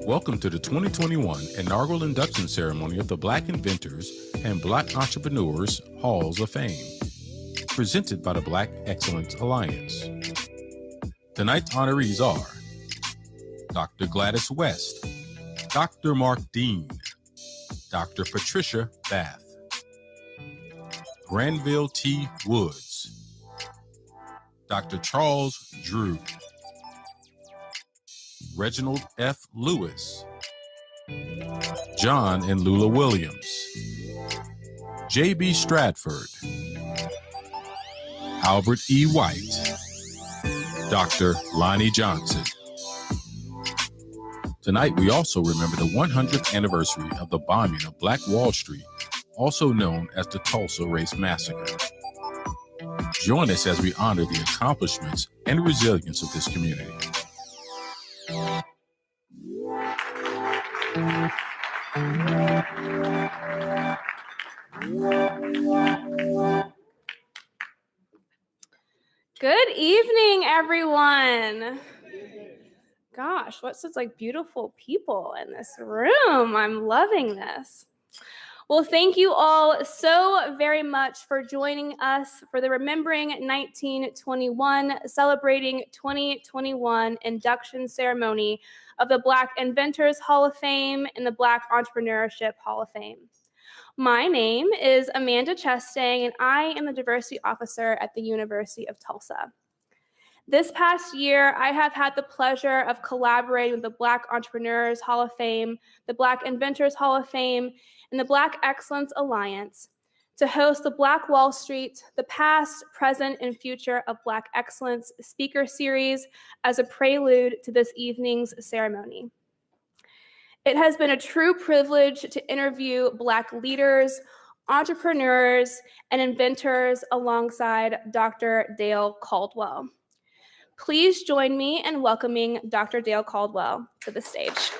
Welcome to the 2021 inaugural induction ceremony of the Black Inventors and Black Entrepreneurs Halls of Fame, presented by the Black Excellence Alliance. Tonight's honorees are Dr. Gladys West, Dr. Mark Dean, Dr. Patricia Bath, Granville T. Woods, Dr. Charles Drew, Reginald F. Lewis, John and Lula Williams, J.B. Stratford, Albert E. White, Dr. Lonnie Johnson. Tonight, we also remember the 100th anniversary of the bombing of Black Wall Street, also known as the Tulsa Race Massacre. Join us as we honor the accomplishments and resilience of this community. Good evening, everyone. Gosh, what such beautiful people in this room. I'm loving this. Well, thank you all so very much for joining us for the Remembering 1921, Celebrating 2021 induction ceremony of the Black Inventors Hall of Fame and the Black Entrepreneurship Hall of Fame. My name is Amanda Chestang, and I am the Diversity Officer at the University of Tulsa. This past year, I have had the pleasure of collaborating with the Black Entrepreneurs Hall of Fame, the Black Inventors Hall of Fame, and the Black Excellence Alliance to host the Black Wall Street, the Past, Present, and Future of Black Excellence speaker series as a prelude to this evening's ceremony. It has been a true privilege to interview Black leaders, entrepreneurs, and inventors alongside Dr. Dale Caldwell. Please join me in welcoming Dr. Dale Caldwell to the stage.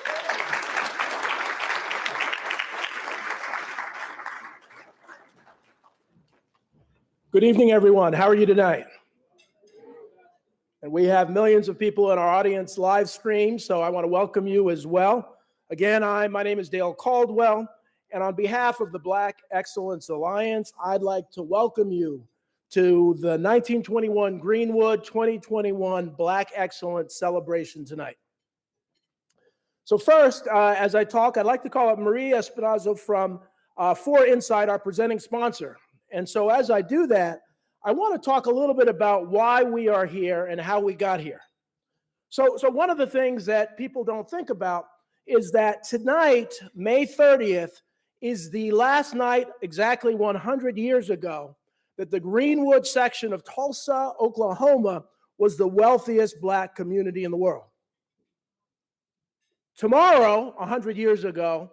Good evening, everyone. How are you tonight? And we have millions of people in our audience live stream, so I want to welcome you as well. Again, my name is Dale Caldwell, and on behalf of the Black Excellence Alliance, I'd like to welcome you to the 1921 Greenwood 2021 Black Excellence celebration tonight. So first, as I talk, I'd like to call up Marie Espinazo from For Insight, our presenting sponsor. And so as I do that, I want to talk a little bit about why we are here and how we got here. So one of the things that people don't think about is that tonight, May 30th, is the last night, exactly 100 years ago, that the Greenwood section of Tulsa, Oklahoma, was the wealthiest Black community in the world. Tomorrow, 100 years ago,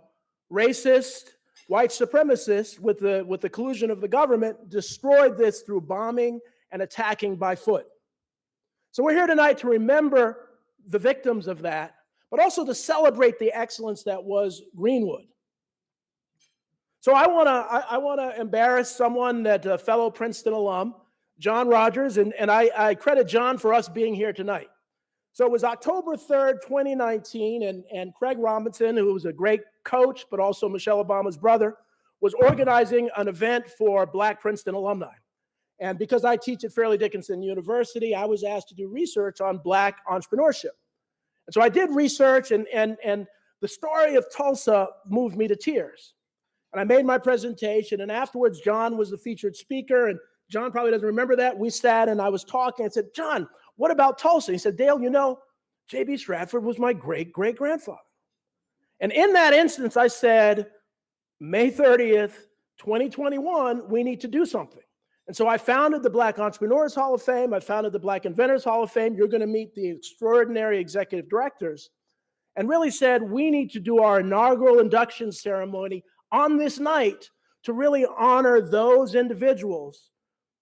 racist, white supremacists, with the collusion of the government, destroyed this through bombing and attacking by foot. So we're here tonight to remember the victims of that, but also to celebrate the excellence that was Greenwood. So I want to embarrass someone, that a fellow Princeton alum, John Rogers, and I credit John for us being here tonight. So it was October 3rd, 2019, and Craig Robinson, who was a great coach, but also Michelle Obama's brother, was organizing an event for Black Princeton alumni. And because I teach at Fairleigh Dickinson University, I was asked to do research on Black entrepreneurship. And so I did research, and the story of Tulsa moved me to tears. And I made my presentation, and afterwards, John was the featured speaker, and John probably doesn't remember that. We sat, and I was talking, and said, John, what about Tulsa? He said, Dale, you know, J.B. Stratford was my great-great-grandfather. And in that instance, I said, May 30th, 2021, we need to do something. And so I founded the Black Entrepreneurs Hall of Fame. I founded the Black Inventors Hall of Fame. You're going to meet the extraordinary executive directors. And really said, we need to do our inaugural induction ceremony on this night to really honor those individuals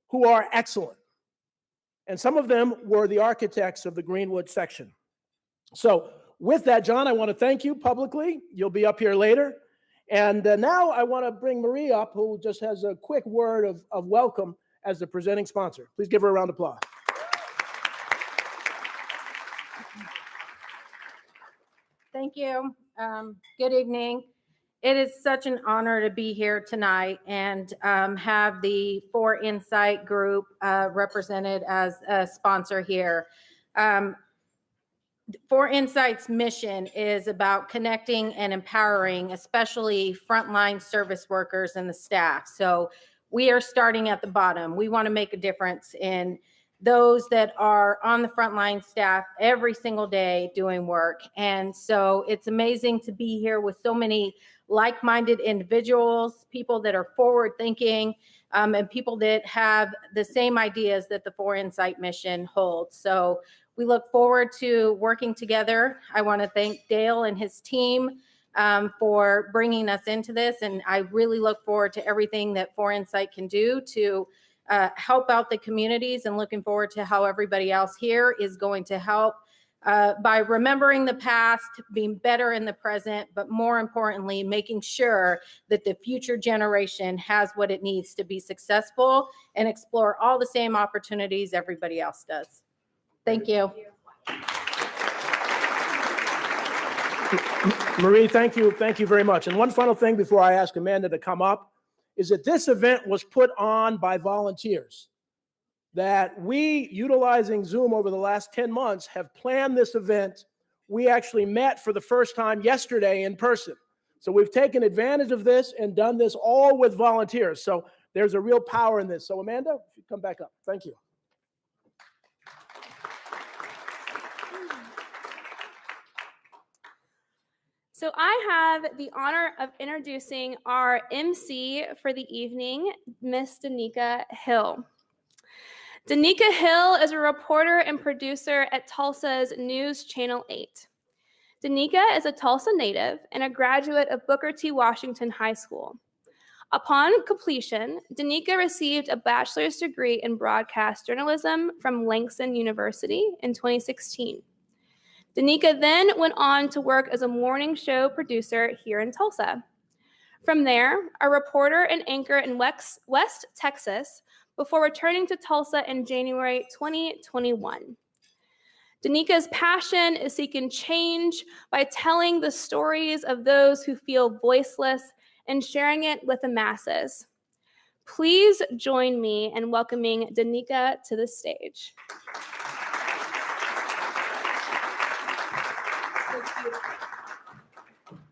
who are excellent. And some of them were the architects of the Greenwood section. So with that, John, I want to thank you publicly. You'll be up here later. And now I want to bring Marie up, who just has a quick word of welcome as the presenting sponsor. Please give her a round of applause. Thank you. Good evening. It is such an honor to be here tonight and have the For Insight group represented as a sponsor here. For Insight's mission is about connecting and empowering, especially frontline service workers and the staff. So we are starting at the bottom. We want to make a difference in those that are on the frontline staff every single day doing work. And so it's amazing to be here with so many like-minded individuals, people that are forward-thinking, and people that have the same ideas that the For Insight mission holds. So we look forward to working together. I want to thank Dale and his team for bringing us into this. And I really look forward to everything that For Insight can do to help out the communities, and looking forward to how everybody else here is going to help by remembering the past, being better in the present, but more importantly, making sure that the future generation has what it needs to be successful and explore all the same opportunities everybody else does. Thank you. Marie, thank you. Thank you very much. And one final thing before I ask Amanda to come up is that this event was put on by volunteers. That we, utilizing Zoom over the last 10 months, have planned this event. We actually met for the first time yesterday in person. So we've taken advantage of this and done this all with volunteers. So there's a real power in this. So Amanda, if you come back up. Thank you. So I have the honor of introducing our MC for the evening, Miss Danica Hill. Danica Hill is a reporter and producer at Tulsa's News Channel 8. Danica is a Tulsa native and a graduate of Booker T. Washington High School. Upon completion, Danica received a bachelor's degree in broadcast journalism from Langston University in 2016. Danica then went on to work as a morning show producer here in Tulsa. From there, a reporter and anchor in West Texas before returning to Tulsa in January 2021. Danica's passion is seeking change by telling the stories of those who feel voiceless and sharing it with the masses. Please join me in welcoming Danica to the stage.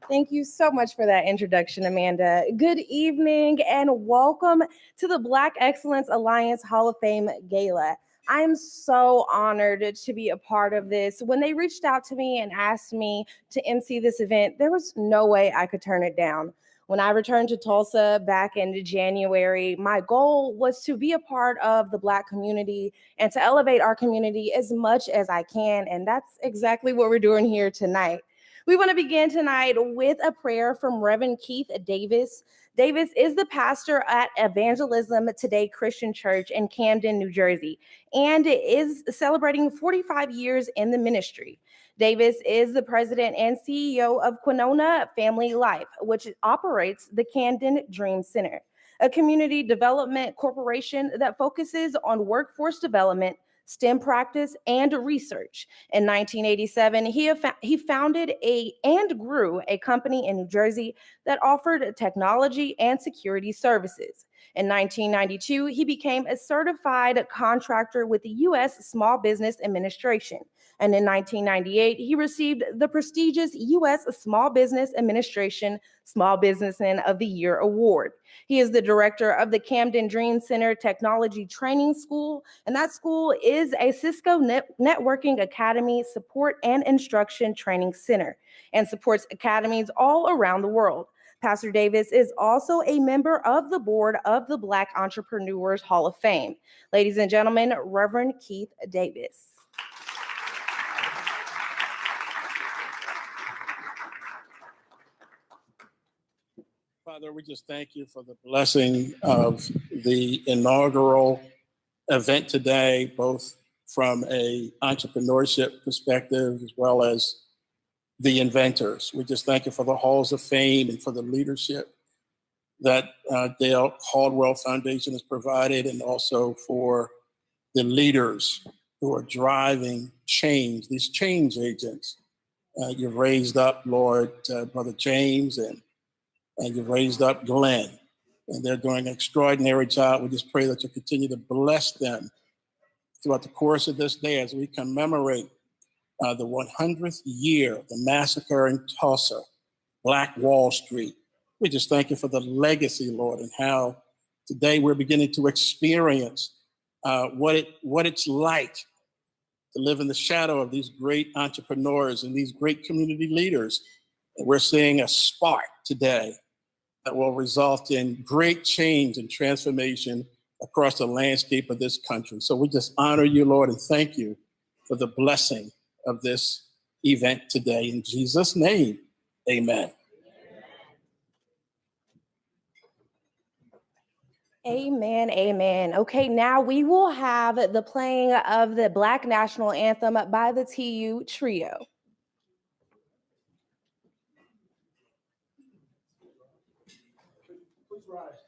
Thank you so much for that introduction, Amanda. Good evening and welcome to the Black Excellence Alliance Hall of Fame Gala. I'm so honored to be a part of this. When they reached out to me and asked me to MC this event, there was no way I could turn it down. When I returned to Tulsa back in January, my goal was to be a part of the Black community and to elevate our community as much as I can, and that's exactly what we're doing here tonight. We want to begin tonight with a prayer from Reverend Keith Davis. Davis is the pastor at Evangelism Today Christian Church in Camden, New Jersey, and is celebrating 45 years in the ministry. Davis is the president and CEO of Quinona Family Life, which operates the Camden Dream Center, a community development corporation that focuses on workforce development, STEM practice, and research. In 1987, he founded and grew a company in New Jersey that offered technology and security services. In 1992, he became a certified contractor with the U.S. Small Business Administration. And in 1998, he received the prestigious U.S. Small Business Administration Small Businessman of the Year Award. He is the director of the Camden Dream Center Technology Training School, and that school is a Cisco Networking Academy support and instruction training center and supports academies all around the world. Pastor Davis is also a member of the board of the Black Entrepreneurs Hall of Fame. Ladies and gentlemen, Reverend Keith Davis. Father, we just thank you for the blessing of the inaugural event today, both from an entrepreneurship perspective as well as the inventors. We just thank you for the halls of fame and for the leadership that Dale Caldwell Foundation has provided, and also for the leaders who are driving change, these change agents You've raised up, Lord, Brother James, and you've raised up Glenn. And they're doing an extraordinary job. We just pray that you continue to bless them throughout the course of this day as we commemorate the 100th year of the massacre in Tulsa, Black Wall Street. We just thank you for the legacy, Lord, and how today we're beginning to experience what it's like to live in the shadow of these great entrepreneurs and these great community leaders. And we're seeing a spark today that will result in great change and transformation across the landscape of this country. So we just honor you, Lord, and thank you for the blessing of this event today. In Jesus' name, amen. Amen, amen. Okay, now we will have the playing of the Black National Anthem by the TU Trio. Please rise.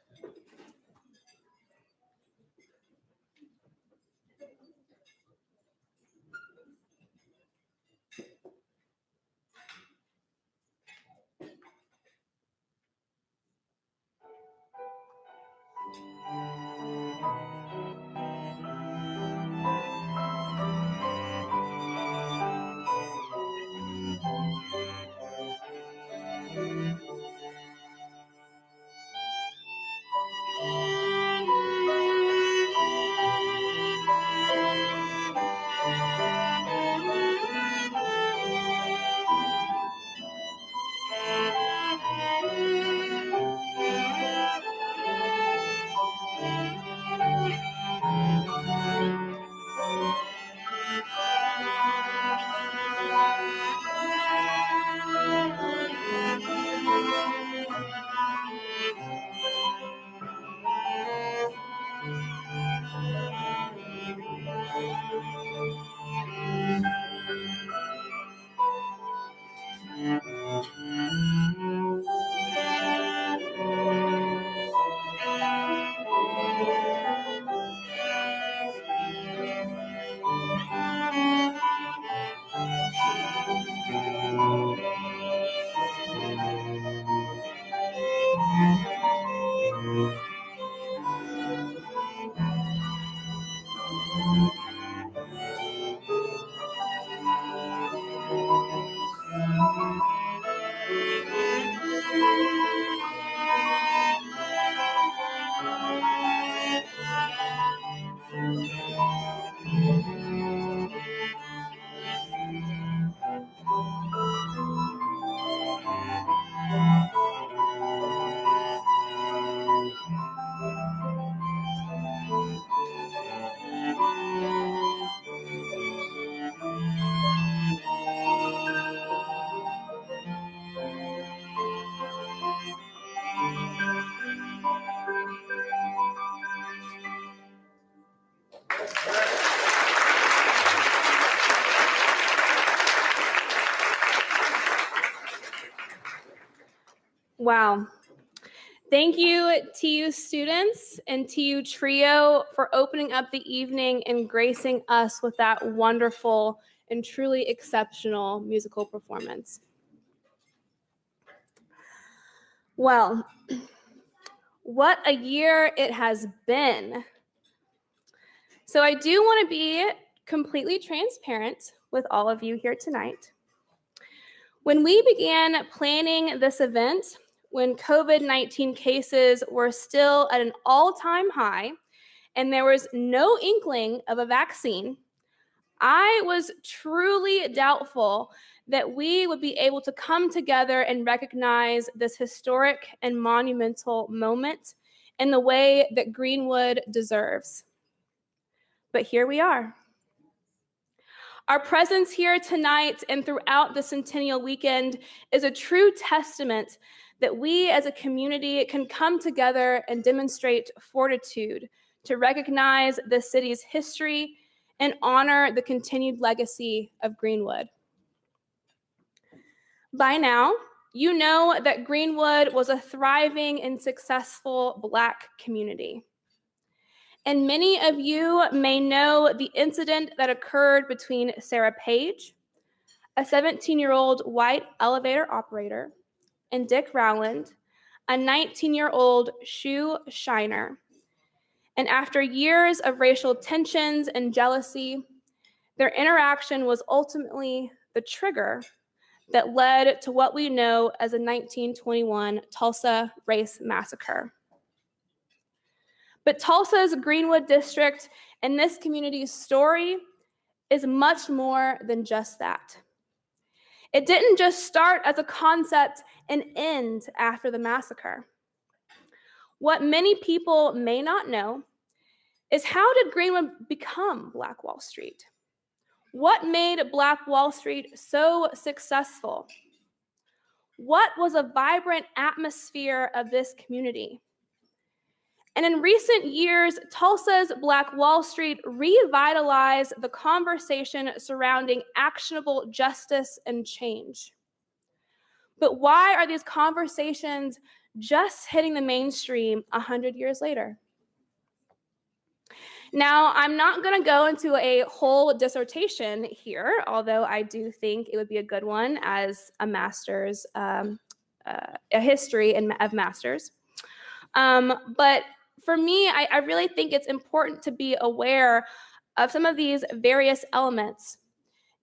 Wow. Thank you, TU students and TU Trio, for opening up the evening and gracing us with that wonderful and truly exceptional musical performance. Well, what a year it has been. So I do want to be completely transparent with all of you here tonight. When we began planning this event, when COVID-19 cases were still at an all-time high and there was no inkling of a vaccine, I was truly doubtful that we would be able to come together and recognize this historic and monumental moment in the way that Greenwood deserves. But here we are. Our presence here tonight and throughout the Centennial Weekend is a true testament that we as a community can come together and demonstrate fortitude to recognize the city's history and honor the continued legacy of Greenwood. By now, you know that Greenwood was a thriving and successful Black community. And many of you may know the incident that occurred between Sarah Page, a 17-year-old white elevator operator, and Dick Rowland, a 19-year-old shoe shiner. And after years of racial tensions and jealousy, their interaction was ultimately the trigger that led to what we know as the 1921 Tulsa Race Massacre. But Tulsa's Greenwood District and this community's story is much more than just that. It didn't just start as a concept and end after the massacre. What many people may not know is, how did Greenwood become Black Wall Street? What made Black Wall Street so successful? What was a vibrant atmosphere of this community? And in recent years, Tulsa's Black Wall Street revitalized the conversation surrounding actionable justice and change. But why are these conversations just hitting the mainstream 100 years later? Now, I'm not going to go into a whole dissertation here, although I do think it would be a good one as a master's, a history of masters. But for me, I really think it's important to be aware of some of these various elements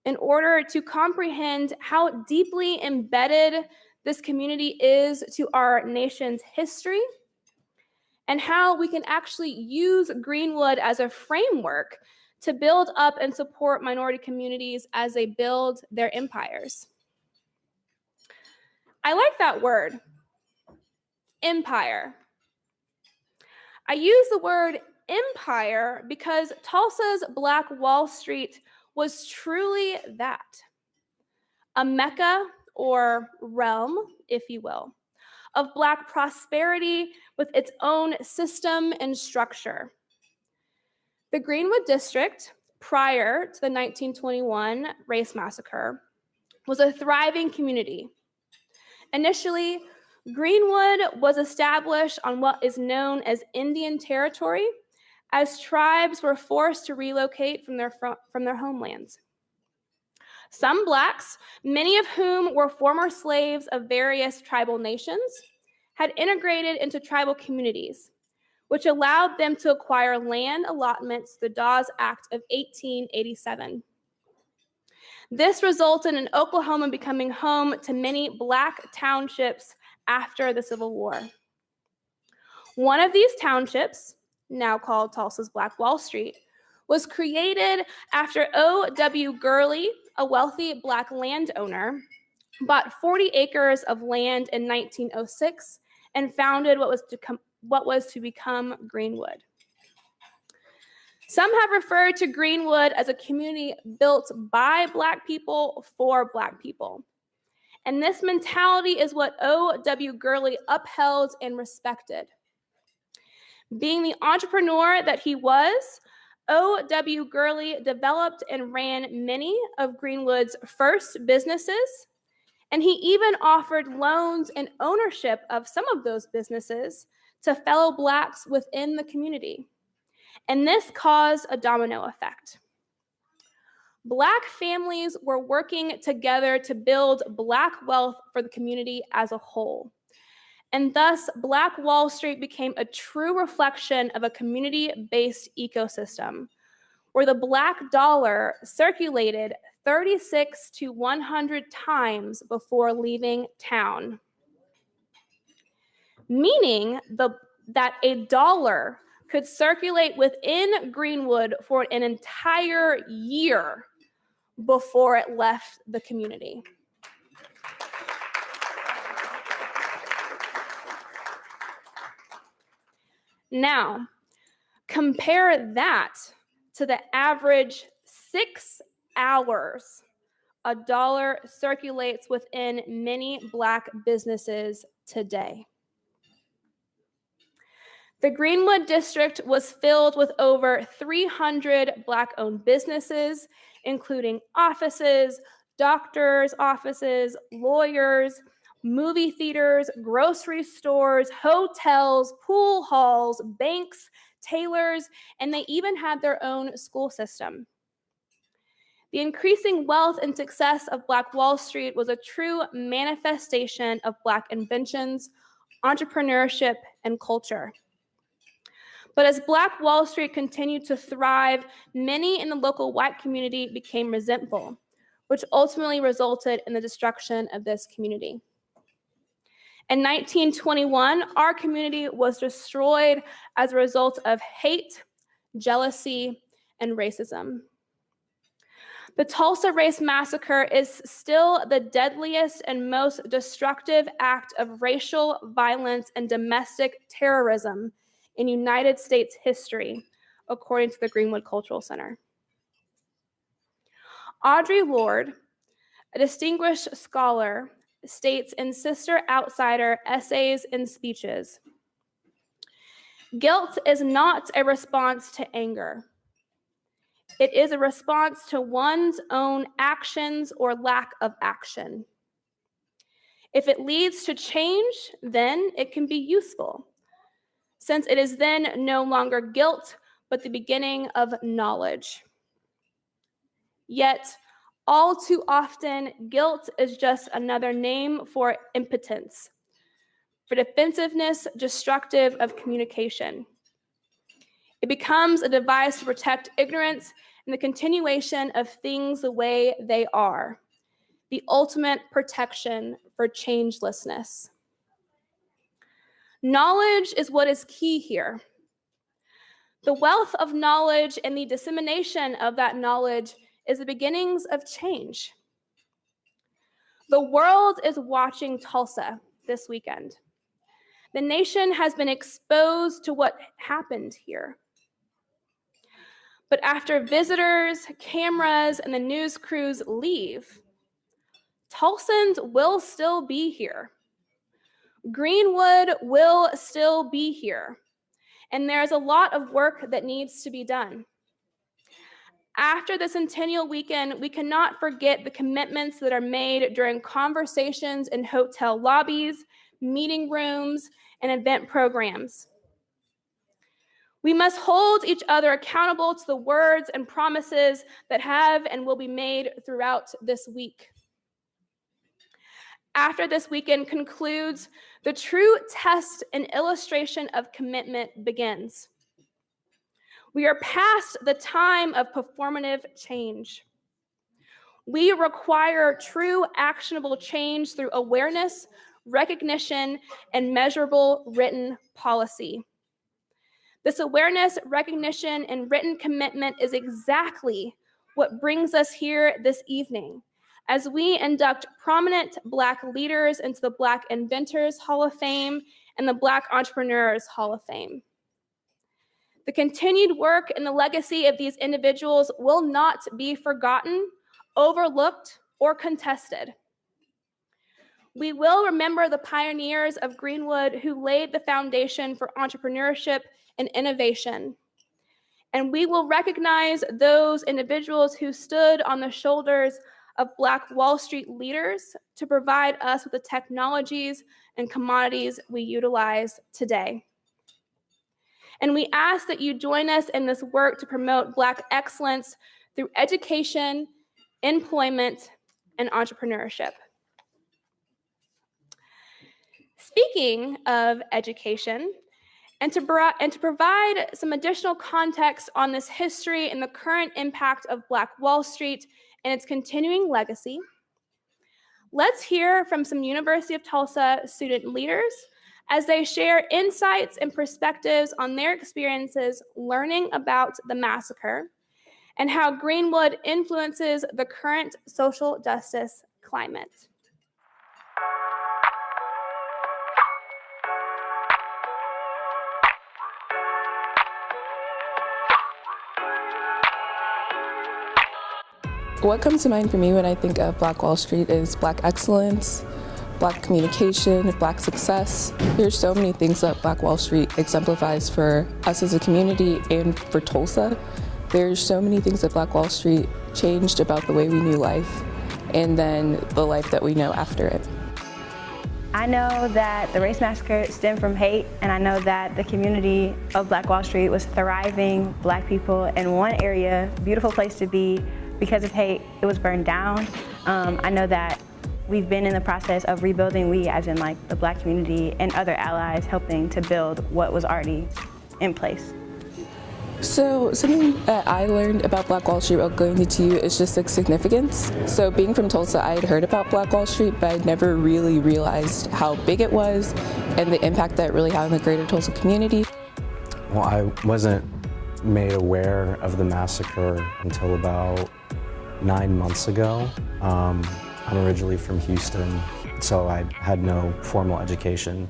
in order to comprehend how deeply embedded this community is to our nation's history, and how we can actually use Greenwood as a framework to build up and support minority communities as they build their empires. I like that word, empire. I use the word empire because Tulsa's Black Wall Street was truly that, a mecca or realm, if you will, of Black prosperity with its own system and structure. The Greenwood District, prior to the 1921 race massacre, was a thriving community. Initially, Greenwood was established on what is known as Indian territory, as tribes were forced to relocate from their homelands. Some Blacks, many of whom were former slaves of various tribal nations, had integrated into tribal communities, which allowed them to acquire land allotments through the Dawes Act of 1887. This resulted in Oklahoma becoming home to many Black townships after the Civil War. One of these townships, now called Tulsa's Black Wall Street, was created after O.W. Gurley, a wealthy Black landowner, bought 40 acres of land in 1906 and founded what was to become Greenwood. Some have referred to Greenwood as a community built by Black people for Black people. And this mentality is what O.W. Gurley upheld and respected. Being the entrepreneur that he was, O.W. Gurley developed and ran many of Greenwood's first businesses, and he even offered loans and ownership of some of those businesses to fellow Blacks within the community. And this caused a domino effect. Black families were working together to build Black wealth for the community as a whole. And thus, Black Wall Street became a true reflection of a community-based ecosystem, where the Black dollar circulated 36 to 100 times before leaving town, meaning that a dollar could circulate within Greenwood for an entire year before it left the community. Now, compare that to the average 6 hours a dollar circulates within many Black businesses today. The Greenwood District was filled with over 300 Black-owned businesses, including offices, doctors' offices, lawyers, movie theaters, grocery stores, hotels, pool halls, banks, tailors, and they even had their own school system. The increasing wealth and success of Black Wall Street was a true manifestation of Black inventions, entrepreneurship, and culture. But as Black Wall Street continued to thrive, many in the local white community became resentful, which ultimately resulted in the destruction of this community. In 1921, our community was destroyed as a result of hate, jealousy, and racism. The Tulsa Race Massacre is still the deadliest and most destructive act of racial violence and domestic terrorism in United States history, according to the Greenwood Cultural Center. Audre Lorde, a distinguished scholar, states in Sister Outsider Essays and Speeches, "Guilt is not a response to anger. It is a response to one's own actions or lack of action. If it leads to change, then it can be useful, since it is then no longer guilt, but the beginning of knowledge. Yet, all too often, guilt is just another name for impotence, for defensiveness destructive of communication. It becomes a device to protect ignorance and the continuation of things the way they are, the ultimate protection for changelessness. Knowledge is what is key here. The wealth of knowledge and the dissemination of that knowledge is the beginnings of change. The world is watching Tulsa this weekend. The nation has been exposed to what happened here. But after visitors, cameras, and the news crews leave, Tulsans will still be here. Greenwood will still be here. And there's a lot of work that needs to be done. After the Centennial Weekend, we cannot forget the commitments that are made during conversations in hotel lobbies, meeting rooms, and event programs. We must hold each other accountable to the words and promises that have and will be made throughout this week. After this weekend concludes, the true test and illustration of commitment begins. We are past the time of performative change. We require true actionable change through awareness, recognition, and measurable written policy. This awareness, recognition, and written commitment is exactly what brings us here this evening as we induct prominent Black leaders into the Black Inventors Hall of Fame and the Black Entrepreneurs Hall of Fame. The continued work and the legacy of these individuals will not be forgotten, overlooked, or contested. We will remember the pioneers of Greenwood who laid the foundation for entrepreneurship and innovation. And we will recognize those individuals who stood on the shoulders of Black Wall Street leaders to provide us with the technologies and commodities we utilize today. And we ask that you join us in this work to promote Black excellence through education, employment, and entrepreneurship. Speaking of education, and to provide some additional context on this history and the current impact of Black Wall Street and its continuing legacy, let's hear from some University of Tulsa student leaders as they share insights and perspectives on their experiences learning about the massacre and how Greenwood influences the current social justice climate. What comes to mind for me when I think of Black Wall Street is Black excellence, Black communication, Black success. There's so many things that Black Wall Street exemplifies for us as a community and for Tulsa. There's so many things that Black Wall Street changed about the way we knew life and then the life that we know after it. I know that the race massacre stemmed from hate, and I know that the community of Black Wall Street was thriving Black people in one area, beautiful place to be, because of hate, it was burned down. I know that we've been in the process of rebuilding, we as in like the Black community and other allies, helping to build what was already in place. So something that I learned about Black Wall Street while going to TU is just its significance. So being from Tulsa, I had heard about Black Wall Street, but I'd never really realized how big it was and the impact that it really had on the greater Tulsa community. Well, I wasn't made aware of the massacre until about 9 months ago. I'm originally from Houston, so I had no formal education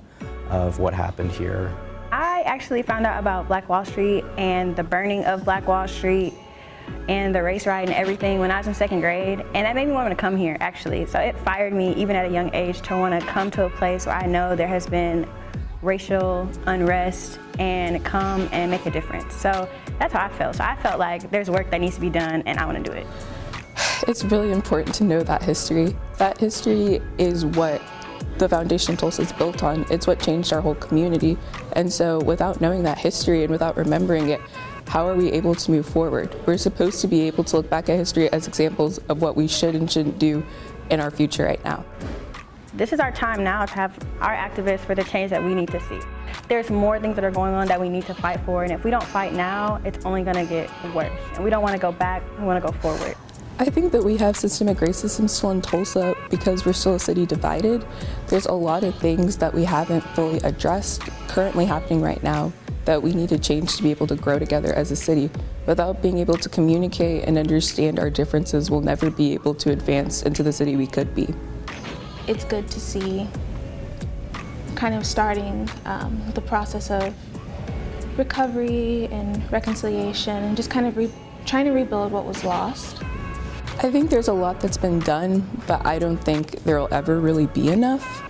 of what happened here. I actually found out about Black Wall Street and the burning of Black Wall Street and the race riot and everything when I was in 2nd grade, and that made me want to come here actually. So it fired me even at a young age to want to come to a place where I know there has been racial unrest and come and make a difference. So that's how I felt. So I felt like there's work that needs to be done and I want to do it. It's really important to know that history. That history is what the foundation of Tulsa is built on. It's what changed our whole community. And so without knowing that history and without remembering it, how are we able to move forward? We're supposed to be able to look back at history as examples of what we should and shouldn't do in our future right now. This is our time now to have our activists for the change that we need to see. There's more things that are going on that we need to fight for, and if we don't fight now, it's only gonna get worse. And we don't wanna go back, we wanna go forward. I think that we have systemic racism still in Tulsa because we're still a city divided. There's a lot of things that we haven't fully addressed currently happening right now that we need to change to be able to grow together as a city. Without being able to communicate and understand our differences, we'll never be able to advance into the city we could be. It's good to see kind of starting the process of recovery and reconciliation and just kind of trying to rebuild what was lost. I think there's a lot that's been done, but I don't think there'll ever really be enough.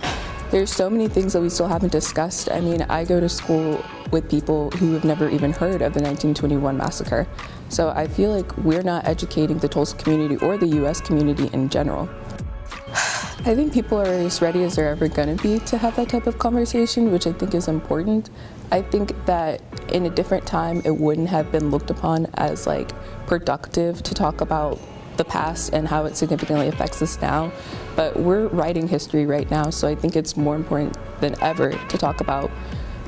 There's so many things that we still haven't discussed. I mean, I go to school with people who have never even heard of the 1921 massacre. So I feel like we're not educating the Tulsa community or the US community in general. I think people are as ready as they're ever gonna be to have that type of conversation, which I think is important. I think that in a different time, it wouldn't have been looked upon as like productive to talk about the past and how it significantly affects us now. But we're writing history right now, so I think it's more important than ever to talk about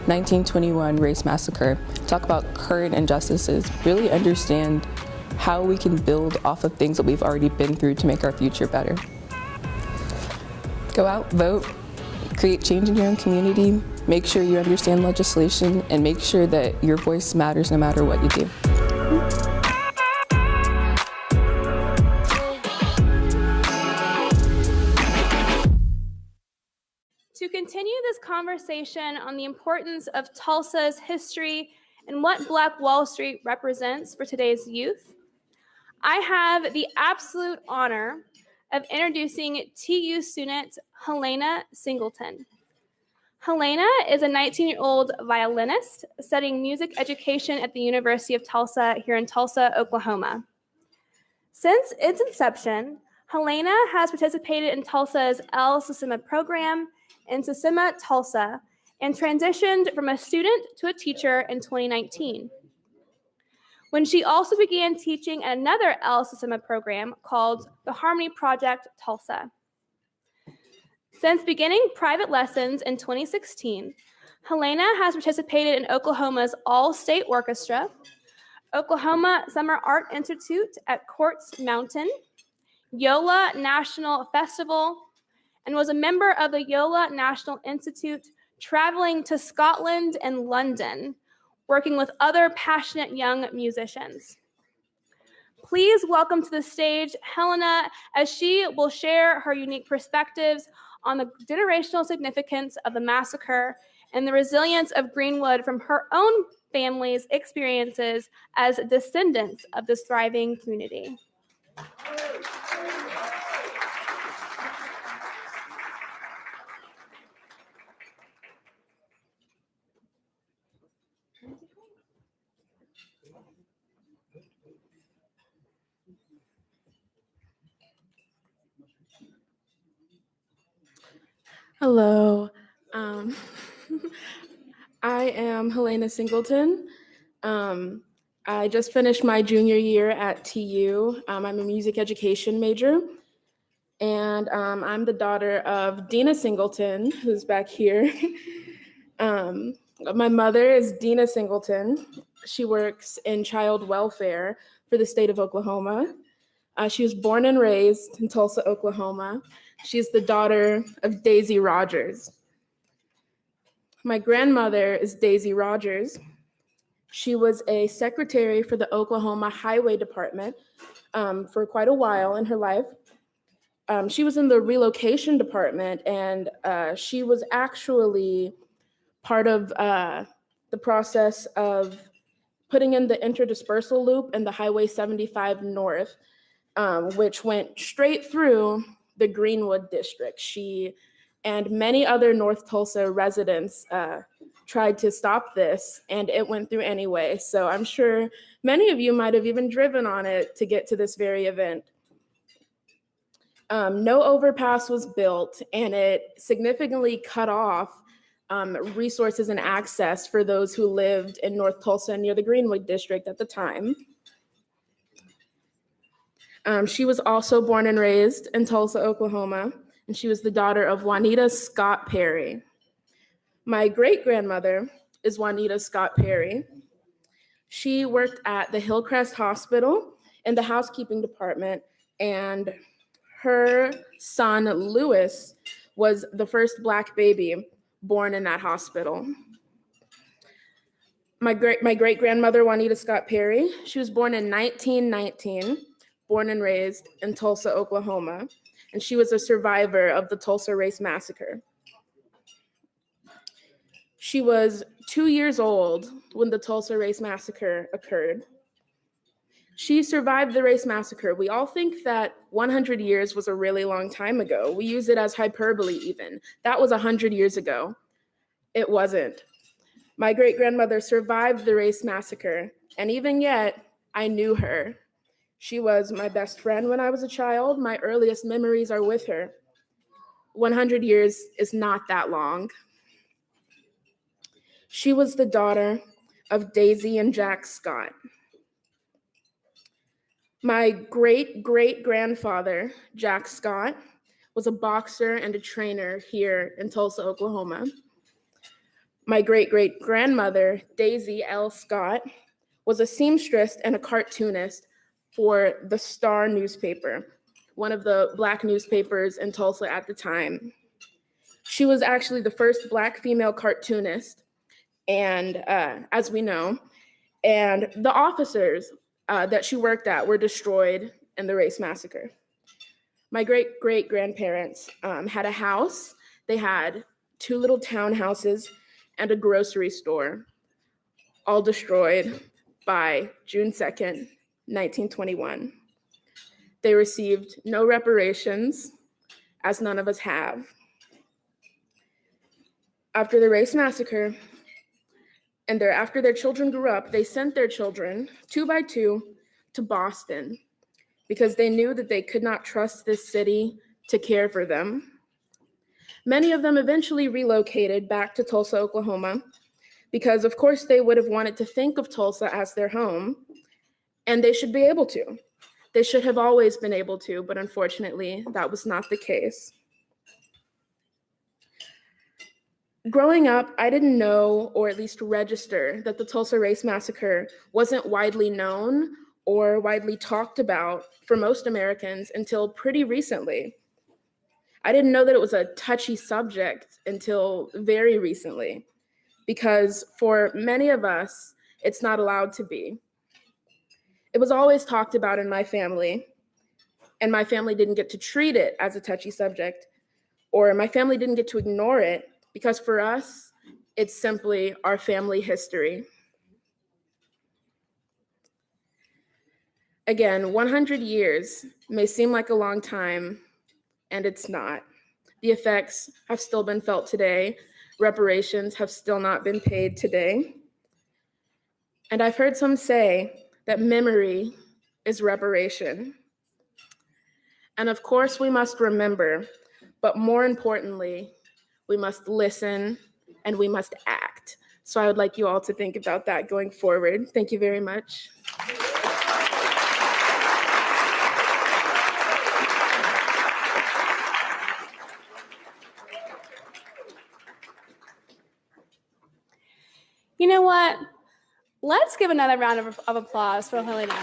1921 race massacre, talk about current injustices, really understand how we can build off of things that we've already been through to make our future better. Go out, vote, create change in your own community, make sure you understand legislation, and make sure that your voice matters no matter what you do. To continue this conversation on the importance of Tulsa's history and what Black Wall Street represents for today's youth, I have the absolute honor of introducing TU student Helena Singleton. Helena is a 19-year-old violinist studying music education at the University of Tulsa here in Tulsa, Oklahoma. Since its inception, Helena has participated in Tulsa's El Sistema program in Sistema Tulsa and transitioned from a student to a teacher in 2019, when she also began teaching at another El Sistema program called the Harmony Project Tulsa. Since beginning private lessons in 2016, Helena has participated in Oklahoma's All-State Orchestra, Oklahoma Summer Art Institute at Quartz Mountain, Yola National Festival, and was a member of the Yola National Institute, traveling to Scotland and London, working with other passionate young musicians. Please welcome to the stage Helena, as she will share her unique perspectives on the generational significance of the massacre and the resilience of Greenwood from her own family's experiences as descendants of this thriving community. Hello, I am Helena Singleton. I just finished my junior year at TU. I'm a music education major, and I'm the daughter of Dina Singleton, who's back here. My mother is Dina Singleton. She works in child welfare for the state of Oklahoma. She was born and raised in Tulsa, Oklahoma. She's the daughter of Daisy Rogers. My grandmother is Daisy Rogers. She was a secretary for the Oklahoma Highway Department for quite a while in her life. She was in the relocation department, and she was actually part of the process of putting in the interdispersal loop in the Highway 75 North, which went straight through the Greenwood district. She and many other North Tulsa residents tried to stop this, and it went through anyway. So I'm sure many of you might have even driven on it to get to this very event. No overpass was built, and it significantly cut off resources and access for those who lived in North Tulsa near the Greenwood district at the time. She was also born and raised in Tulsa, Oklahoma, and she was the daughter of Juanita Scott Perry. My great-grandmother is Juanita Scott Perry. She worked at the Hillcrest Hospital in the housekeeping department, and her son, Lewis, was the first Black baby born in that hospital. My great-grandmother, Juanita Scott Perry, she was born in 1919, born and raised in Tulsa, Oklahoma, and she was a survivor of the Tulsa Race Massacre. She was 2 years old when the Tulsa Race Massacre occurred. She survived the race massacre. We all think that 100 years was a really long time ago. We use it as hyperbole even. That was 100 years ago. It wasn't. My great-grandmother survived the race massacre, and even yet, I knew her. She was my best friend when I was a child. My earliest memories are with her. 100 years is not that long. She was the daughter of Daisy and Jack Scott. My great-great-grandfather, Jack Scott, was a boxer and a trainer here in Tulsa, Oklahoma. My great-great-grandmother, Daisy L. Scott, was a seamstress and a cartoonist for the Star newspaper, one of the Black newspapers in Tulsa at the time. She was actually the first Black female cartoonist, and as we know, and the officers that she worked at were destroyed in the race massacre. My great-great-grandparents had a house. They had 2 little townhouses and a grocery store, all destroyed by June 2nd, 1921. They received no reparations, as none of us have. After the race massacre, and after their children grew up, they sent their children 2 by 2 to Boston because they knew that they could not trust this city to care for them. Many of them eventually relocated back to Tulsa, Oklahoma, because of course they would have wanted to think of Tulsa as their home, and they should be able to. They should have always been able to, but unfortunately, that was not the case. Growing up, I didn't know, or at least register, that the Tulsa Race Massacre wasn't widely known or widely talked about for most Americans until pretty recently. I didn't know that it was a touchy subject until very recently, because for many of us, it's not allowed to be. It was always talked about in my family, and my family didn't get to treat it as a touchy subject, or my family didn't get to ignore it, because for us, it's simply our family history. Again, 100 years may seem like a long time, and it's not. The effects have still been felt today. Reparations have still not been paid today. And I've heard some say that memory is reparation. And of course, we must remember, but more importantly, we must listen and we must act So I would like you all to think about that going forward. Thank you very much. You know what? Let's give another round of applause for Helena.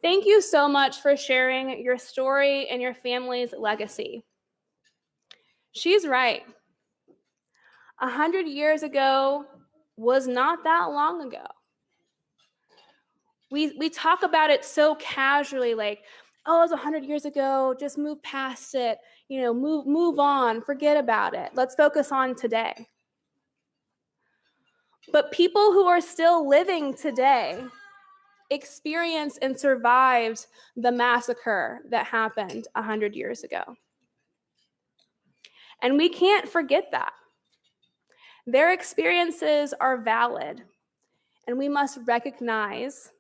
Thank you so much for sharing your story and your family's legacy. She's right. 100 years ago was not that long ago. We talk about it so casually, like, oh, it was 100 years ago, just move past it, move on, forget about it. Let's focus on today. But people who are still living today experienced and survived the massacre that happened 100 years ago. And we can't forget that. Their experiences are valid, and we must recognize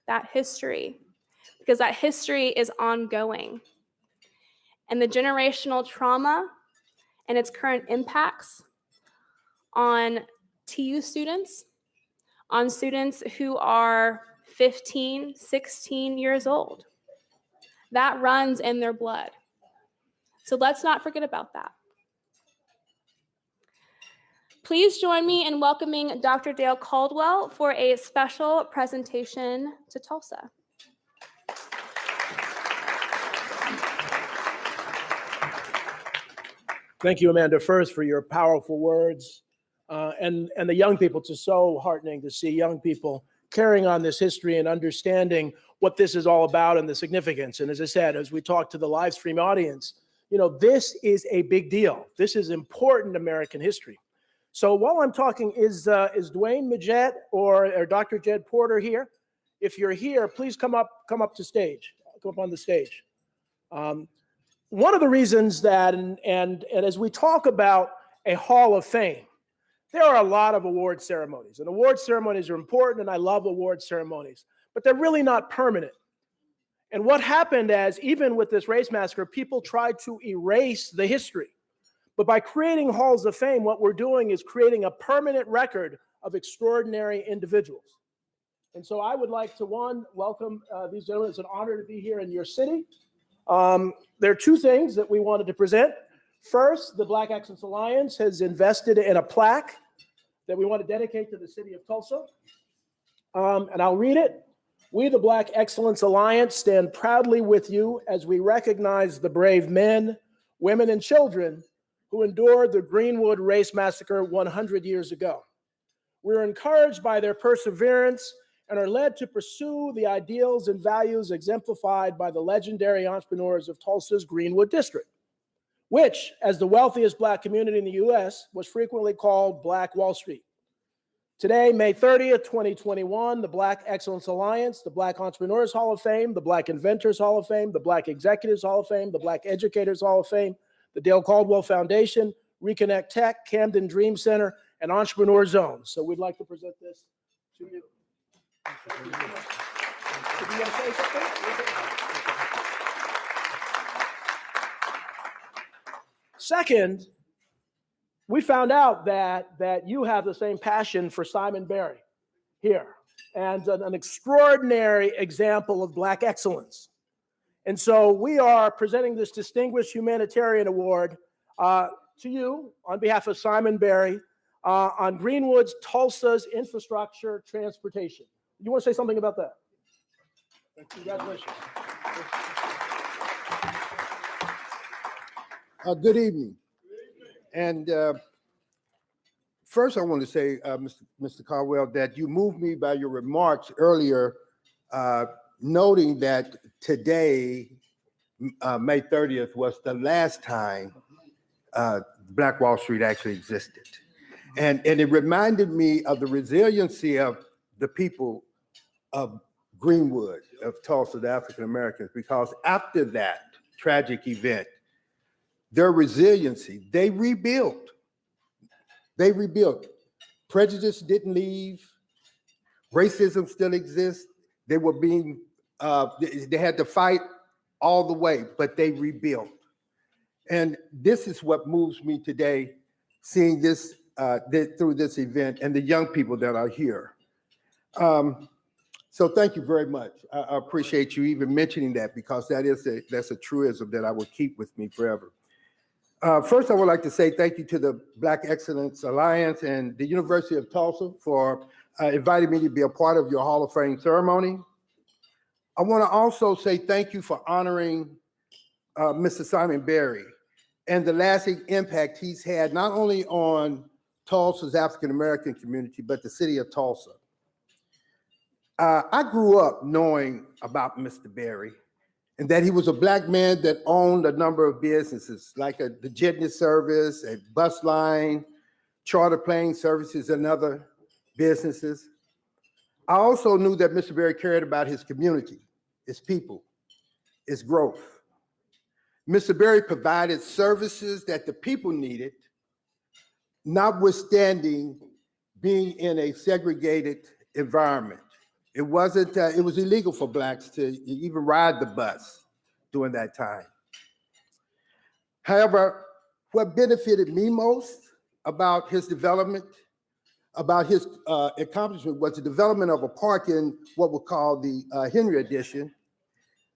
that history, because that history is ongoing. And the generational trauma and its current impacts on TU students, on students who are 15, 16 years old, that runs in their blood. So let's not forget about that. Please join me in welcoming Dr. Dale Caldwell for a special presentation to Tulsa. Thank you, Amanda, first for your powerful words. And the young people, it's just so heartening to see young people carrying on this history and understanding what this is all about and the significance. And as I said, as we talk to the live stream audience, this is a big deal. This is important American history. So while I'm talking, is Dwayne Majette or Dr. Jed Porter here? If you're here, please come up to stage. Come up on the stage. One of the reasons that, and as we talk about a Hall of Fame, there are a lot of award ceremonies, and award ceremonies are important, and I love award ceremonies, but they're really not permanent. And what happened even with this race massacre, people tried to erase the history. But by creating halls of fame, what we're doing is creating a permanent record of extraordinary individuals. And so I would like to, welcome these gentlemen. It's an honor to be here in your city. There are two things that we wanted to present. First, the Black Excellence Alliance has invested in a plaque that we want to dedicate to the city of Tulsa. And I'll read it. We, the Black Excellence Alliance, stand proudly with you as we recognize the brave men, women, and children who endured the Greenwood Race Massacre 100 years ago. We're encouraged by their perseverance and are led to pursue the ideals and values exemplified by the legendary entrepreneurs of Tulsa's Greenwood District, which, as the wealthiest Black community in the U.S., was frequently called Black Wall Street. Today, May 30th, 2021, the Black Excellence Alliance, the Black Entrepreneurs Hall of Fame, the Black Inventors Hall of Fame, the Black Executives Hall of Fame, the Black Educators Hall of Fame, the Dale Caldwell Foundation, Reconnect Tech, Camden Dream Center, and Entrepreneur Zone. So we'd like to present this to you. Second, we found out that you have the same passion for Simon Barry here, and an extraordinary example of Black excellence. And so we are presenting this Distinguished Humanitarian Award to you on behalf of Simon Barry on Greenwood's Tulsa's infrastructure transportation. You want to say something about that? Congratulations. Good evening. And first I want to say, Mr. Caldwell, that you moved me by your remarks earlier, noting that today, May 30th, was the last time Black Wall Street actually existed. And it reminded me of the resiliency of the people of Greenwood, of Tulsa, the African Americans, because after that tragic event, their resiliency, they rebuilt. They rebuilt. Prejudice didn't leave. Racism still exists. They were being They had to fight all the way, but they rebuilt. And this is what moves me today, seeing this through this event and the young people that are here. So thank you very much. I appreciate you even mentioning that, because that's a truism that I will keep with me forever. First, I would like to say thank you to the Black Excellence Alliance and the University of Tulsa for inviting me to be a part of your Hall of Fame ceremony. I want to also say thank you for honoring Mr. Simon Berry and the lasting impact he's had not only on Tulsa's African-American community, but the city of Tulsa. I grew up knowing about Mr. Berry, and that he was a Black man that owned a number of businesses, like the Jitney Service, a bus line, charter plane services, and other businesses. I also knew that Mr. Berry cared about his community, his people, its growth. Mr. Berry provided services that the people needed, notwithstanding being in a segregated environment. It was illegal for Blacks to even ride the bus during that time. However, what benefited me most about his development, about his accomplishment, was the development of a park in what we'll call the Henry Addition.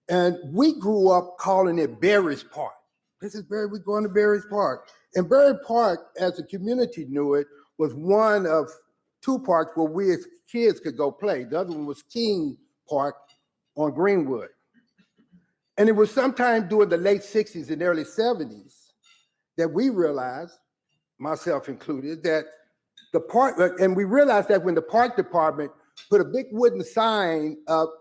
And we grew up calling it Berry's Park. This is Berry, we're going to Berry's Park. And Berry Park, as the community knew it, was one of two parks where we as kids could go play. The other one was King Park on Greenwood. And it was sometime during the late 60s and early 70s that we realized, myself included, that the park, and we realized that when the park department put a big wooden sign up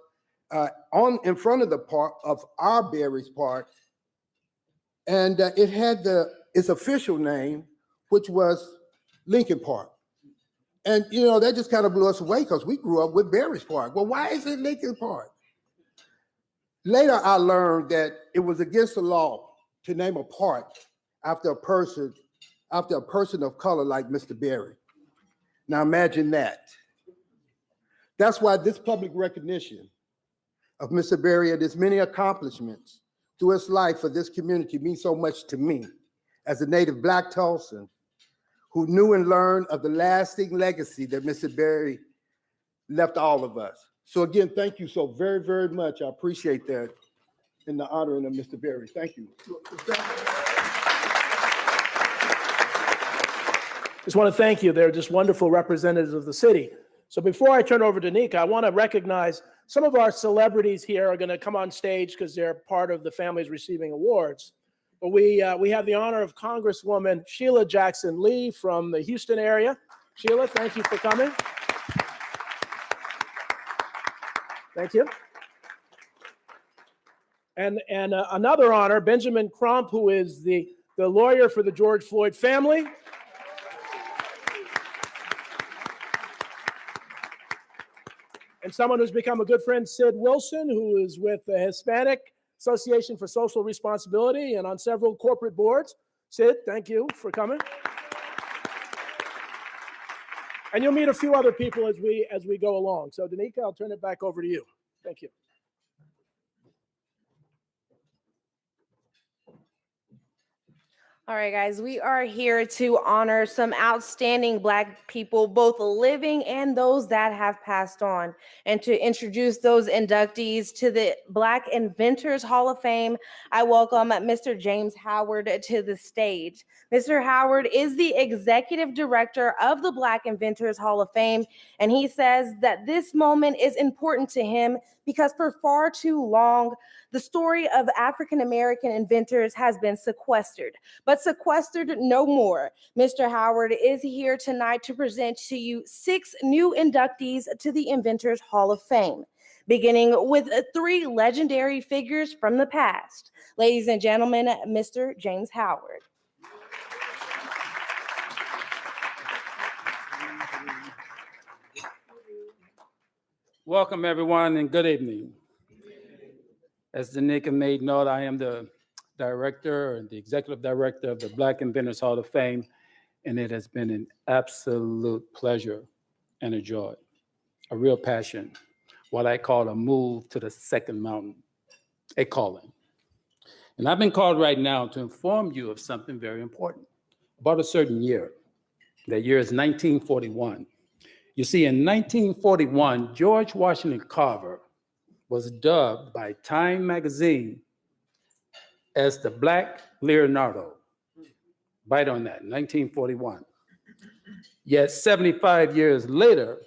in front of the park of our Berry's Park, and it had its official name, which was Lincoln Park. And that just kind of blew us away, because we grew up with Berry's Park. Well, why is it Lincoln Park? Later, I learned that it was against the law to name a park after a person of color like Mr. Berry. Now imagine that. That's why this public recognition of Mr. Berry and his many accomplishments through his life for this community means so much to me as a native Black Tulsan who knew and learned of the lasting legacy that Mr. Berry left all of us. So again, thank you so very, very much. I appreciate that in the honoring of Mr. Berry. Thank you. Just want to thank you. They're just wonderful representatives of the city. So before I turn over to Nika, I want to recognize some of our celebrities here are going to come on stage because they're part of the families receiving awards. But we have the honor of Congresswoman Sheila Jackson Lee from the Houston area. Sheila, thank you for coming. Thank you. And another honor, Benjamin Crump, who is the lawyer for the George Floyd family. And someone who's become a good friend, Sid Wilson, who is with the Hispanic Association for Social Responsibility and on several corporate boards. Sid, thank you for coming. And you'll meet a few other people as we go along. So Danica, I'll turn it back over to you. Thank you. All right, guys, we are here to honor some outstanding Black people, both living and those that have passed on, and to introduce those inductees to the Black Inventors Hall of Fame. I welcome Mr. James Howard to the stage. Mr. Howard is the executive director of the Black Inventors Hall of Fame, and he says that this moment is important to him because for far too long, the story of African-American inventors has been sequestered, but sequestered no more. Mr. Howard is here tonight to present to you 6 new inductees to the Inventors Hall of Fame, beginning with 3 legendary figures from the past. Ladies and gentlemen, Mr. James Howard. Welcome, everyone, and good evening. As Danica made note, I am the director and the executive director of the Black Inventors Hall of Fame, and it has been an absolute pleasure and a joy, a real passion what I call a move to the second mountain, a calling. And I've been called right now to inform you of something very important about a certain year. That year is 1941. You see, in 1941, George Washington Carver was dubbed by Time magazine as the Black Leonardo. Bite on that, 1941. Yet 75 years later,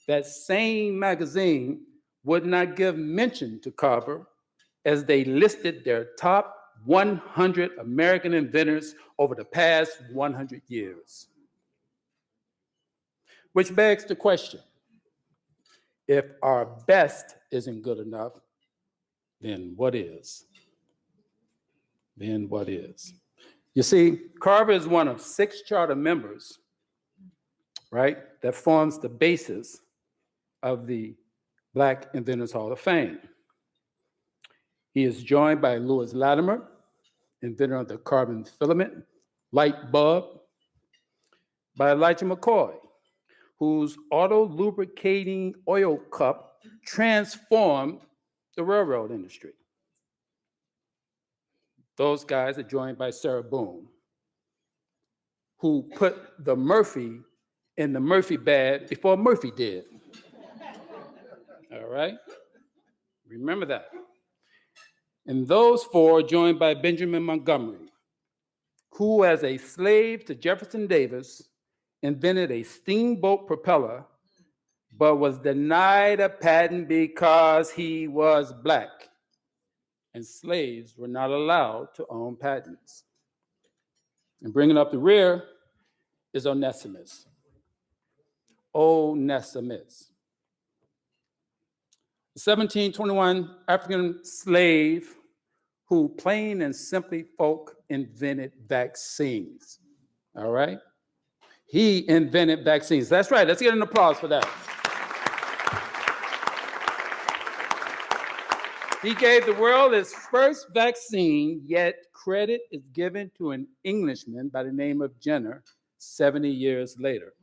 that same magazine would not give mention to Carver as they listed their top 100 American inventors over the past 100 years. Which begs the question, if our best isn't good enough, then what is? Then what is? You see, Carver is one of 6 charter members, right, that forms the basis of the Black Inventors Hall of Fame. He is joined by Lewis Latimer, inventor of the carbon filament light bulb, by Elijah McCoy, whose auto lubricating oil cup transformed the railroad industry. Those guys are joined by Sarah Boone, who put the Murphy in the Murphy bed before Murphy did. All right? Remember that. And those 4 are joined by Benjamin Montgomery, who, as a slave to Jefferson Davis, invented a steamboat propeller, but was denied a patent because he was Black, and slaves were not allowed to own patents. And bringing up the rear is Onesimus. Onesimus. A 1721 African slave who plain and simply folk invented vaccines. All right? He invented vaccines. That's right. Let's get an applause for that. He gave the world his first vaccine, yet credit is given to an Englishman by the name of Jenner 70 years later.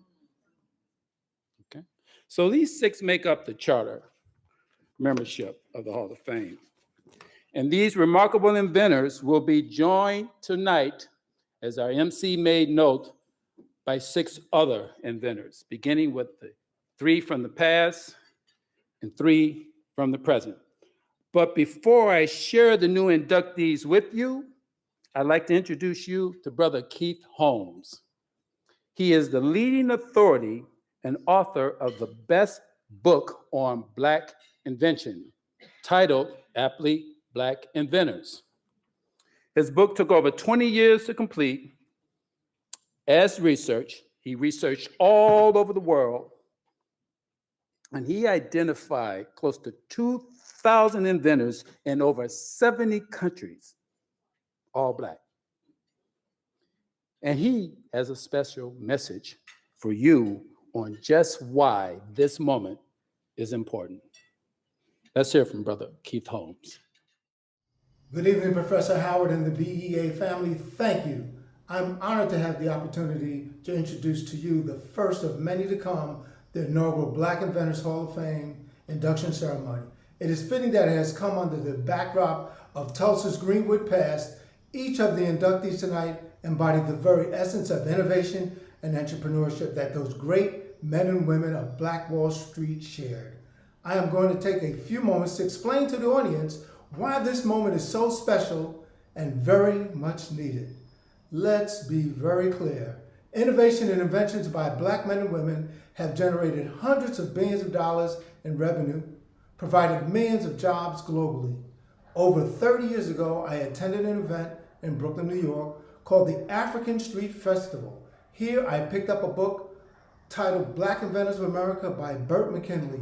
Okay? So these 6 make up the charter membership of the Hall of Fame. And these remarkable inventors will be joined tonight, as our MC made note, by 6 other inventors, beginning with the 3 from the past and 3 from the present. But before I share the new inductees with you, I'd like to introduce you to Brother Keith Holmes. He is the leading authority and author of the best book on Black invention, titled aptly Black Inventors. His book took over 20 years to complete. As research, he researched all over the world, and he identified close to 2,000 inventors in over 70 countries, all Black. And he has a special message for you on just why this moment is important. Let's hear from Brother Keith Holmes. Good evening, Professor Howard and the BEA family. Thank you. I'm honored to have the opportunity to introduce to you the first of many to come, the inaugural Black Inventors Hall of Fame induction ceremony. It is fitting that it has come under the backdrop of Tulsa's Greenwood Past. Each of the inductees tonight embodied the very essence of innovation and entrepreneurship that those great men and women of Black Wall Street shared. I am going to take a few moments to explain to the audience why this moment is so special and very much needed. Let's be very clear. Innovation and inventions by Black men and women have generated hundreds of billions of dollars in revenue, provided millions of jobs globally. Over 30 years ago, I attended an event in Brooklyn, New York, called the African Street Festival. Here, I picked up a book titled Black Inventors of America by Burt McKinley.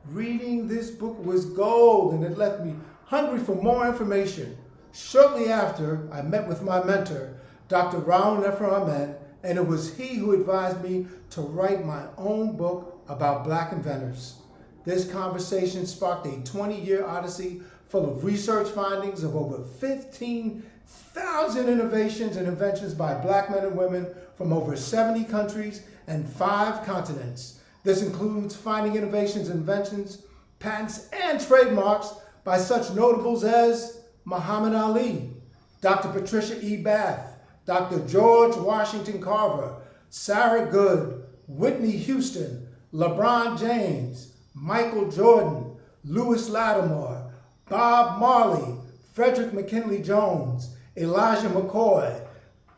Reading this book was gold, and it left me hungry for more information. Shortly after, I met with my mentor, Dr. Raoul Nefer Ahmed, and it was he who advised me to write my own book about Black inventors. This conversation sparked a 20-year odyssey full of research findings of over 15,000 innovations and inventions by Black men and women from over 70 countries and 5 continents. This includes finding innovations and inventions patents, and trademarks by such notables as Muhammad Ali, Dr. Patricia E. Bath, Dr. George Washington Carver, Sarah Good, Whitney Houston, LeBron James, Michael Jordan, Lewis Lattimore, Bob Marley, Frederick McKinley Jones, Elijah McCoy,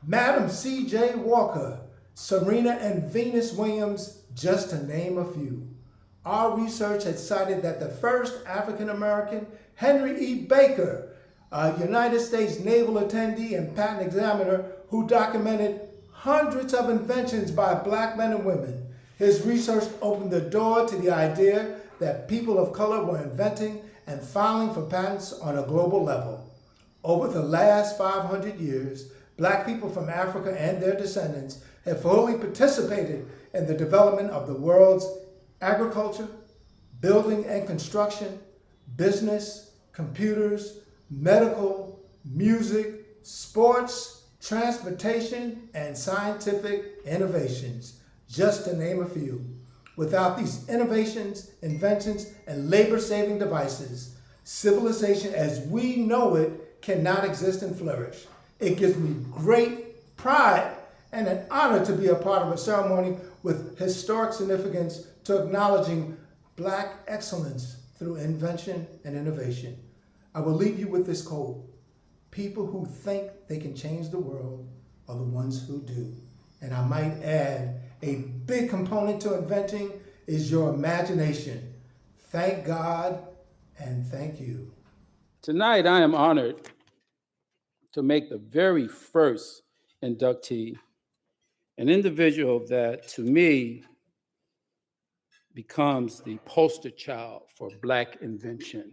Madam C.J. Walker, Serena and Venus Williams, just to name a few. Our research had cited that the first African-American, Henry E. Baker, a United States naval attendee and patent examiner who documented hundreds of inventions by Black men and women. His research opened the door to the idea that people of color were inventing and filing for patents on a global level. Over the last 500 years, Black people from Africa and their descendants have fully participated in the development of the world's agriculture, building and construction, business, computers, medical, music, sports, transportation, and scientific innovations, just to name a few. Without these innovations, inventions, and labor-saving devices, civilization as we know it cannot exist and flourish. It gives me great pride and an honor to be a part of a ceremony with historic significance to acknowledging Black excellence through invention and innovation. I will leave you with this quote: people who think they can change the world are the ones who do. And I might add, a big component to inventing is your imagination. Thank God and thank you. Tonight, I am honored to make the very first inductee an individual that, to me, becomes the poster child for Black invention.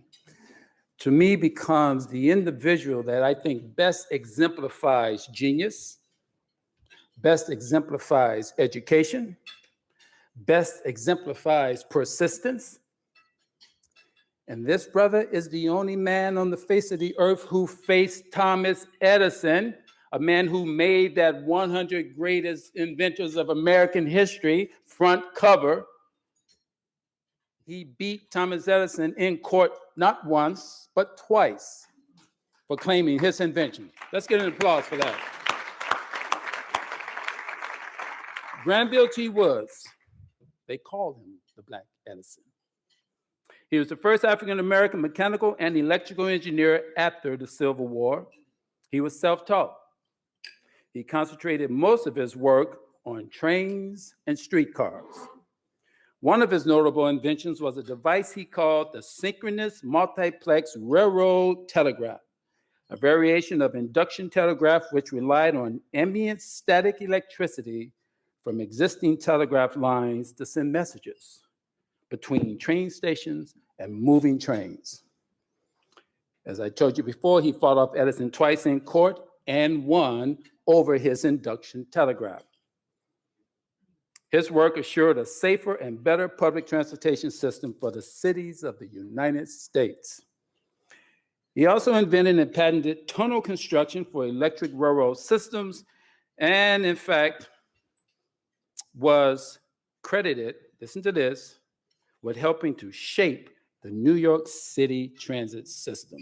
To me, becomes the individual that I think best exemplifies genius, best exemplifies education, best exemplifies persistence. And this brother is the only man on the face of the earth who faced Thomas Edison, a man who made that 100 greatest inventors of American history front cover. He beat Thomas Edison in court not once, but twice for claiming his invention. Let's get an applause for that. Granville T. Woods, they called him the Black Edison. He was the first African-American mechanical and electrical engineer after the Civil War. He was self-taught. He concentrated most of his work on trains and streetcars. One of his notable inventions was a device he called the synchronous multiplex railroad telegraph, a variation of induction telegraph which relied on ambient static electricity from existing telegraph lines to send messages between train stations and moving trains. As I told you before, he fought off Edison twice in court and won over his induction telegraph. His work assured a safer and better public transportation system for the cities of the United States. He also invented and patented tunnel construction for electric railroad systems, and in fact, was credited, listen to this, with helping to shape the New York City transit system.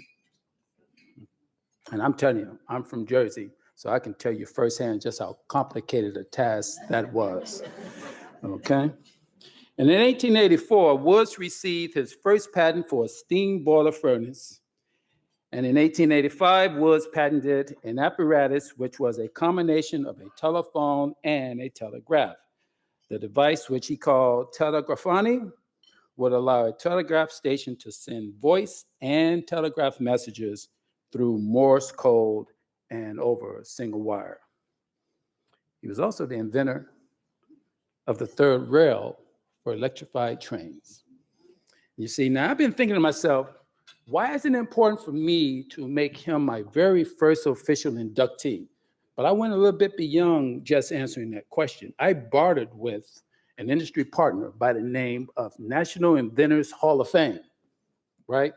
And I'm telling you, I'm from Jersey, so I can tell you firsthand just how complicated a task that was, okay? And in 1884, Woods received his first patent for a steam boiler furnace. And in 1885, Woods patented an apparatus which was a combination of a telephone and a telegraph. The device, which he called telegraphony, would allow a telegraph station to send voice and telegraph messages through Morse code and over a single wire. He was also the inventor of the third rail for electrified trains. You see, now I've been thinking to myself, why is it important for me to make him my very first official inductee? But I went a little bit beyond just answering that question. I bartered with an industry partner by the name of National Inventors Hall of Fame, right?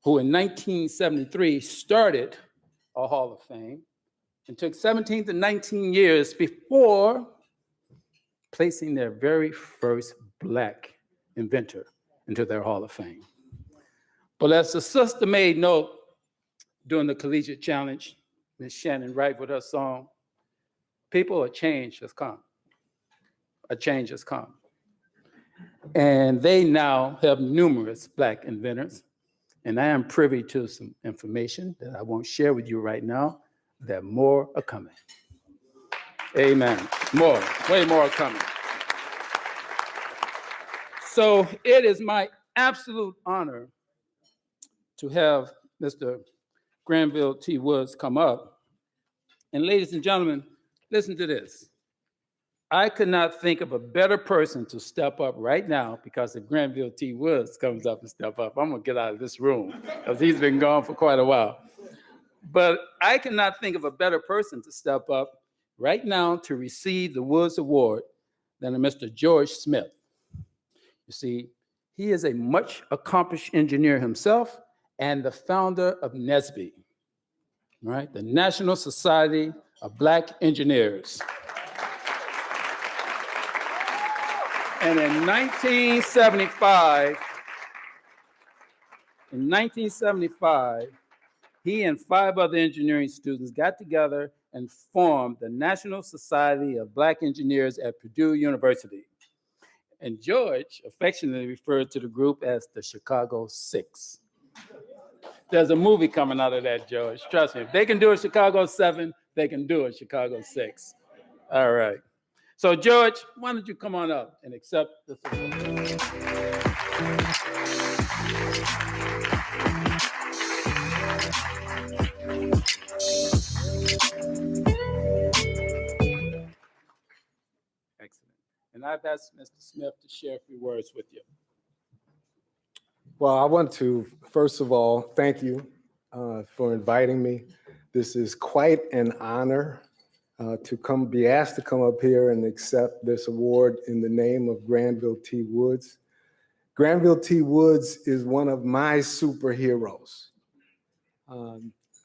Who in 1973 started a Hall of Fame and took 17 to 19 years before placing their very first Black inventor into their Hall of Fame. But as the sister made note during the Collegiate Challenge, Ms. Shannon Wright with her song, people, a change has come. A change has come. And they now have numerous Black inventors. And I am privy to some information that I won't share with you right now, that more are coming. Amen. More, way more are coming. So it is my absolute honor to have Mr. Granville T. Woods come up. And ladies and gentlemen, listen to this. I could not think of a better person to step up right now, because if Granville T. Woods comes up and step up, I'm gonna get out of this room because he's been gone for quite a while. But I cannot think of a better person to step up right now to receive the Woods Award than a Mr. George Smith. You see, he is a much accomplished engineer himself and the founder of NSBE, right? The National Society of Black Engineers. And in 1975, he and 5 other engineering students got together and formed the National Society of Black Engineers at Purdue University. And George affectionately referred to the group as the Chicago Six. There's a movie coming out of that, George. Trust me, if they can do a Chicago 7, they can do a Chicago 6. All right. So George, why don't you come on up and accept this award? Excellent. And I've asked Mr. Smith to share a few words with you. Well, I want to, first of all, thank you for inviting me. This is quite an honor to be asked to come up here and accept this award in the name of Granville T. Woods. Granville T. Woods is one of my superheroes.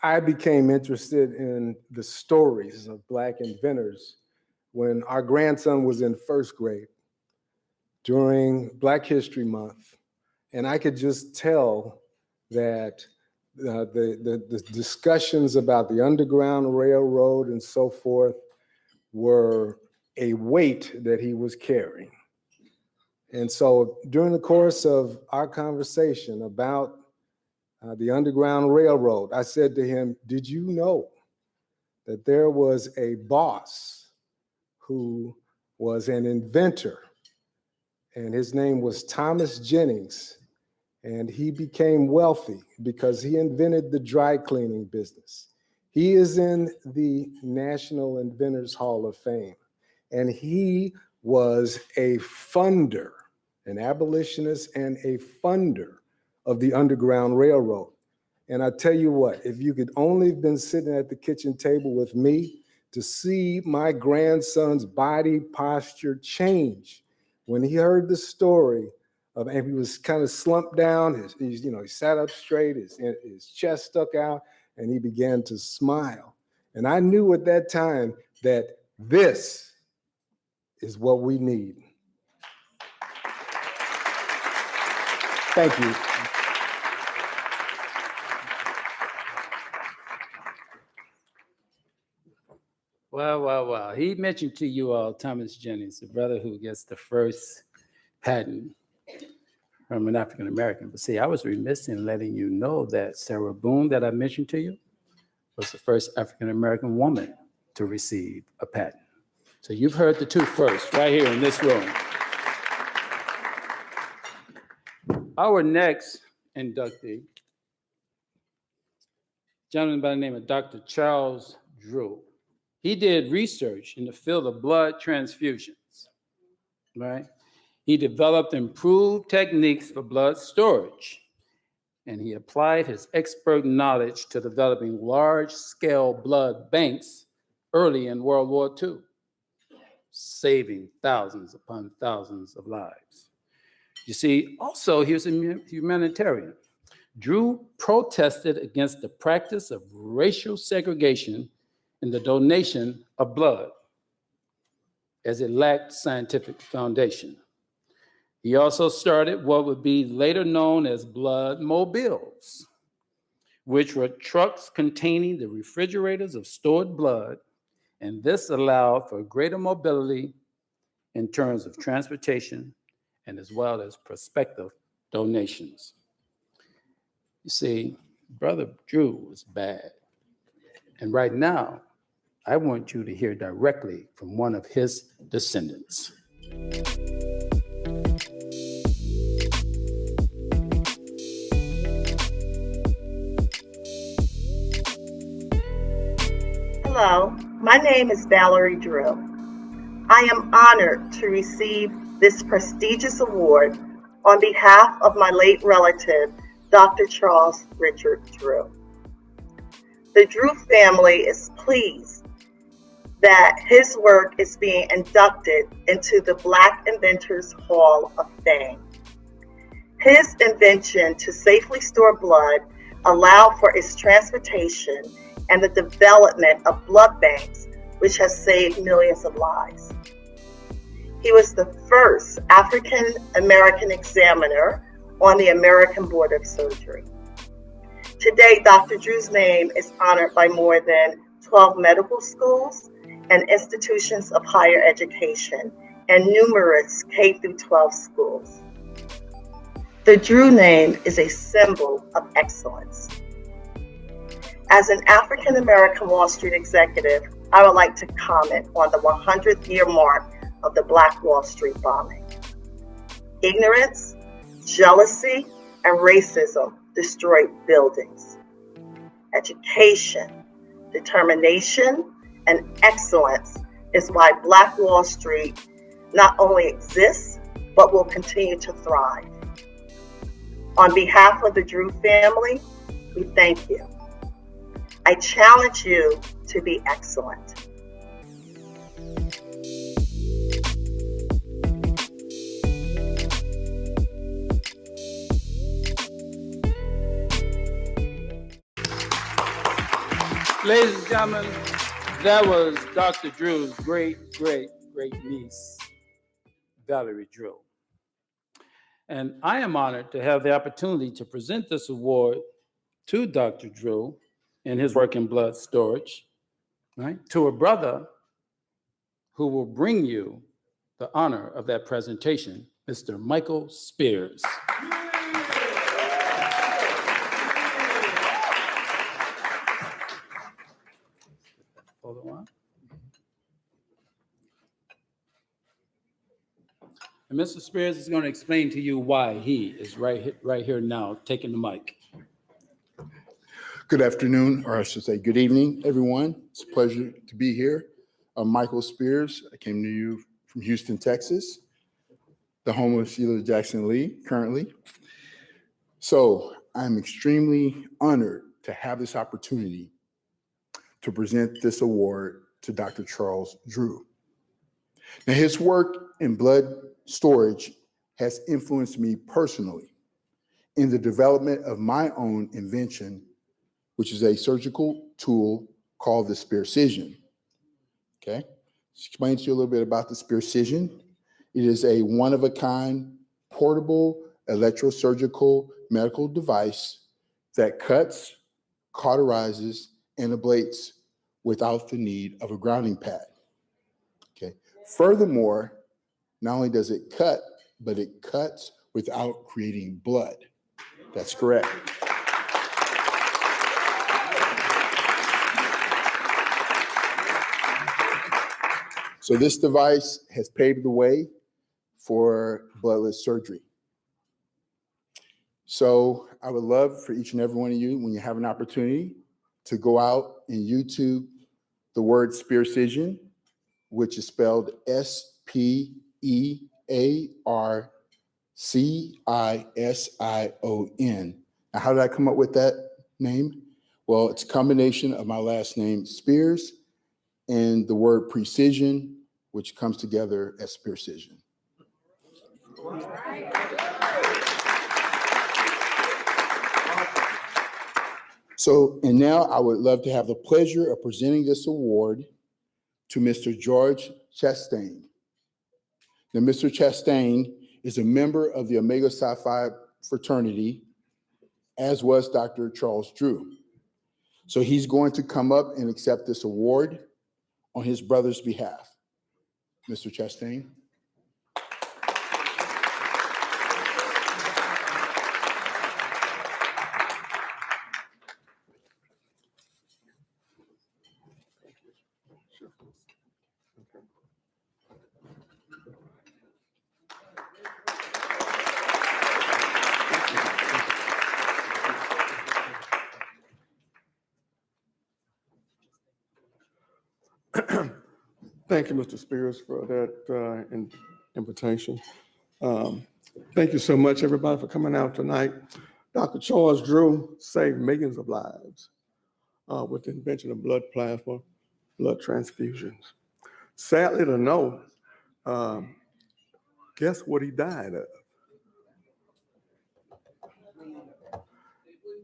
I became interested in the stories of Black inventors when our grandson was in first grade during Black History Month. And I could just tell that the discussions about the Underground Railroad and so forth were a weight that he was carrying. And so during the course of our conversation about the Underground Railroad, I said to him, did you know that there was a boss who was an inventor, and his name was Thomas Jennings, and he became wealthy because he invented the dry cleaning business. He is in the National Inventors Hall of Fame, and he was a funder, an abolitionist and a funder of the Underground Railroad. And I tell you what, if you could only have been sitting at the kitchen table with me to see my grandson's body posture change when he heard the story of, and he was kind of slumped down, he sat up straight, his chest stuck out, and he began to smile. And I knew at that time that this is what we need. Thank you. Wow. He mentioned to you all Thomas Jennings, the brother who gets the first patent from an African American. But see, I was remiss in letting you know that Sarah Boone, that I mentioned to you, was the first African American woman to receive a patent. So you've heard the two first right here in this room. Our next inductee, gentleman by the name of Dr. Charles Drew. He did research in the field of blood transfusions, right? He developed improved techniques for blood storage, and he applied his expert knowledge to developing large-scale blood banks early in World War II, saving thousands upon thousands of lives. You see, also, he was a humanitarian. Drew protested against the practice of racial segregation in the donation of blood, as it lacked scientific foundation. He also started what would be later known as blood mobiles, which were trucks containing the refrigerators of stored blood, and this allowed for greater mobility in terms of transportation and as well as prospective donations. You see, Brother Drew was bad. And right now, I want you to hear directly from one of his descendants. Hello, my name is Valerie Drew. I am honored to receive this prestigious award on behalf of my late relative, Dr. Charles Richard Drew. The Drew family is pleased that his work is being inducted into the Black Inventors Hall of Fame. His invention to safely store blood allowed for its transportation and the development of blood banks, which has saved millions of lives. He was the first African American examiner on the American Board of Surgery. Today, Dr. Drew's name is honored by more than 12 medical schools and institutions of higher education and numerous K-12 schools. The Drew name is a symbol of excellence. As an African American Wall Street executive, I would like to comment on the 100th year mark of the Black Wall Street bombing. Ignorance, jealousy, and racism destroyed buildings. Education, determination, and excellence is why Black Wall Street not only exists, but will continue to thrive. On behalf of the Drew family, we thank you. I challenge you to be excellent. Ladies and gentlemen, that was Dr. Drew's great niece, Valerie Drew. And I am honored to have the opportunity to present this award to Dr. Drew in his work in blood storage, right? To a brother who will bring you the honor of that presentation, Mr. Michael Spears. Hold on. And Mr. Spears is going to explain to you why he is right here now, taking the mic. Good afternoon, or I should say good evening, everyone. It's a pleasure to be here. I'm Michael Spears. I came to you from Houston, Texas, the home of Sheila Jackson Lee currently. So I'm extremely honored to have this opportunity to present this award to Dr. Charles Drew. Now, his work in blood storage has influenced me personally in the development of my own invention, which is a surgical tool called the Spearcision. Okay, explain to you a little bit about the Spearcision. It is a one-of-a-kind portable electrosurgical medical device that cuts, cauterizes, and ablates without the need of a grounding pad. Okay. Furthermore, not only does it cut, but it cuts without creating blood. That's correct. So this device has paved the way for bloodless surgery. So I would love for each and every one of you, when you have an opportunity, to go out and YouTube the word Spearcision, which is spelled Spearcision. Now, how did I come up with that name? Well, it's a combination of my last name, Spears, and the word precision, which comes together as Spearcision. So, and now I would love to have the pleasure of presenting this award to Mr. George Chastain. Now, Mr. Chastain is a member of the Omega Psi Phi fraternity, as was Dr. Charles Drew. So he's going to come up and accept this award on his brother's behalf. Mr. Chastain. Thank you, Mr. Spears, for that invitation. Thank you so much, everybody, for coming out tonight. Dr. Charles Drew saved millions of lives with the invention of blood plasma, blood transfusions. Sadly to know, guess what he died of?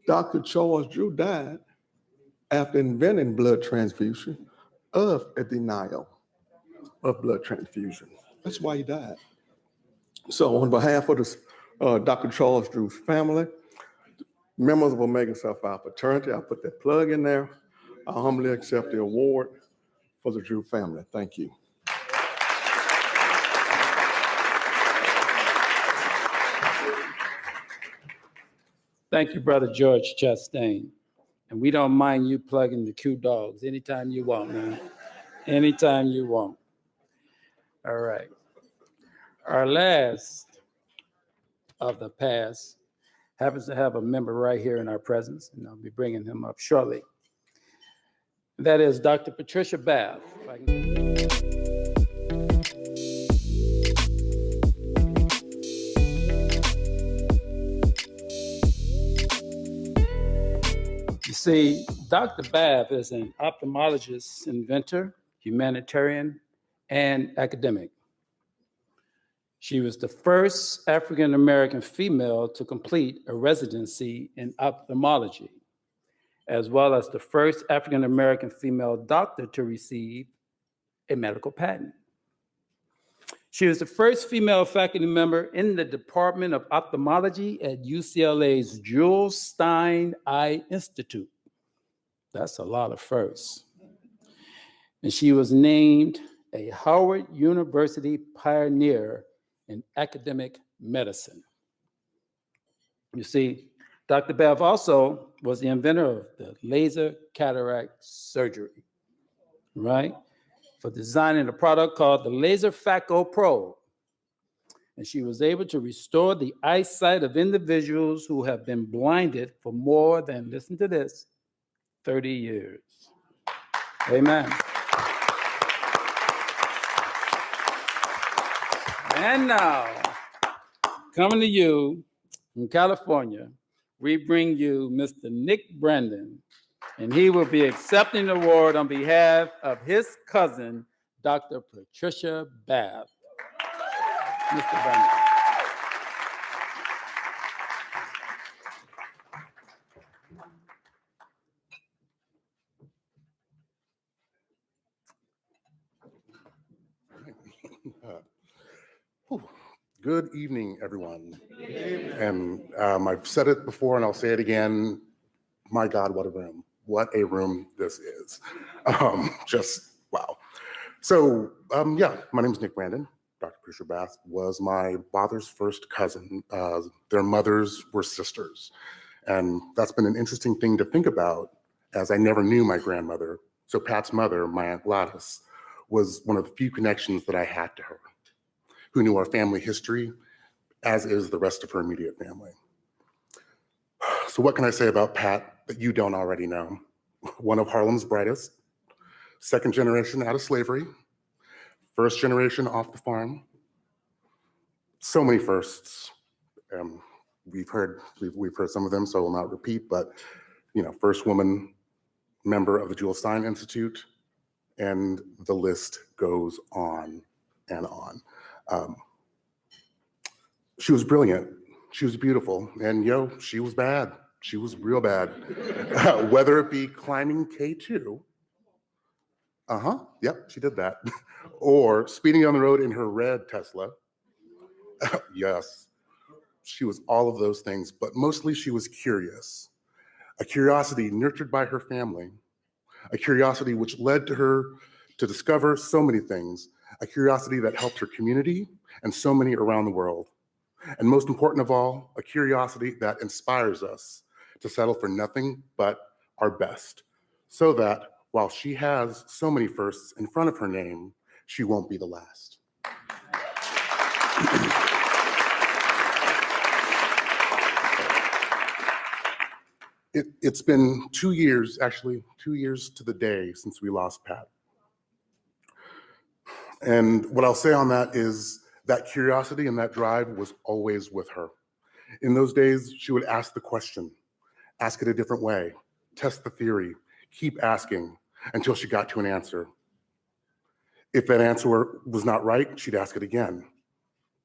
Dr. Charles Drew died after inventing blood transfusion of a denial of blood transfusion. That's why he died. So on behalf of Dr. Charles Drew's family, members of Omega Psi Phi fraternity, I put that plug in there. I humbly accept the award for the Drew family. Thank you. Thank you, Brother George Chastain. And we don't mind you plugging the Q Dogs anytime you want, man. Anytime you want. All right. Our last of the past happens to have a member right here in our presence, and I'll be bringing him up shortly. That is Dr. Patricia Bath. If I can You see, Dr. Bath is an ophthalmologist, inventor, humanitarian, and academic. She was the first African-American female to complete a residency in ophthalmology, as well as the first African-American female doctor to receive a medical patent. She was the first female faculty member in the Department of Ophthalmology at UCLA's Jules Stein Eye Institute. That's a lot of firsts. And she was named a Howard University pioneer in academic medicine. You see, Dr. Bath also was the inventor of the laser cataract surgery, right? For designing a product called the Laser Phaco Pro. And she was able to restore the eyesight of individuals who have been blinded for more than, listen to this, 30 years. Amen. And now, coming to you from California, we bring you Mr. Nick Brandon, and he will be accepting the award on behalf of his cousin, Dr. Patricia Bath. Mr. Brandon. Good evening, everyone. And I've said it before and I'll say it again. My God, what a room. What a room this is. Just wow. So yeah, my name is Nick Brandon. Dr. Patricia Bath was my father's first cousin. Their mothers were sisters. And that's been an interesting thing to think about, as I never knew my grandmother. So Pat's mother, my Aunt Gladys, was one of the few connections that I had to her, who knew our family history, as is the rest of her immediate family. So what can I say about Pat that you don't already know? One of Harlem's brightest, second generation out of slavery, first generation off the farm. So many firsts. We've heard some of them, so I will not repeat, but first woman member of the Jules Stein Institute, and the list goes on and on. She was brilliant. She was beautiful. And she was bad. She was real bad. Whether it be climbing K2, yep, she did that, or speeding on the road in her red Tesla, Yes, she was all of those things, but mostly she was curious. A curiosity nurtured by her family, a curiosity which led to her to discover so many things, a curiosity that helped her community and so many around the world. And most important of all, a curiosity that inspires us to settle for nothing but our best, so that while she has so many firsts in front of her name, she won't be the last. It's been 2 years, actually 2 years to the day since we lost Pat. And what I'll say on that is that curiosity and that drive was always with her. In those days, she would ask the question, ask it a different way, test the theory, keep asking until she got to an answer. If that answer was not right, she'd ask it again.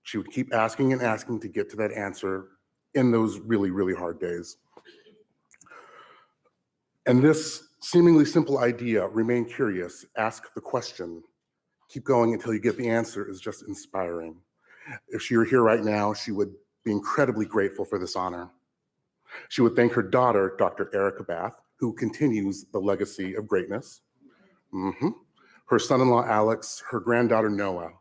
She would keep asking and asking to get to that answer in those really, really hard days. And this seemingly simple idea, remain curious, ask the question, keep going until you get the answer, is just inspiring. If she were here right now, she would be incredibly grateful for this honor. She would thank her daughter, Dr. Erica Bath, who continues the legacy of greatness. Her son-in-law, Alex, her granddaughter, Noah.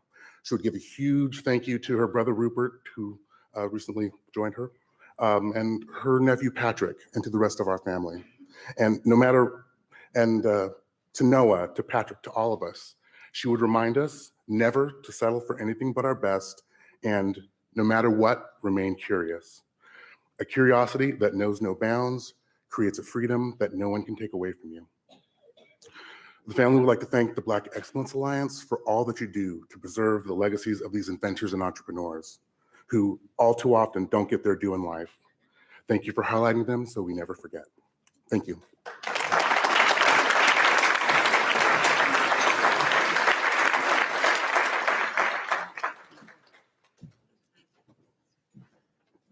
She would give a huge thank you to her brother, Rupert, who recently joined her, and her nephew, Patrick, and to the rest of our family. And to Noah, to Patrick, to all of us, she would remind us never to settle for anything but our best, and no matter what, remain curious. A curiosity that knows no bounds creates a freedom that no one can take away from you. The family would like to thank the Black Excellence Alliance for all that you do to preserve the legacies of these inventors and entrepreneurs who all too often don't get their due in life. Thank you for highlighting them so we never forget. Thank you.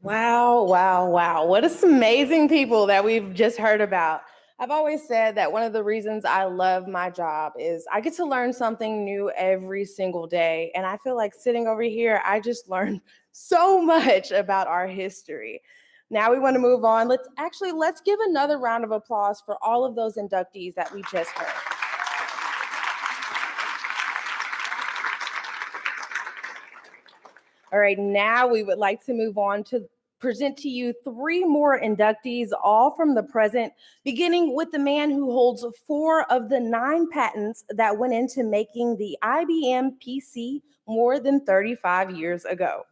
Wow, wow, wow. What some amazing people that we've just heard about. I've always said that one of the reasons I love my job is I get to learn something new every single day. And I feel like sitting over here, I just learned so much about our history. Now we want to move on. Let's give another round of applause for all of those inductees that we just heard. All right, now we would like to move on to present to you 3 more inductees, all from the present, beginning with the man who holds 4 of the 9 patents that went into making the IBM PC more than 35 years ago.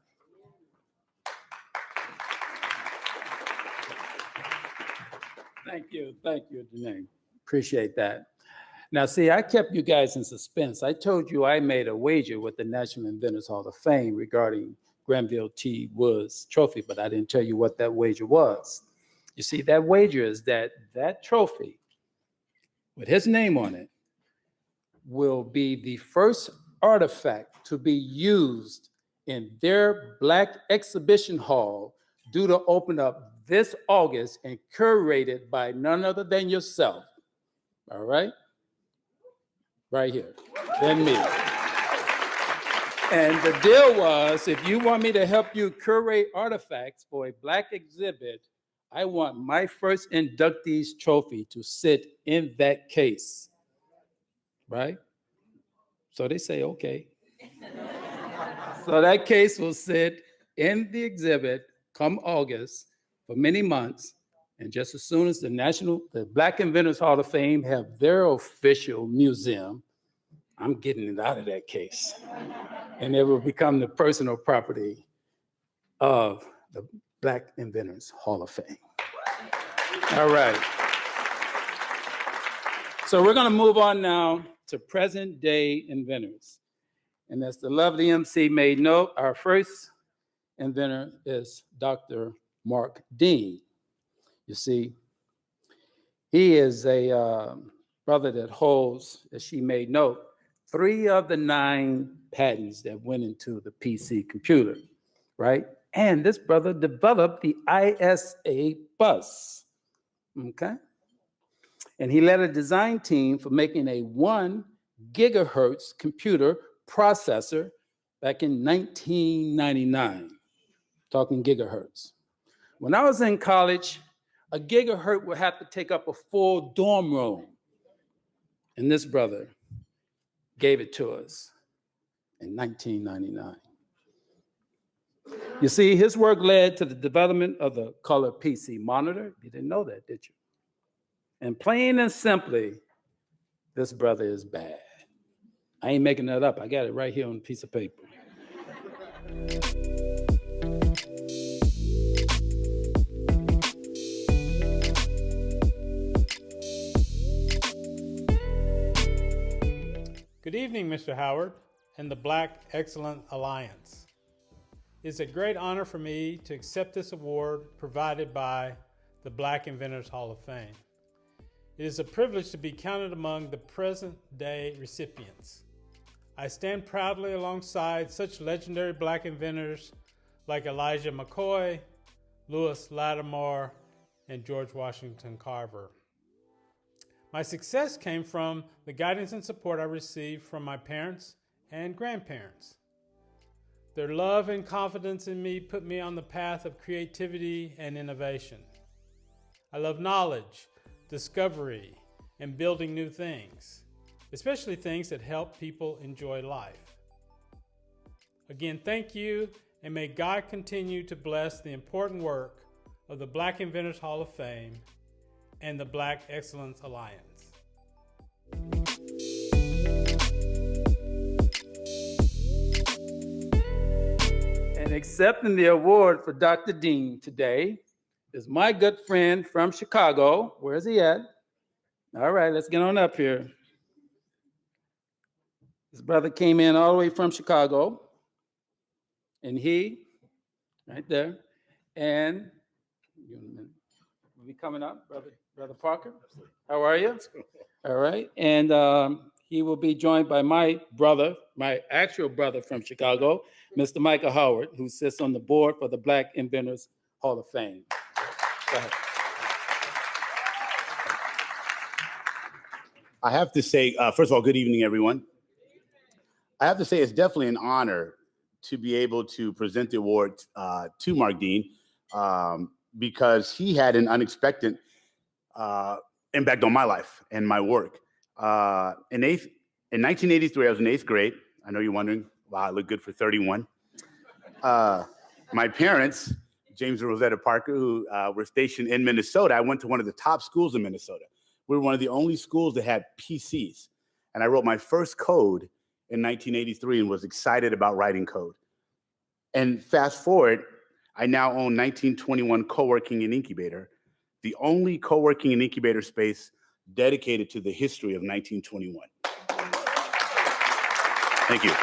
Thank you, Danae. Appreciate that. Now, see, I kept you guys in suspense. I told you I made a wager with the National Inventors Hall of Fame regarding Granville T. Woods trophy, but I didn't tell you what that wager was. You see, that wager is that trophy with his name on it will be the first artifact to be used in their Black exhibition hall due to open up this August and curated by none other than yourself. All right? Right here, than me. And the deal was, if you want me to help you curate artifacts for a Black exhibit, I want my first inductee's trophy to sit in that case, right? So they say, okay. So that case will sit in the exhibit come August for many months. And just as soon as the Black Inventors Hall of Fame have their official museum, I'm getting it out of that case. And it will become the personal property of the Black Inventors Hall of Fame. All right. So we're gonna move on now to present day inventors. And as the lovely MC made note, our first inventor is Dr. Mark Dean. You see, he is a brother that holds, as she made note, 3 of the 9 patents that went into the PC computer, right? And this brother developed the ISA bus, okay? And he led a design team for making a 1 gigahertz computer processor back in 1999, talking gigahertz. When I was in college, a gigahertz would have to take up a full dorm room. And this brother gave it to us in 1999. You see, his work led to the development of the color PC monitor. You didn't know that, did you? And plain and simply, this brother is bad. I ain't making that up. I got it right here on a piece of paper. Good evening, Mr. Howard and the Black Excellence Alliance. It's a great honor for me to accept this award provided by the Black Inventors Hall of Fame. It is a privilege to be counted among the present-day recipients. I stand proudly alongside such legendary Black inventors like Elijah McCoy, Lewis Lattimore, and George Washington Carver. My success came from the guidance and support I received from my parents and grandparents. Their love and confidence in me put me on the path of creativity and innovation. I love knowledge, discovery, and building new things, especially things that help people enjoy life. Again, thank you, and may God continue to bless the important work of the Black Inventors Hall of Fame and the Black Excellence Alliance. And accepting the award for Dr. Dean today is my good friend from Chicago. Where's he at? All right, let's get on up here. His brother came in all the way from Chicago, and he, right there, and will be coming up, Brother Parker. How are you? All right, and he will be joined by my brother, my actual brother from Chicago, Mr. Michael Howard, who sits on the board for the Black Inventors Hall of Fame. Go ahead. I have to say, first of all, good evening, everyone. I have to say it's definitely an honor to be able to present the award to Mark Dean because he had an unexpected impact on my life and my work. In 1983, I was in 8th grade. I know you're wondering, wow, I look good for 31. My parents, James and Rosetta Parker, who were stationed in Minnesota, I went to one of the top schools in Minnesota. We were one of the only schools that had PCs. And I wrote my first code in 1983 and was excited about writing code. And fast forward, I now own 1921 Co-working and Incubator, the only co-working and incubator space dedicated to the history of 1921. Thank you.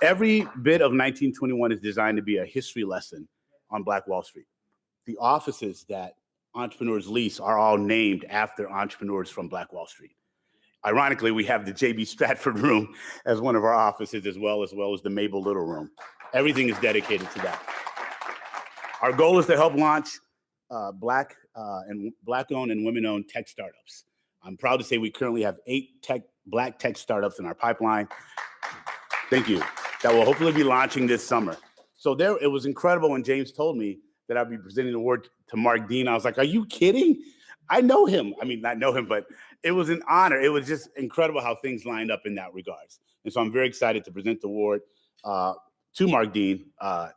Every bit of 1921 is designed to be a history lesson on Black Wall Street. The offices that entrepreneurs lease are all named after entrepreneurs from Black Wall Street. Ironically, we have the J.B. Stratford room as one of our offices as well as the Mabel Little room. Everything is dedicated to that. Our goal is to help launch Black-owned and women-owned tech startups. I'm proud to say we currently have 8 Black tech startups in our pipeline. Thank you. That will hopefully be launching this summer. So it was incredible when James told me that I'd be presenting the award to Mark Dean. I was like, are you kidding? I know him. I mean, not know him, but it was an honor. It was just incredible how things lined up in that regards. And so I'm very excited to present the award to Mark Dean, I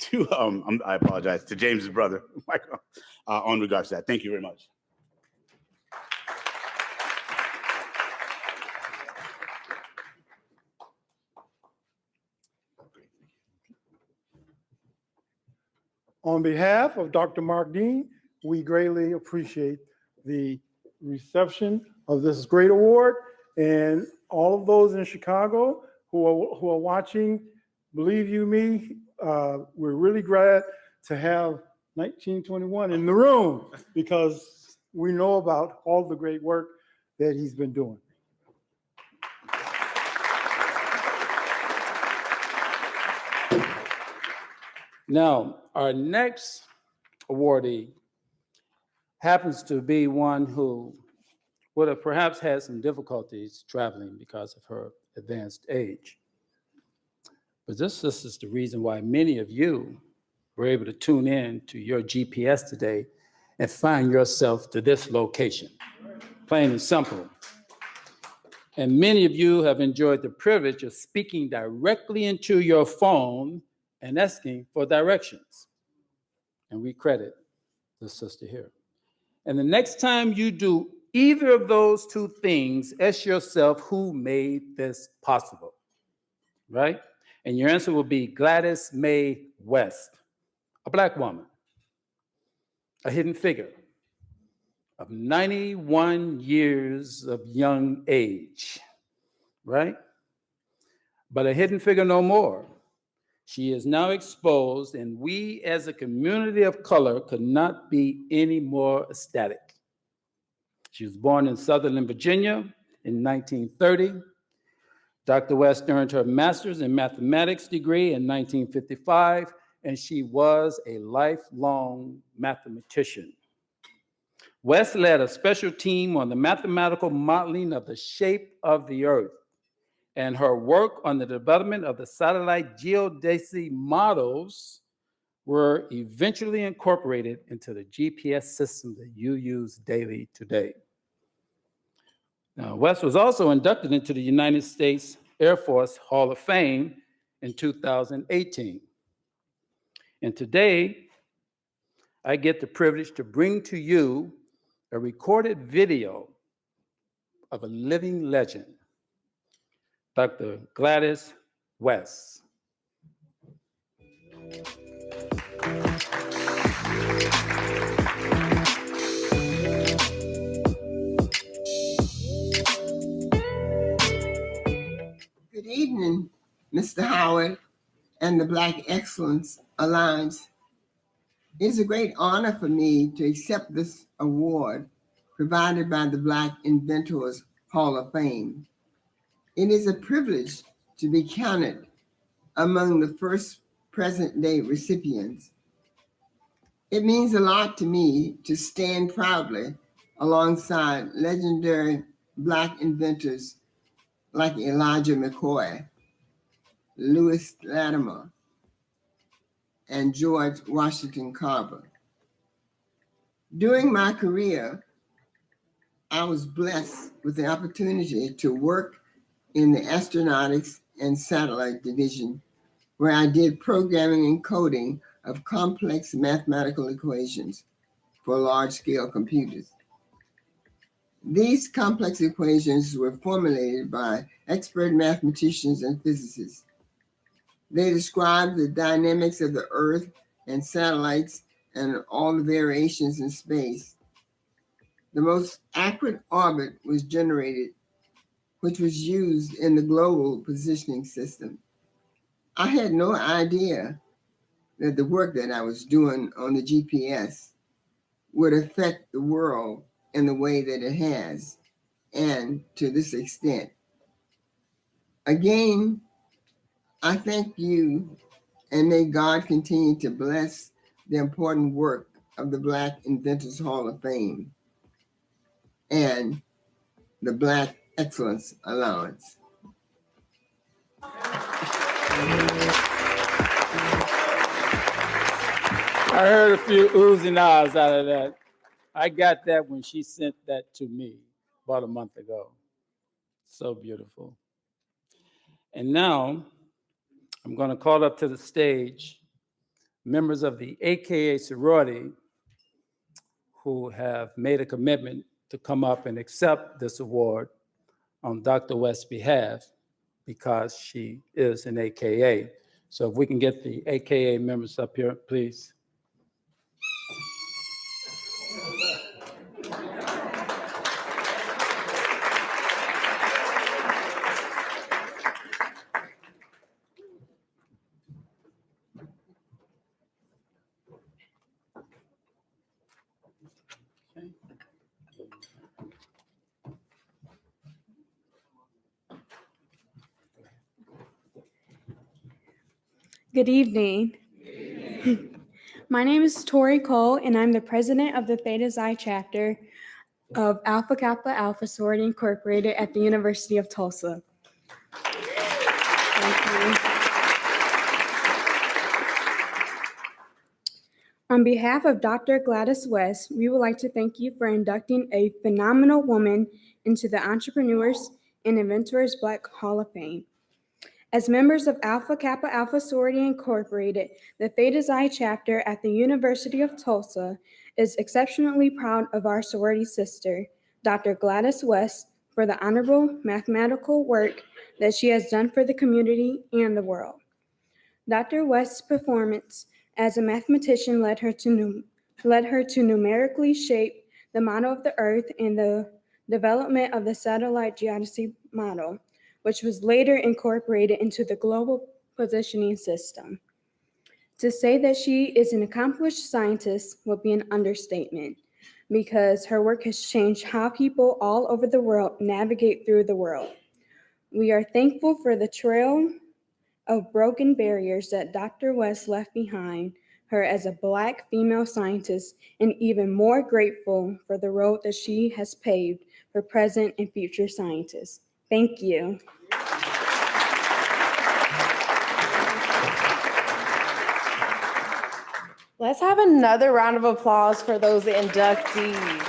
apologize, to James's brother, Michael, on regards to that. Thank you very much. On behalf of Dr. Mark Dean, we greatly appreciate the reception of this great award, and all of those in Chicago who are watching, believe you me, we're really glad to have 1921 in the room because we know about all the great work that he's been doing. Now, our next awardee happens to be one who would have perhaps had some difficulties traveling because of her advanced age. But this is the reason why many of you were able to tune in to your GPS today and find yourself to this location, plain and simple. And many of you have enjoyed the privilege of speaking directly into your phone and asking for directions. And we credit the sister here. And the next time you do either of those two things, ask yourself, who made this possible, right? And your answer will be Gladys Mae West, a Black woman, a hidden figure of 91 years of young age, right? But a hidden figure no more. She is now exposed, and we as a community of color could not be any more ecstatic. She was born in Sutherland, Virginia in 1930. Dr. West earned her master's in mathematics degree in 1955, and she was a lifelong mathematician. West led a special team on the mathematical modeling of the shape of the Earth, and her work on the development of the satellite geodesy models were eventually incorporated into the GPS system that you use daily today. Now, West was also inducted into the United States Air Force Hall of Fame in 2018. And today, I get the privilege to bring to you a recorded video of a living legend, Dr. Gladys West. Good evening, Mr. Howard and the Black Excellence Alliance. It is a great honor for me to accept this award provided by the Black Inventors Hall of Fame. It is a privilege to be counted among the first present-day recipients. It means a lot to me to stand proudly alongside legendary Black inventors like Elijah McCoy, Lewis Latimer, and George Washington Carver. During my career, I was blessed with the opportunity to work in the astronautics and satellite division, where I did programming and coding of complex mathematical equations for large-scale computers. These complex equations were formulated by expert mathematicians and physicists. They describe the dynamics of the Earth and satellites and all the variations in space. The most accurate orbit was generated, which was used in the global positioning system. I had no idea that the work that I was doing on the GPS would affect the world in the way that it has, and to this extent. Again, I thank you, and may God continue to bless the important work of the Black Inventors Hall of Fame and the Black Excellence Alliance. I heard a few oohs and ahs out of that. I got that when she sent that to me about a month ago. So beautiful. And now I'm going to call up to the stage members of the AKA sorority who have made a commitment to come up and accept this award on Dr. West's behalf because she is an AKA. So if we can get the AKA members up here, please. Good evening. My name is Tori Cole, and I'm the president of the Theta Xi chapter of Alpha Kappa Alpha Sorority Incorporated at the University of Tulsa. On behalf of Dr. Gladys West, we would like to thank you for inducting a phenomenal woman into the Entrepreneurs and Inventors Black Hall of Fame. As members of Alpha Kappa Alpha Sorority Incorporated, the Theta Xi chapter at the University of Tulsa is exceptionally proud of our sorority sister, Dr. Gladys West, for the honorable mathematical work that she has done for the community and the world. Dr. West's performance as a mathematician led her to numerically shape the model of the Earth and the development of the satellite geodesy model, which was later incorporated into the global positioning system. To say that she is an accomplished scientist would be an understatement, because her work has changed how people all over the world navigate through the world. We are thankful for the trail of broken barriers that Dr. West left behind her as a Black female scientist, and even more grateful for the road that she has paved for present and future scientists. Thank you. Let's have another round of applause for those inductees.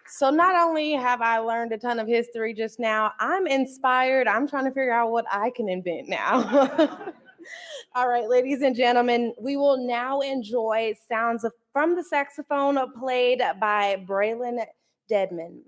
So not only have I learned a ton of history just now, I'm inspired. I'm trying to figure out what I can invent now. All right, ladies and gentlemen, we will now enjoy sounds from the saxophone played by Braylon Dedman.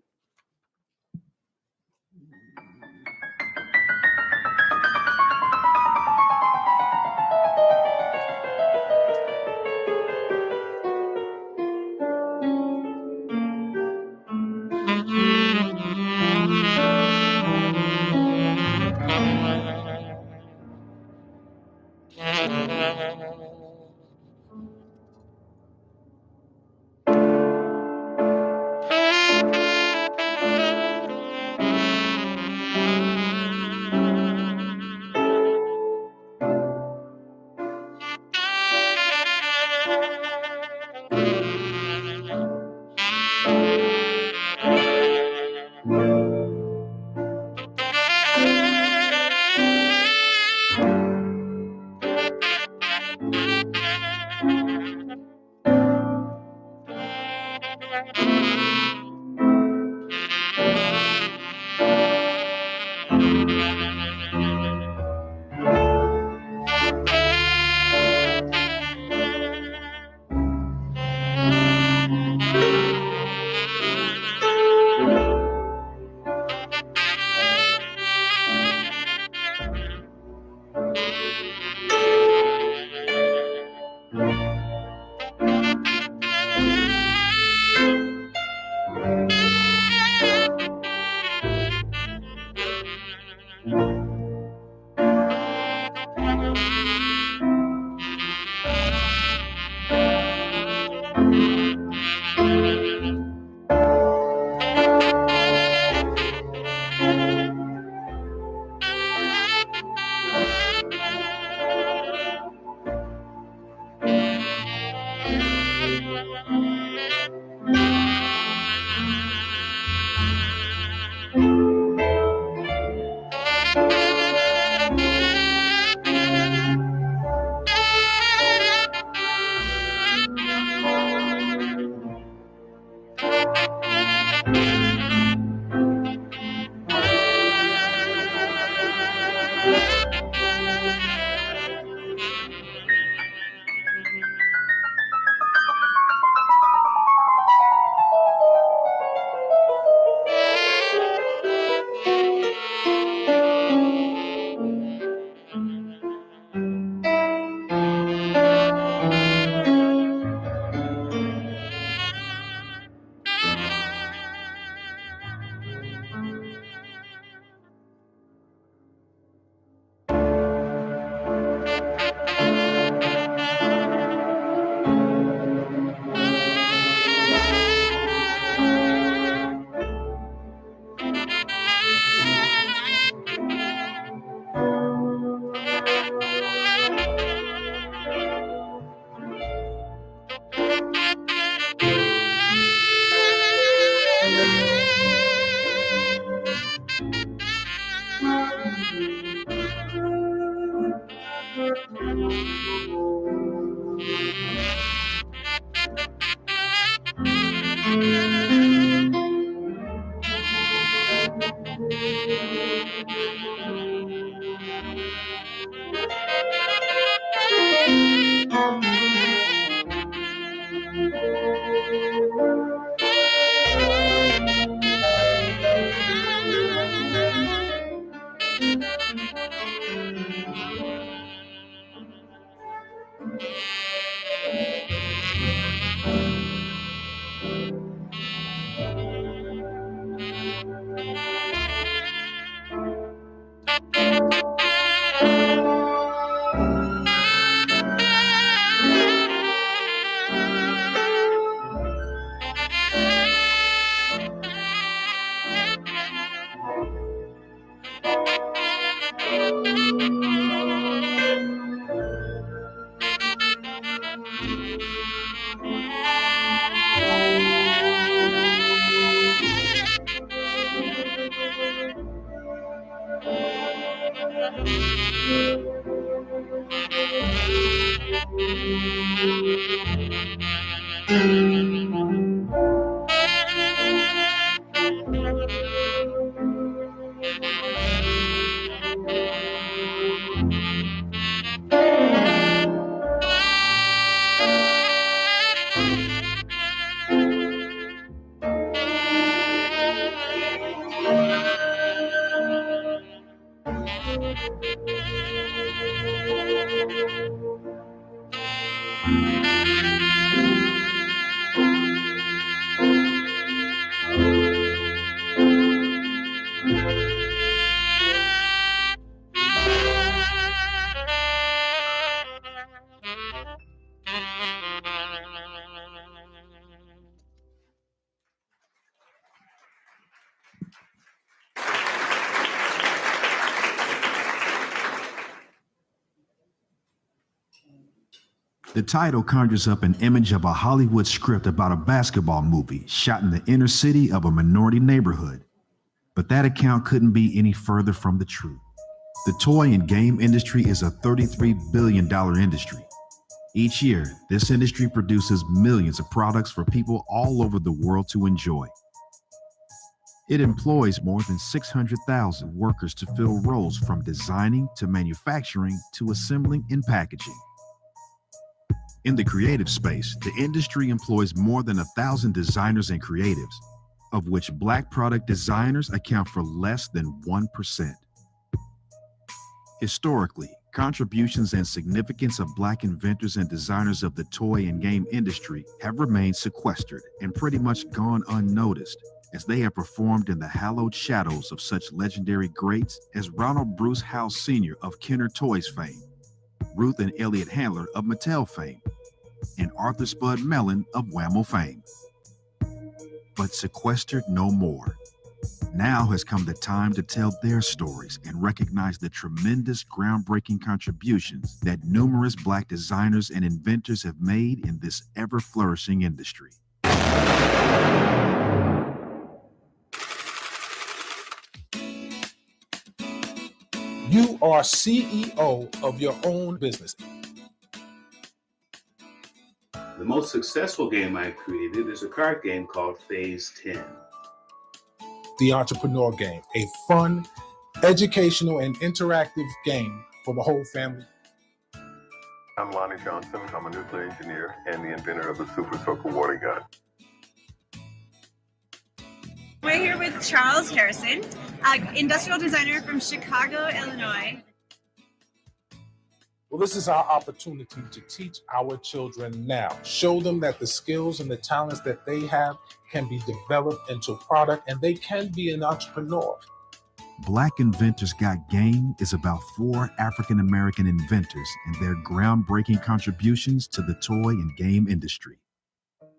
The title conjures up an image of a Hollywood script about a basketball movie shot in the inner city of a minority neighborhood. But that account couldn't be any further from the truth. The toy and game industry is a $33 billion industry. Each year, this industry produces millions of products for people all over the world to enjoy. It employs more than 600,000 workers to fill roles from designing to manufacturing to assembling and packaging. In the creative space, the industry employs more than 1,000 designers and creatives, of which Black product designers account for less than 1%. Historically, contributions and significance of Black inventors and designers of the toy and game industry have remained sequestered and pretty much gone unnoticed, as they have performed in the hallowed shadows of such legendary greats as Ronald Bruce House Sr. of Kenner Toys fame, Ruth and Elliot Handler of Mattel fame, and Arthur Spud Mellon of Wham-O fame. But sequestered no more. Now has come the time to tell their stories and recognize the tremendous groundbreaking contributions that numerous Black designers and inventors have made in this ever-flourishing industry. You are CEO of your own business. The most successful game I created is a card game called Phase 10. The Entrepreneur Game, a fun, educational, and interactive game for the whole family. I'm Lonnie Johnson. I'm a nuclear engineer and the inventor of the Super Soaker water gun. We're here with Charles Harrison, industrial designer from Chicago, Illinois. Well, this is our opportunity to teach our children now. Show them that the skills and the talents that they have can be developed into a product, and they can be an entrepreneur. Black Inventors Got Game is about 4 African-American inventors and their groundbreaking contributions to the toy and game industry.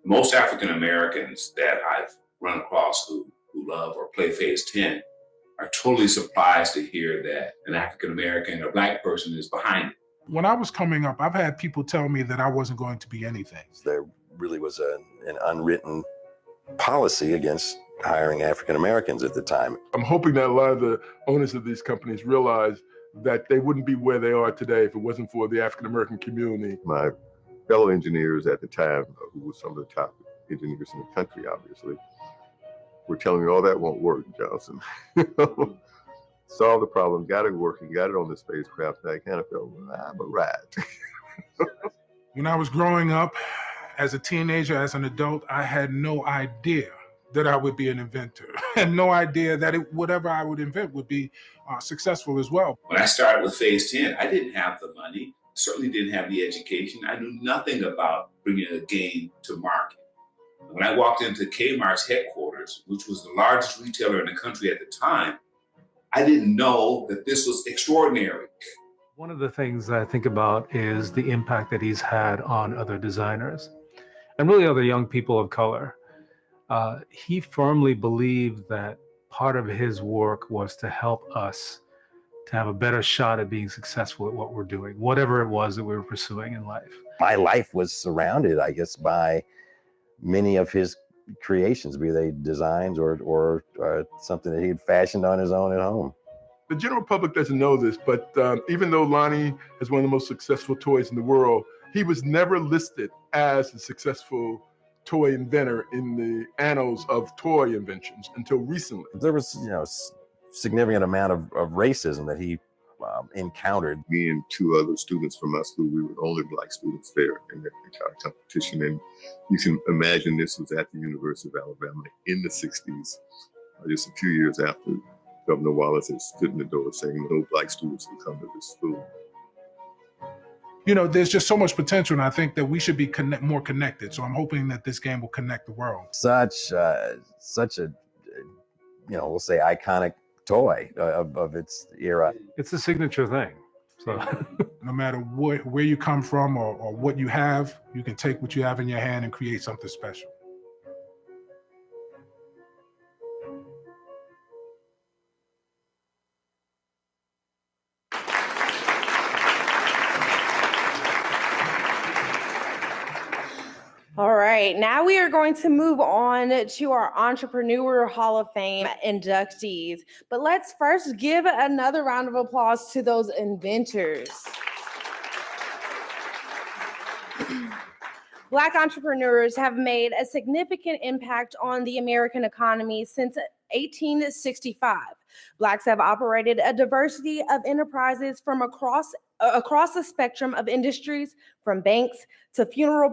Most African Americans that I've run across who love or play Phase 10 are totally surprised to hear that an African American or Black person is behind it. When I was coming up, I've had people tell me that I wasn't going to be anything. There really was an unwritten policy against hiring African Americans at the time. I'm hoping that a lot of the owners of these companies realize that they wouldn't be where they are today if it wasn't for the African American community. My fellow engineers at the time, who were some of the top engineers in the country, obviously, were telling me, "Oh, that won't work, Johnson." Solve the problem, got it working, got it on the spacecraft, and I kind of felt, well, I'm a rat. When I was growing up, as a teenager, as an adult, I had no idea that I would be an inventor, and no idea that whatever I would invent would be successful as well. When I started with Phase 10, I didn't have the money, certainly didn't have the education. I knew nothing about bringing a game to market. When I walked into Kmart's headquarters, which was the largest retailer in the country at the time, I didn't know that this was extraordinary. One of the things that I think about is the impact that he's had on other designers and really other young people of color. He firmly believed that part of his work was to help us to have a better shot at being successful at what we're doing, whatever it was that we were pursuing in life. My life was surrounded, I guess, by many of his creations, be they designs or something that he had fashioned on his own at home. The general public doesn't know this, but even though Lonnie is one of the most successful toys in the world, he was never listed as a successful toy inventor in the annals of toy inventions until recently. There was, significant amount of racism that he encountered. Me and two other students from our school, we were the only Black students there in the entire competition. And you can imagine this was at the University of Alabama in the 60s, just a few years after Governor Wallace had stood in the door saying no Black students would come to this school. You know, there's just so much potential, and I think that we should be more connected. So I'm hoping that this game will connect the world. Such a, we'll say iconic toy of its era. It's a signature thing. So no matter where you come from or what you have, you can take what you have in your hand and create something special. All right, now we are going to move on to our Entrepreneur Hall of Fame inductees. But let's first give another round of applause to those inventors. Black entrepreneurs have made a significant impact on the American economy since 1865. Blacks have operated a diversity of enterprises from across the spectrum of industries, from banks to funeral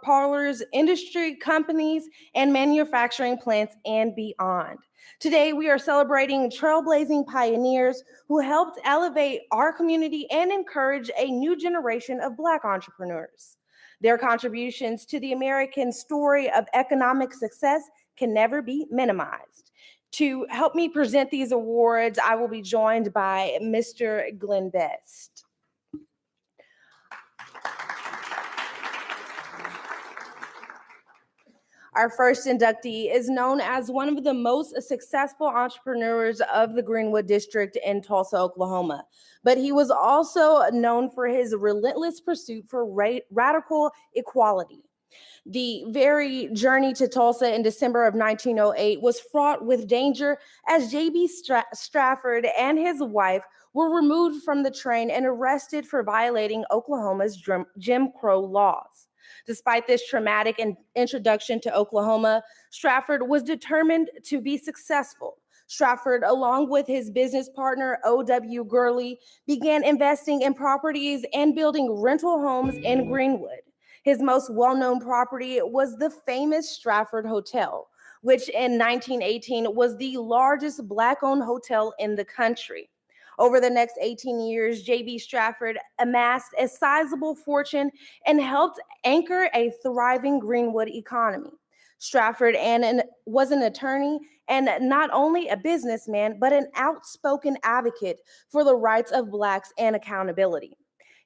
parlors, industry companies, and manufacturing plants, and beyond. Today, we are celebrating trailblazing pioneers who helped elevate our community and encourage a new generation of Black entrepreneurs. Their contributions to the American story of economic success can never be minimized. To help me present these awards, I will be joined by Mr. Glenn Best. Our first inductee is known as one of the most successful entrepreneurs of the Greenwood District in Tulsa, Oklahoma. But he was also known for his relentless pursuit for radical equality. The very journey to Tulsa in December of 1908 was fraught with danger as J.B. Strafford and his wife were removed from the train and arrested for violating Oklahoma's Jim Crow laws. Despite this traumatic introduction to Oklahoma, Strafford was determined to be successful. Strafford, along with his business partner, O.W. Gurley, began investing in properties and building rental homes in Greenwood. His most well-known property was the famous Strafford Hotel, which in 1918 was the largest Black-owned hotel in the country. Over the next 18 years, J.B. Strafford amassed a sizable fortune and helped anchor a thriving Greenwood economy. Strafford was an attorney and not only a businessman, but an outspoken advocate for the rights of Blacks and accountability.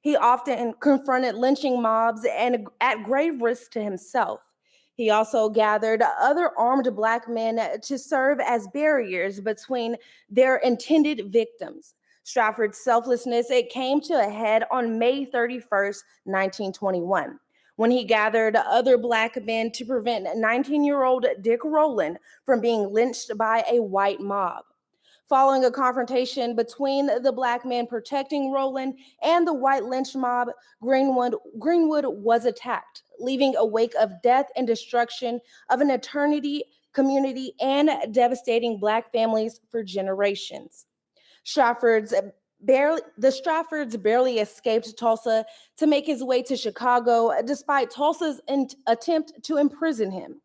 He often confronted lynching mobs and at grave risk to himself. He also gathered other armed Black men to serve as barriers between their intended victims. Strafford's selflessness, it came to a head on May 31st, 1921, when he gathered other Black men to prevent 19-year-old Dick Rowland from being lynched by a white mob. Following a confrontation between the Black men protecting Roland and the white lynch mob, Greenwood was attacked, leaving a wake of death and destruction of an eternity community and devastating Black families for generations. The Stratfords barely escaped Tulsa to make his way to Chicago, despite Tulsa's attempt to imprison him.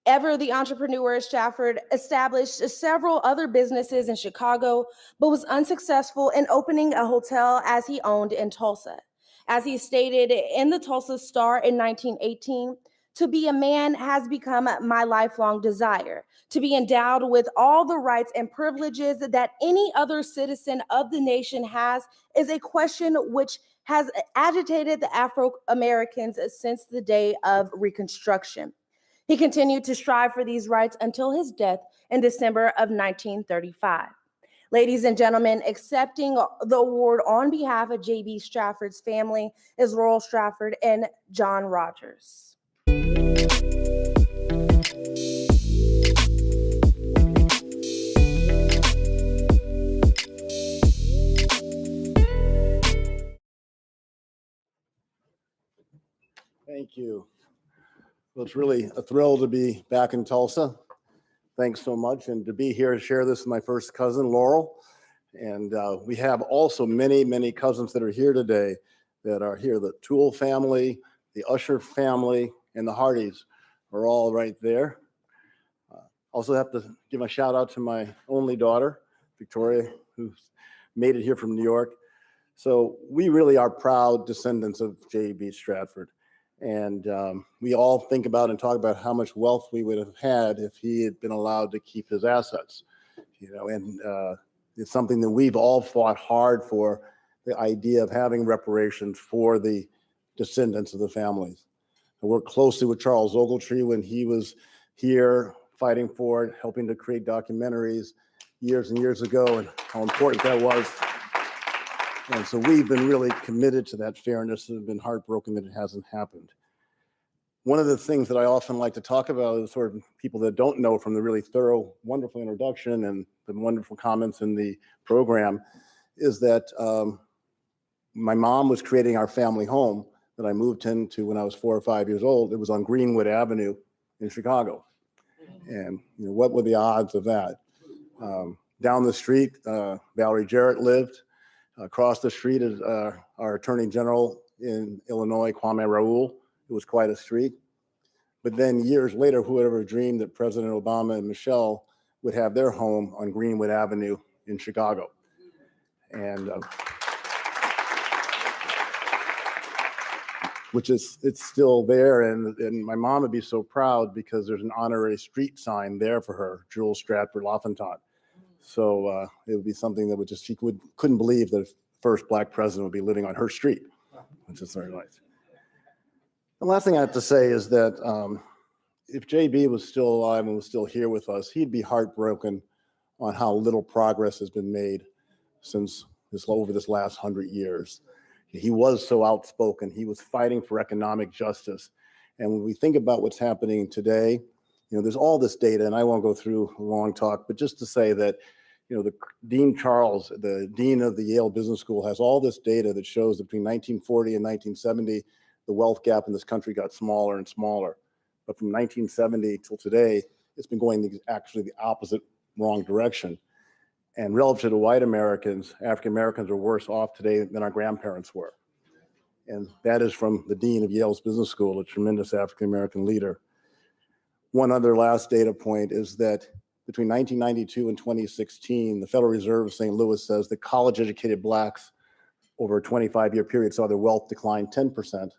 Ever the entrepreneur, Stratford established several other businesses in Chicago, but was unsuccessful in opening a hotel as he owned in Tulsa. As he stated in the Tulsa Star in 1918, "To be a man has become my lifelong desire. To be endowed with all the rights and privileges that any other citizen of the nation has is a question which has agitated the Afro-Americans since the day of Reconstruction." He continued to strive for these rights until his death in December of 1935. Ladies and gentlemen, accepting the award on behalf of J.B. Stratford's family is Laurel Stratford and John Rogers. Thank you. Well, it's really a thrill to be back in Tulsa. Thanks so much. And to be here to share this with my first cousin, Laurel. And we have also many, many cousins that are here today that are here. The Toole family, the Usher family, and the Hardys are all right there. Also have to give a shout out to my only daughter, Victoria, who's made it here from New York. So we really are proud descendants of J.B. Stratford. And we all think about and talk about how much wealth we would have had if he had been allowed to keep his assets. And it's something that we've all fought hard for, the idea of having reparations for the descendants of the families. I worked closely with Charles Ogletree when he was here fighting for it, helping to create documentaries years and years ago, and how important that was. And so we've been really committed to that fairness and have been heartbroken that it hasn't happened. One of the things that I often like to talk about is sort of people that don't know from the really thorough, wonderful introduction and the wonderful comments in the program is that my mom was creating our family home that I moved into when I was 4 or 5 years old. It was on Greenwood Avenue in Chicago. And what were the odds of that? Down the street, Valerie Jarrett lived. Across the street is our Attorney General in Illinois, Kwame Raoul. It was quite a street. But then years later, who would ever dreamed that President Obama and Michelle would have their home on Greenwood Avenue in Chicago? And it's still there. And my mom would be so proud because there's an honorary street sign there for her, Jules Stratford L'Enfant. So it would be something that she couldn't believe that the first Black president would be living on her street, which is very nice. The last thing I have to say is that if JB was still alive and was still here with us, he'd be heartbroken on how little progress has been made since over this last 100 years. He was so outspoken. He was fighting for economic justice. And when we think about what's happening today, there's all this data, and I won't go through a long talk, but just to say that the Dean Charles, the dean of the Yale Business School, has all this data that shows that between 1940 and 1970, the wealth gap in this country got smaller and smaller. But from 1970 till today, it's been going actually the opposite, wrong direction. And relative to white Americans, African Americans are worse off today than our grandparents were. And that is from the dean of Yale's Business School, a tremendous African American leader. One other last data point is that between 1992 and 2016, the Federal Reserve of St. Louis says that college-educated Blacks over a 25-year period saw their wealth decline 10%,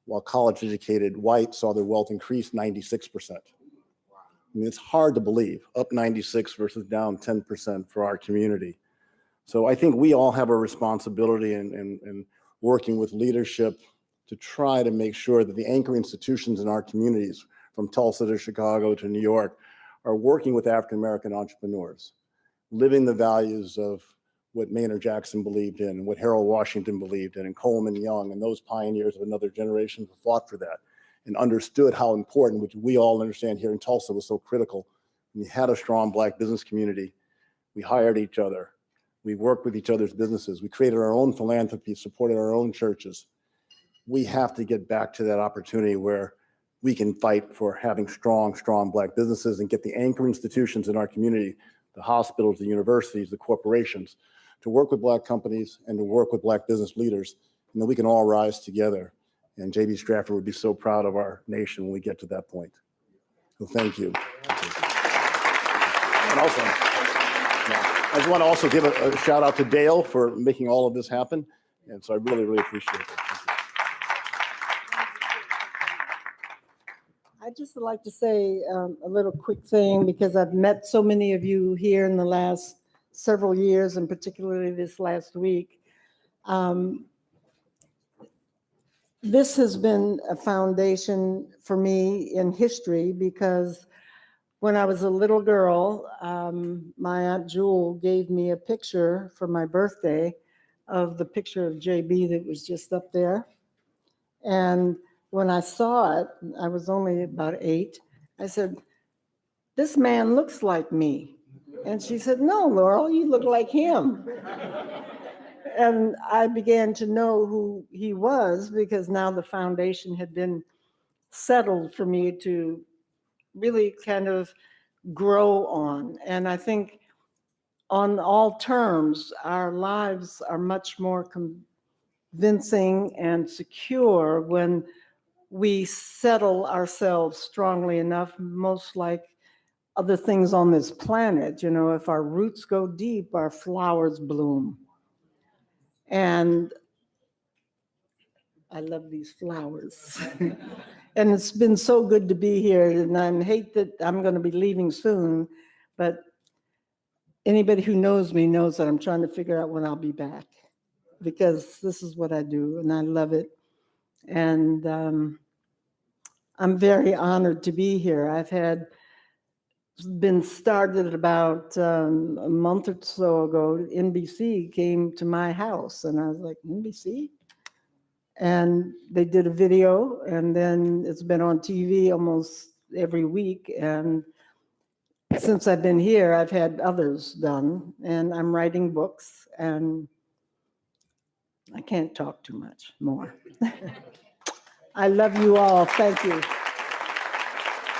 while college-educated whites saw their wealth increase 96%. I mean, it's hard to believe, up 96 versus down 10% for our community. So I think we all have a responsibility in working with leadership to try to make sure that the anchor institutions in our communities, from Tulsa to Chicago to New York, are working with African-American entrepreneurs, living the values of what Maynard Jackson believed in, and what Harold Washington believed in, and Coleman Young, and those pioneers of another generation who fought for that and understood how important, which we all understand here in Tulsa was so critical. When you had a strong Black business community, We hired each other. We worked with each other's businesses. We created our own philanthropy, supported our own churches. We have to get back to that opportunity where we can fight for having strong Black businesses and get the anchor institutions in our community, the hospitals, the universities, the corporations, to work with Black companies and to work with Black business leaders, and then we can all rise together. And J.B. Stratford would be so proud of our nation when we get to that point. So thank you. And also, I just want to also give a shout out to Dale for making all of this happen. And so I really, really appreciate it. I'd just like to say a little quick thing, because I've met so many of you here in the last several years, and particularly this last week. This has been a foundation for me in history, because when I was a little girl, my Aunt Jewel gave me a picture for my birthday of the picture of JB that was just up there. And when I saw it, I was only about 8, I said, "This man looks like me." And she said, "No, Laurel, you look like him." And I began to know who he was, because now the foundation had been settled for me to really kind of grow on. And I think on all terms, our lives are much more convincing and secure when we settle ourselves strongly enough, most like other things on this planet. You know, if our roots go deep, our flowers bloom. And I love these flowers. And it's been so good to be here. And I hate that I'm going to be leaving soon, but anybody who knows me knows that I'm trying to figure out when I'll be back, because this is what I do and I love it. And I'm very honored to be here. I've been started about a month or so ago. NBC came to my house and I was like, NBC? And they did a video, and then it's been on TV almost every week. And since I've been here, I've had others done, and I'm writing books, and I can't talk too much more. I love you all. Thank you.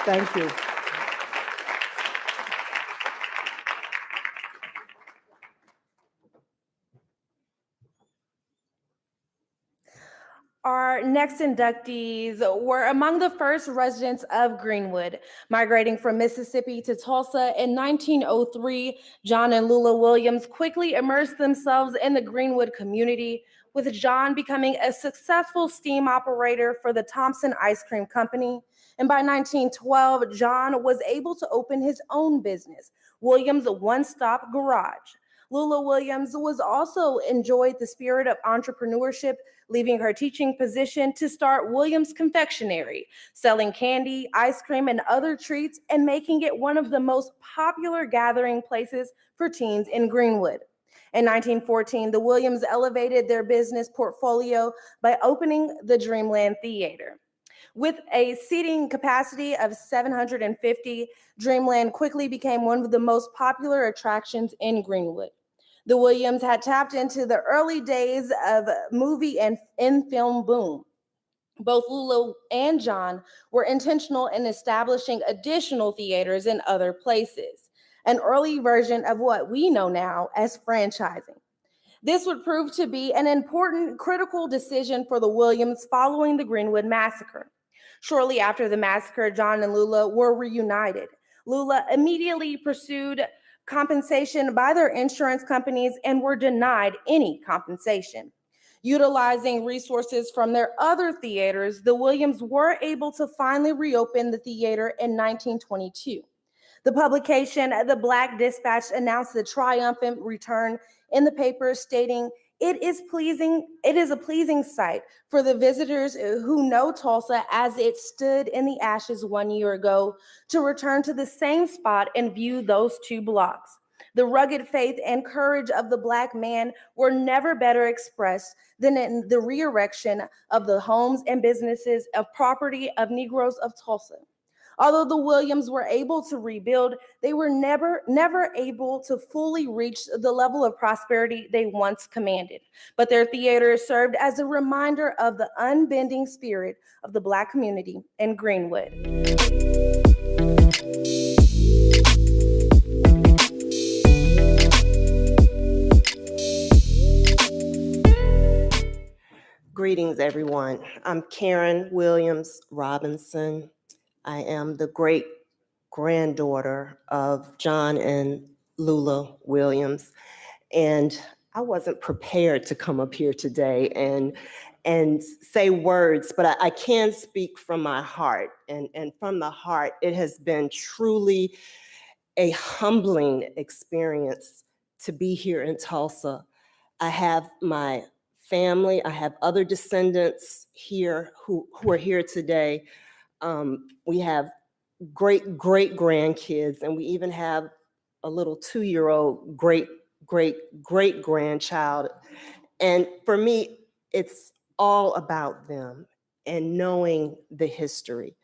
Thank you. Our next inductees were among the first residents of Greenwood. Migrating from Mississippi to Tulsa in 1903, John and Lula Williams quickly immersed themselves in the Greenwood community, with John becoming a successful steam operator for the Thompson Ice Cream Company. And by 1912, John was able to open his own business, Williams One-Stop Garage. Lula Williams was also enjoyed the spirit of entrepreneurship, leaving her teaching position to start Williams Confectionery, selling candy, ice cream, and other treats, and making it one of the most popular gathering places for teens in Greenwood. In 1914, the Williams elevated their business portfolio by opening the Dreamland Theater. With a seating capacity of 750, Dreamland quickly became one of the most popular attractions in Greenwood. The Williams had tapped into the early days of movie and in-film boom. Both Lula and John were intentional in establishing additional theaters in other places, an early version of what we know now as franchising. This would prove to be an important, critical decision for the Williams following the Greenwood Massacre. Shortly after the massacre, John and Lula were reunited. Lula immediately pursued compensation by their insurance companies and were denied any compensation. Utilizing resources from their other theaters, the Williams were able to finally reopen the theater in 1922. The publication, The Black Dispatch, announced the triumphant return in the paper, stating, It is a pleasing sight for the visitors who know Tulsa as it stood in the ashes 1 year ago to return to the same spot and view those 2 blocks. The rugged faith and courage of the Black man were never better expressed than in the re-erection of the homes and businesses of property of Negroes of Tulsa. Although the Williams were able to rebuild, they were never able to fully reach the level of prosperity they once commanded. But their theater served as a reminder of the unbending spirit of the Black community in Greenwood. Greetings, everyone. I'm Karen Williams Robinson. I am the great granddaughter of John and Lula Williams. And I wasn't prepared to come up here today and say words, but I can speak from my heart. And from the heart, it has been truly a humbling experience to be here in Tulsa. I have my family, I have other descendants here who are here today. We have great grandkids, and we even have a little 2-year-old great grandchild. And for me, it's all about them and knowing the history.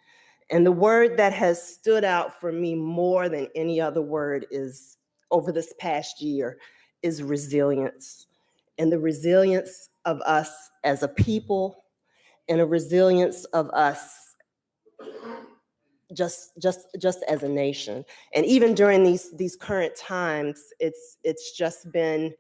And the word that has stood out for me more than any other word is, over this past year, is resilience. And the resilience of us as a people, and a resilience of us just as a nation. And even during these current times, it's just been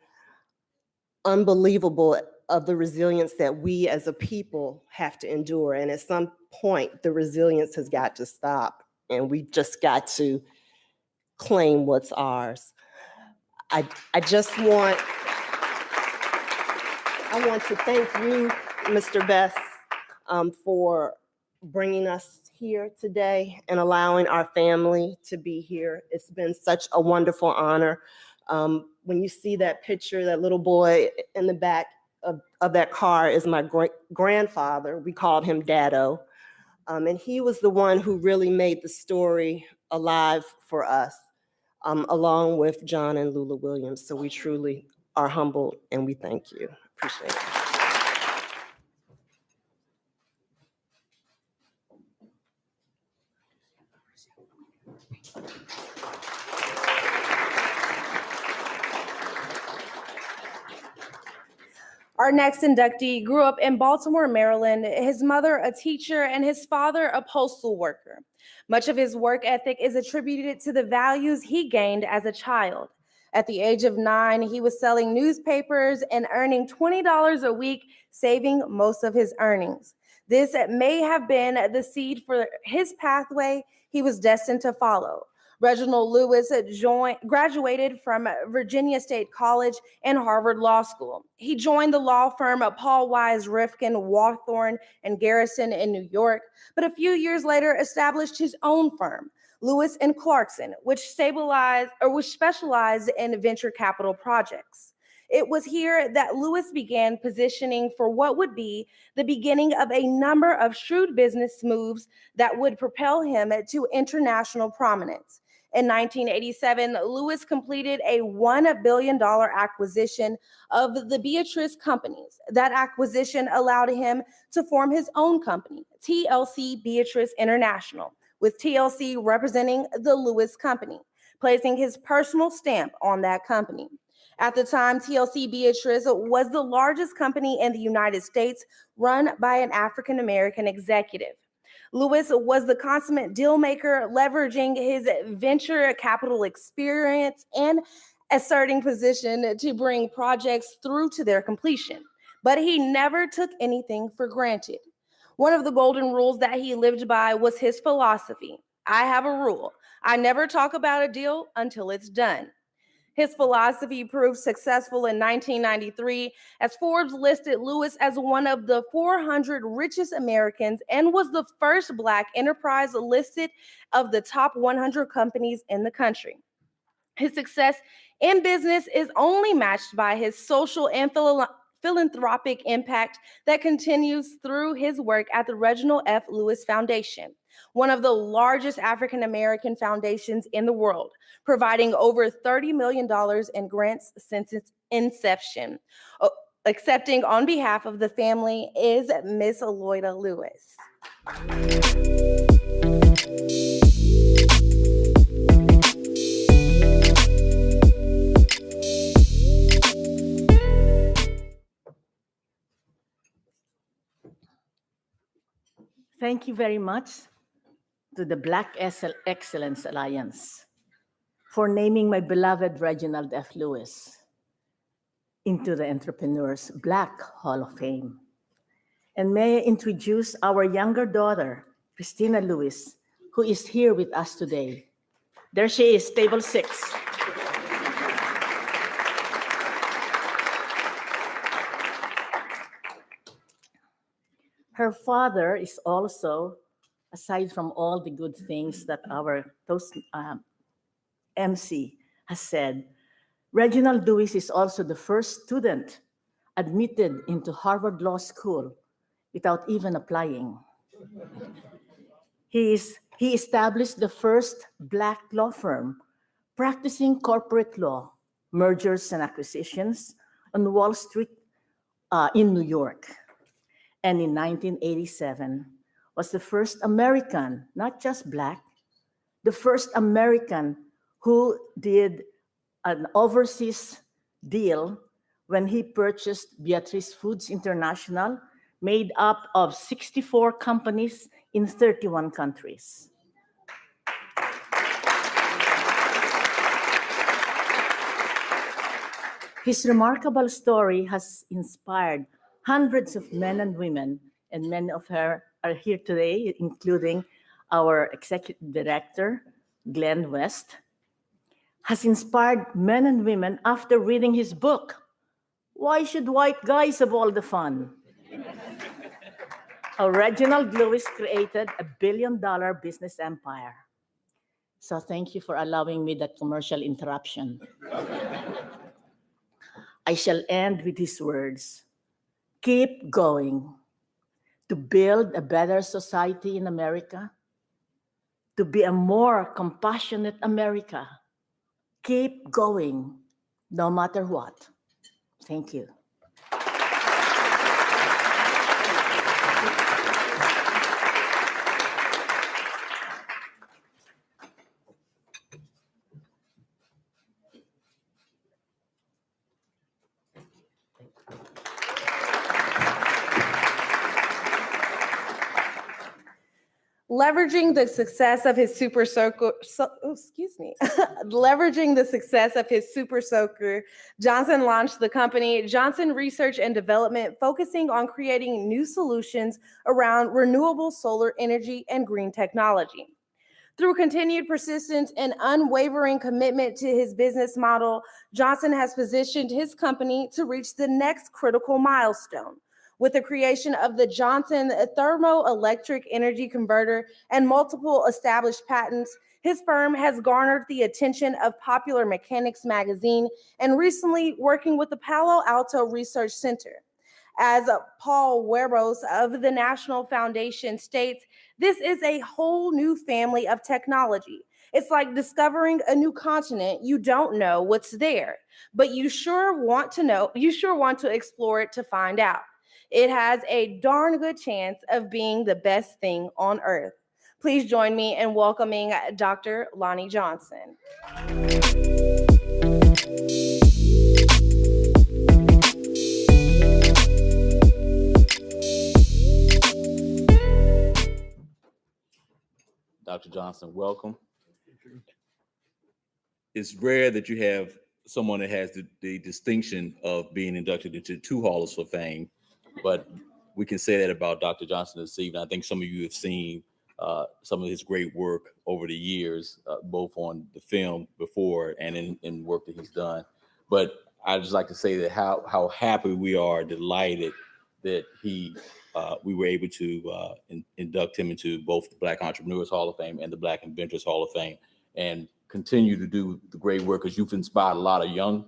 unbelievable of the resilience that we as a people have to endure. And at some point, the resilience has got to stop, and we just got to claim what's ours. I want to thank you, Mr. Best, for bringing us here today and allowing our family to be here. It's been such a wonderful honor. When you see that picture, that little boy in the back of that car is my grandfather. We called him Daddo. And he was the one who really made the story alive for us, along with John and Lula Williams. So we truly are humbled, and we thank you. Appreciate it. Our next inductee grew up in Baltimore, Maryland, his mother a teacher and his father a postal worker. Much of his work ethic is attributed to the values he gained as a child. At the age of 9, he was selling newspapers and earning $20 a week, saving most of his earnings. This may have been the seed for his pathway he was destined to follow. Reginald Lewis graduated from Virginia State College and Harvard Law School. He joined the law firm of Paul Wise, Rifkin, Wawthorne, and Garrison in New York, but a few years later established his own firm, Lewis and Clarkson, which specialized in venture capital projects. It was here that Lewis began positioning for what would be the beginning of a number of shrewd business moves that would propel him to international prominence. In 1987, Lewis completed a $1 billion acquisition of the Beatrice companies. That acquisition allowed him to form his own company, TLC Beatrice International, with TLC representing the Lewis Company, placing his personal stamp on that company. At the time, TLC Beatrice was the largest company in the United States run by an African-American executive. Lewis was the consummate deal maker, leveraging his venture capital experience and asserting position to bring projects through to their completion. But he never took anything for granted. One of the golden rules that he lived by was his philosophy. I have a rule. I never talk about a deal until it's done. His philosophy proved successful in 1993 as Forbes listed Lewis as one of the 400 richest Americans and was the first Black enterprise listed of the top 100 companies in the country. His success in business is only matched by his social and philanthropic impact that continues through his work at the Reginald F. Lewis Foundation, one of the largest African-American foundations in the world, providing over $30 million in grants since its inception. Accepting on behalf of the family is Miss Aloyda Lewis. Thank you very much to the Black Excellence Alliance for naming my beloved Reginald F. Lewis into the Entrepreneurs Black Hall of Fame. And may I introduce our younger daughter, Christina Lewis, who is here with us today. There she is, table 6. Her father is also, aside from all the good things that our MC has said, Reginald Lewis is also the first student admitted into Harvard Law School without even applying. He established the first Black law firm practicing corporate law, mergers and acquisitions on Wall Street in New York. And in 1987 was the first American, not just Black, the first American who did an overseas deal when he purchased Beatrice Foods International, made up of 64 companies in 31 countries. His remarkable story has inspired hundreds of men and women, and many of her are here today, including our executive director, Glenn West, has inspired men and women after reading his book, Why Should White Guys Have All the Fun? How Reginald Lewis Created a Billion-Dollar Business Empire. So thank you for allowing me that commercial interruption. I shall end with these words. Keep going to build a better society in America, to be a more compassionate America. Keep going, no matter what. Thank you. Leveraging the success of his Super Soaker, leveraging the success of his Super Soaker, Johnson launched the company Johnson Research and Development, focusing on creating new solutions around renewable solar energy and green technology. Through continued persistence and unwavering commitment to his business model, Johnson has positioned his company to reach the next critical milestone. With the creation of the Johnson Thermoelectric Energy Converter and multiple established patents, his firm has garnered the attention of Popular Mechanics magazine and recently working with the Palo Alto Research Center. As Paul Weros of the National Foundation states, this is a whole new family of technology. It's like discovering a new continent. You don't know what's there, but you sure want to explore it to find out. It has a darn good chance of being the best thing on earth. Please join me in welcoming Dr. Lonnie Johnson. Dr. Johnson, welcome. It's rare that you have someone that has the distinction of being inducted into 2 Halls of Fame, but we can say that about Dr. Johnson this evening. I think some of you have seen some of his great work over the years, both on the film before and in work that he's done. But I'd just like to say that how happy we are, delighted that we were able to induct him into both the Black Entrepreneurs Hall of Fame and the Black Inventors Hall of Fame, and continue to do the great work, because you've inspired a lot of young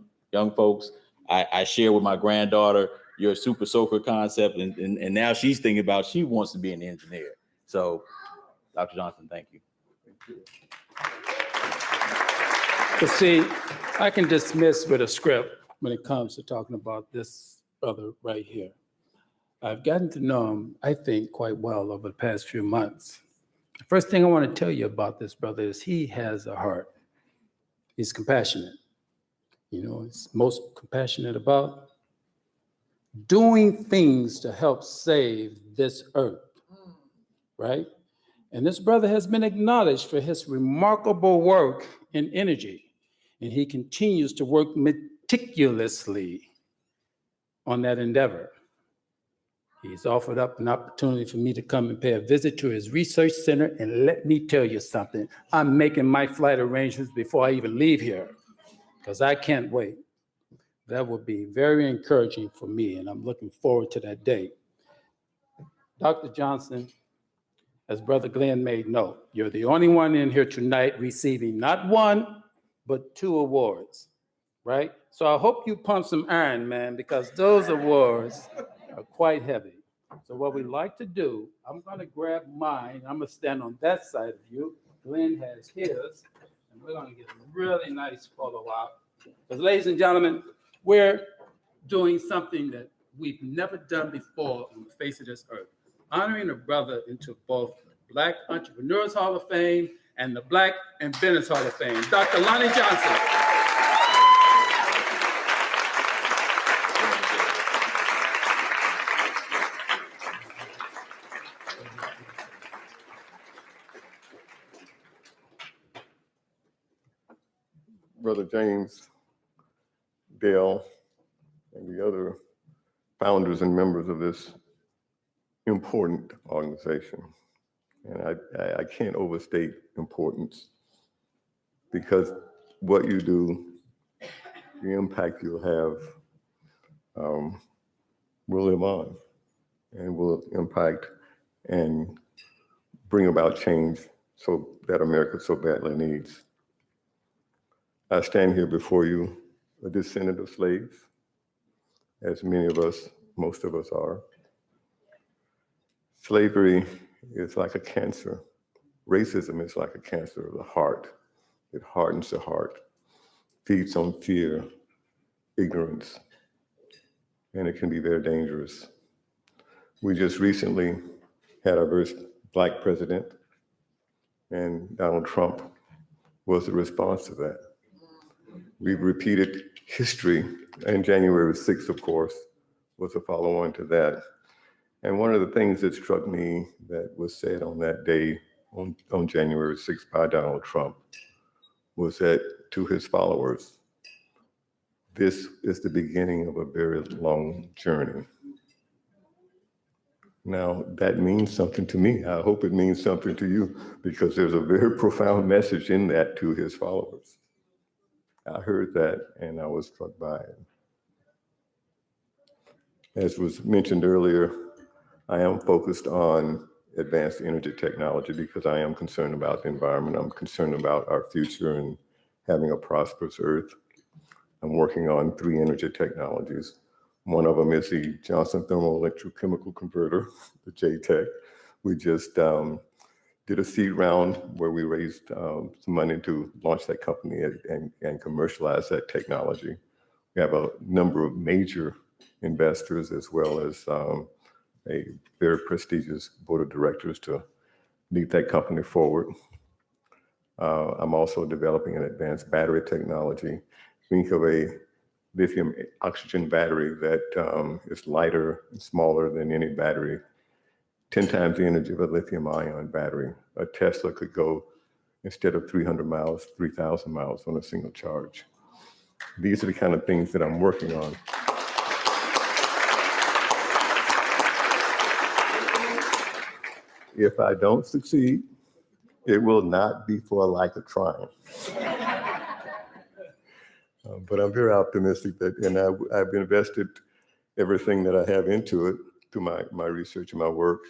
folks. I share with my granddaughter your Super Soaker concept, and now she's thinking about, she wants to be an engineer. So, Dr. Johnson, thank you. But see, I can dismiss with a script when it comes to talking about this brother right here. I've gotten to know him, I think, quite well over the past few months. The first thing I want to tell you about this brother is he has a heart. He's compassionate. You know, he's most compassionate about doing things to help save this earth. right? And this brother has been acknowledged for his remarkable work in energy, and he continues to work meticulously on that endeavor. He's offered up an opportunity for me to come and pay a visit to his research center, and let me tell you something, I'm making my flight arrangements before I even leave here, because I can't wait. That would be very encouraging for me, and I'm looking forward to that day. Dr. Johnson, as Brother Glenn made note, you're the only one in here tonight receiving not one, but 2 awards, right? So I hope you pump some iron, man, because those awards are quite heavy. So what we like to do, I'm gonna grab mine, I'm gonna stand on that side of you. Glenn has his, and we're gonna get a really nice photo op. Because ladies and gentlemen, we're doing something that we've never done before on the face of this earth. Honoring a brother into both the Black Entrepreneurs Hall of Fame and the Black Inventors Hall of Fame, Dr. Lonnie Johnson. Brother James, Dale, and the other founders and members of this important organization. And I can't overstate importance, because what you do, the impact you'll have will live on and will impact and bring about change so that America so badly needs. I stand here before you, a descendant of slaves, as many of us, most of us are. Slavery is like a cancer. Racism is like a cancer of the heart. It hardens the heart, feeds on fear, ignorance, and it can be very dangerous. We just recently had our first Black president, and Donald Trump was the response to that. We've repeated history, and January 6th, of course, was a follow-on to that. And one of the things that struck me that was said on that day, on January 6th by Donald Trump, was that to his followers, this is the beginning of a very long journey. Now, that means something to me. I hope it means something to you, because there's a very profound message in that to his followers. I heard that and I was struck by it. As was mentioned earlier, I am focused on advanced energy technology because I am concerned about the environment. I'm concerned about our future and having a prosperous earth. I'm working on 3 energy technologies. One of them is the Johnson Thermal Electrochemical Converter, the JTEC. We just did a seed round where we raised some money to launch that company and commercialize that technology. We have a number of major investors as well as a very prestigious board of directors to lead that company forward. I'm also developing an advanced battery technology. Think of a lithium oxygen battery that is lighter and smaller than any battery, 10 times the energy of a lithium ion battery. A Tesla could go, instead of 300 miles, 3,000 miles on a single charge. These are the kind of things that I'm working on. If I don't succeed, it will not be for a lack of trying. But I'm very optimistic that, and I've invested everything that I have into it, through my research and my work.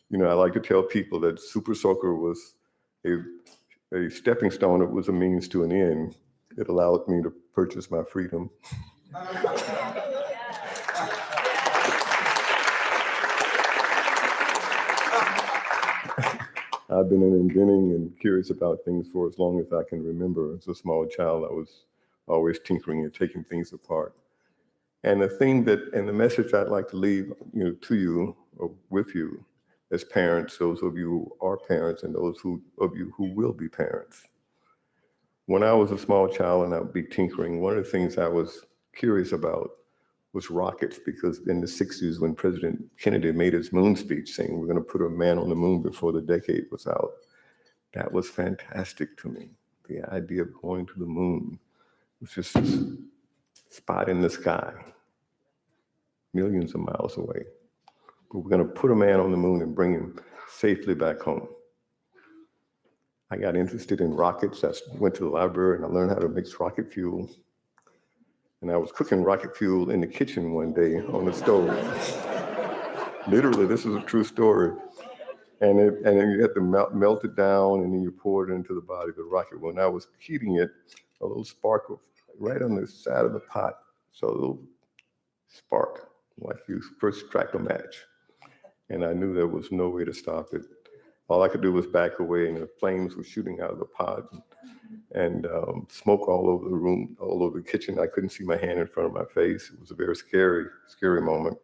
You know, I like to tell people that Super Soaker was a stepping stone. It was a means to an end. It allowed me to purchase my freedom. I've been inventing and curious about things for as long as I can remember. As a small child, I was always tinkering and taking things apart. And the thing that, and the message I'd like to leave, to you or with you as parents, those of you who are parents and those of you who will be parents. When I was a small child and I would be tinkering, one of the things I was curious about was rockets, because in the 60s, when President Kennedy made his moon speech saying we're going to put a man on the moon before the decade was out, that was fantastic to me. The idea of going to the moon was just this spot in the sky, millions of miles away. But we're going to put a man on the moon and bring him safely back home. I got interested in rockets. I went to the library and I learned how to mix rocket fuel. And I was cooking rocket fuel in the kitchen one day on the stove. Literally, this is a true story. And then you have to melt it down, and then you pour it into the body of the rocket. When I was heating it, a little spark was right on the side of the pot. So a little spark, like you first strike a match. And I knew there was no way to stop it. All I could do was back away, and the flames were shooting out of the pot, and smoke all over the room, all over the kitchen. I couldn't see my hand in front of my face. It was a very scary, scary moment.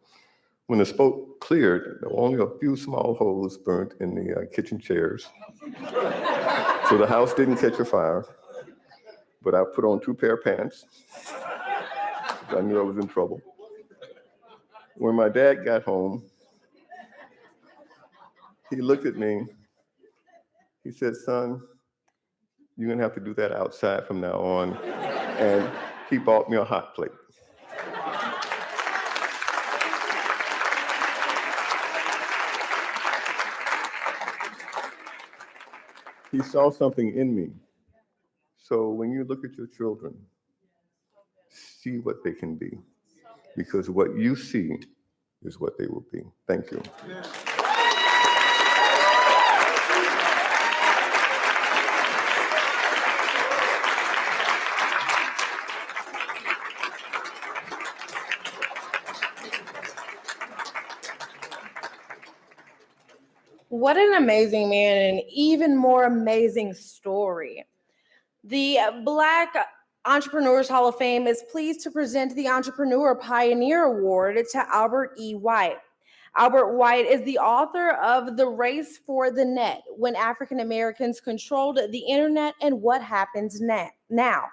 When the smoke cleared, there were only a few small holes burnt in the kitchen chairs. So the house didn't catch a fire, but I put on 2 pair of pants. I knew I was in trouble. When my dad got home, he looked at me. He said, "Son, you're gonna have to do that outside from now on." And he bought me a hot plate. He saw something in me. So when you look at your children, see what they can be, because what you see is what they will be. Thank you. What an amazing man, and an even more amazing story. The Black Entrepreneurs Hall of Fame is pleased to present the Entrepreneur Pioneer Award to Albert E. White. Albert White is the author of The Race for the Net, When African Americans Controlled the Internet and What Happens Now.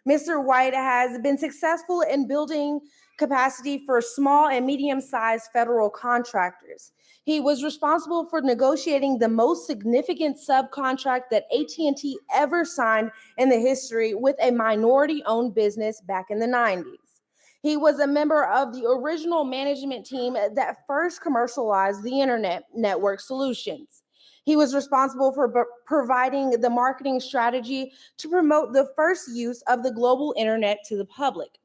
Mr. White has been successful in building capacity for small and medium-sized federal contractors. He was responsible for negotiating the most significant subcontract that AT&T ever signed in the history with a minority-owned business back in the 90s. He was a member of the original management team that first commercialized the Internet Network Solutions. He was responsible for providing the marketing strategy to promote the first use of the global internet to the public.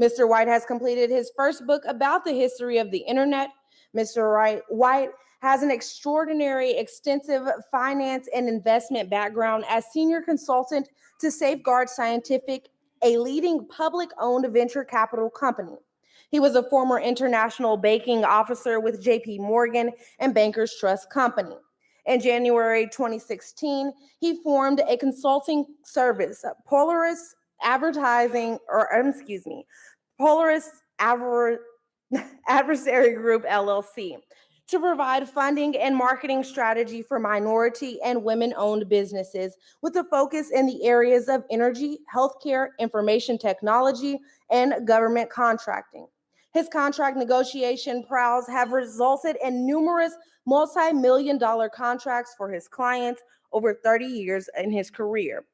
Mr. White has completed his first book about the history of the internet. Mr. White has an extraordinary, extensive finance and investment background as senior consultant to Safeguard Scientific, a leading public-owned venture capital company. He was a former international banking officer with JP Morgan and Bankers Trust Company. In January 2016, he formed a consulting service, Polaris Adversary Group, LLC, to provide funding and marketing strategy for minority and women-owned businesses with a focus in the areas of energy, healthcare, information technology, and government contracting. His contract negotiation prowess have resulted in numerous multi-million-dollar contracts for his clients over 30 years in his career.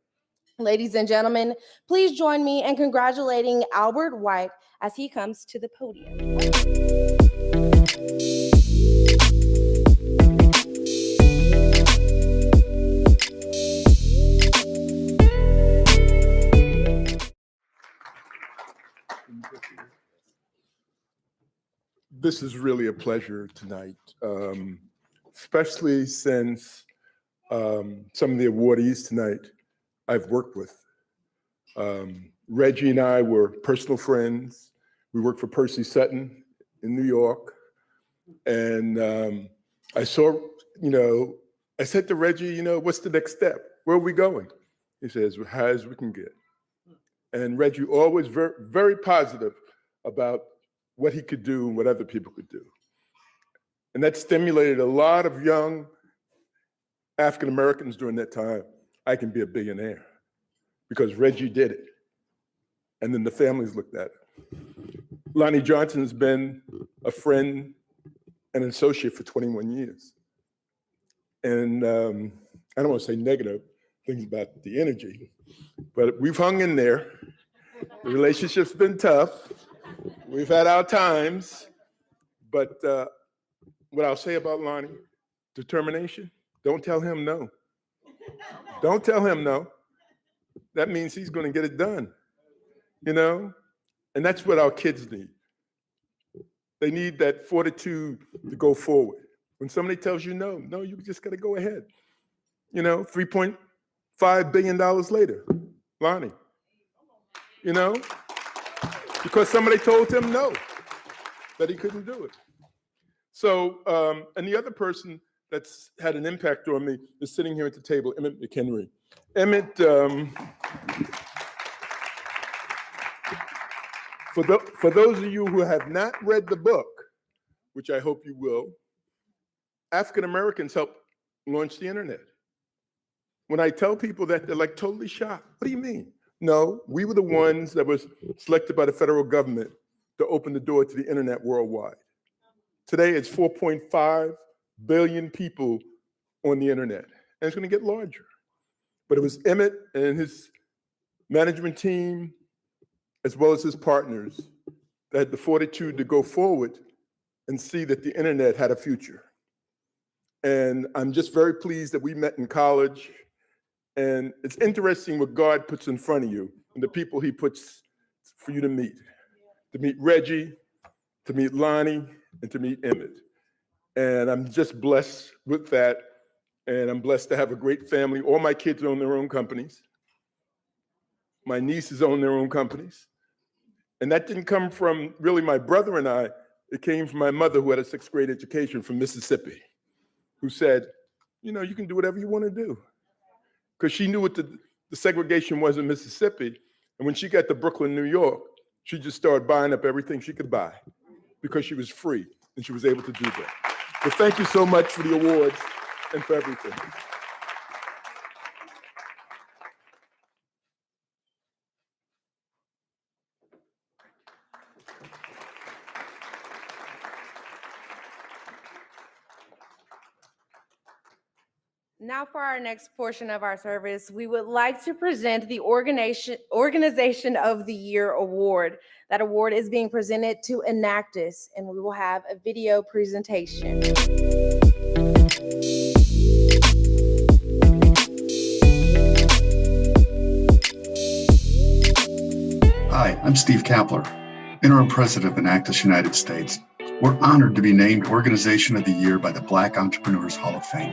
Ladies and gentlemen, please join me in congratulating Albert White as he comes to the podium. This is really a pleasure tonight, especially since some of the awardees tonight I've worked with. Reggie and I were personal friends. We worked for Percy Sutton in New York. And I saw, I said to Reggie, what's the next step? Where are we going? He says, as high as we can get. And Reggie always very, very positive about what he could do and what other people could do. And that stimulated a lot of young African Americans during that time. I can be a billionaire because Reggie did it. And then the families looked at it. Lonnie Johnson's been a friend and an associate for 21 years. And I don't want to say negative things about the energy, but we've hung in there. The relationship's been tough. We've had our times, but what I'll say about Lonnie, determination, don't tell him no. Don't tell him no. That means he's going to get it done, you know? And that's what our kids need. They need that fortitude to go forward. When somebody tells you no, you just got to go ahead. You know, $3.5 billion later, Lonnie, you know, because somebody told him no, that he couldn't do it. So, and the other person that's had an impact on me is sitting here at the table, Emmett McHenry. Emmett, for those of you who have not read the book, which I hope you will, African Americans helped launch the internet. When I tell people that, they're like totally shocked. What do you mean? No, we were the ones that was selected by the federal government to open the door to the internet worldwide. Today, it's 4.5 billion people on the internet, and it's going to get larger. But it was Emmett and his management team, as well as his partners, that had the fortitude to go forward and see that the internet had a future. And I'm just very pleased that we met in college. And it's interesting what God puts in front of you and the people he puts for you to meet Reggie, to meet Lonnie, and to meet Emmett. And I'm just blessed with that. And I'm blessed to have a great family. All my kids own their own companies. My nieces own their own companies. And that didn't come from really my brother and I. It came from my mother, who had a 6th grade education from Mississippi, who said, you know, you can do whatever you want to do. Because she knew what the segregation was in Mississippi. And when she got to Brooklyn, New York, she just started buying up everything she could buy because she was free and she was able to do that. So thank you so much for the awards and for everything. Now for our next portion of our service, we would like to present the Organization of the Year Award. That award is being presented to Inducts, and we will have a video presentation. Hi, I'm Steve Kapler, Interim President of Inducts United States. We're honored to be named Organization of the Year by the Black Entrepreneurs Hall of Fame.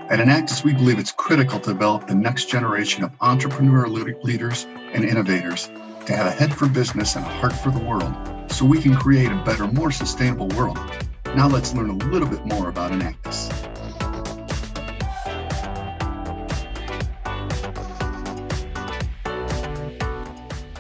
At Inducts, we believe it's critical to develop the next generation of entrepreneur leaders and innovators to have a head for business and a heart for the world so we can create a better, more sustainable world. Now let's learn a little bit more about Inducts.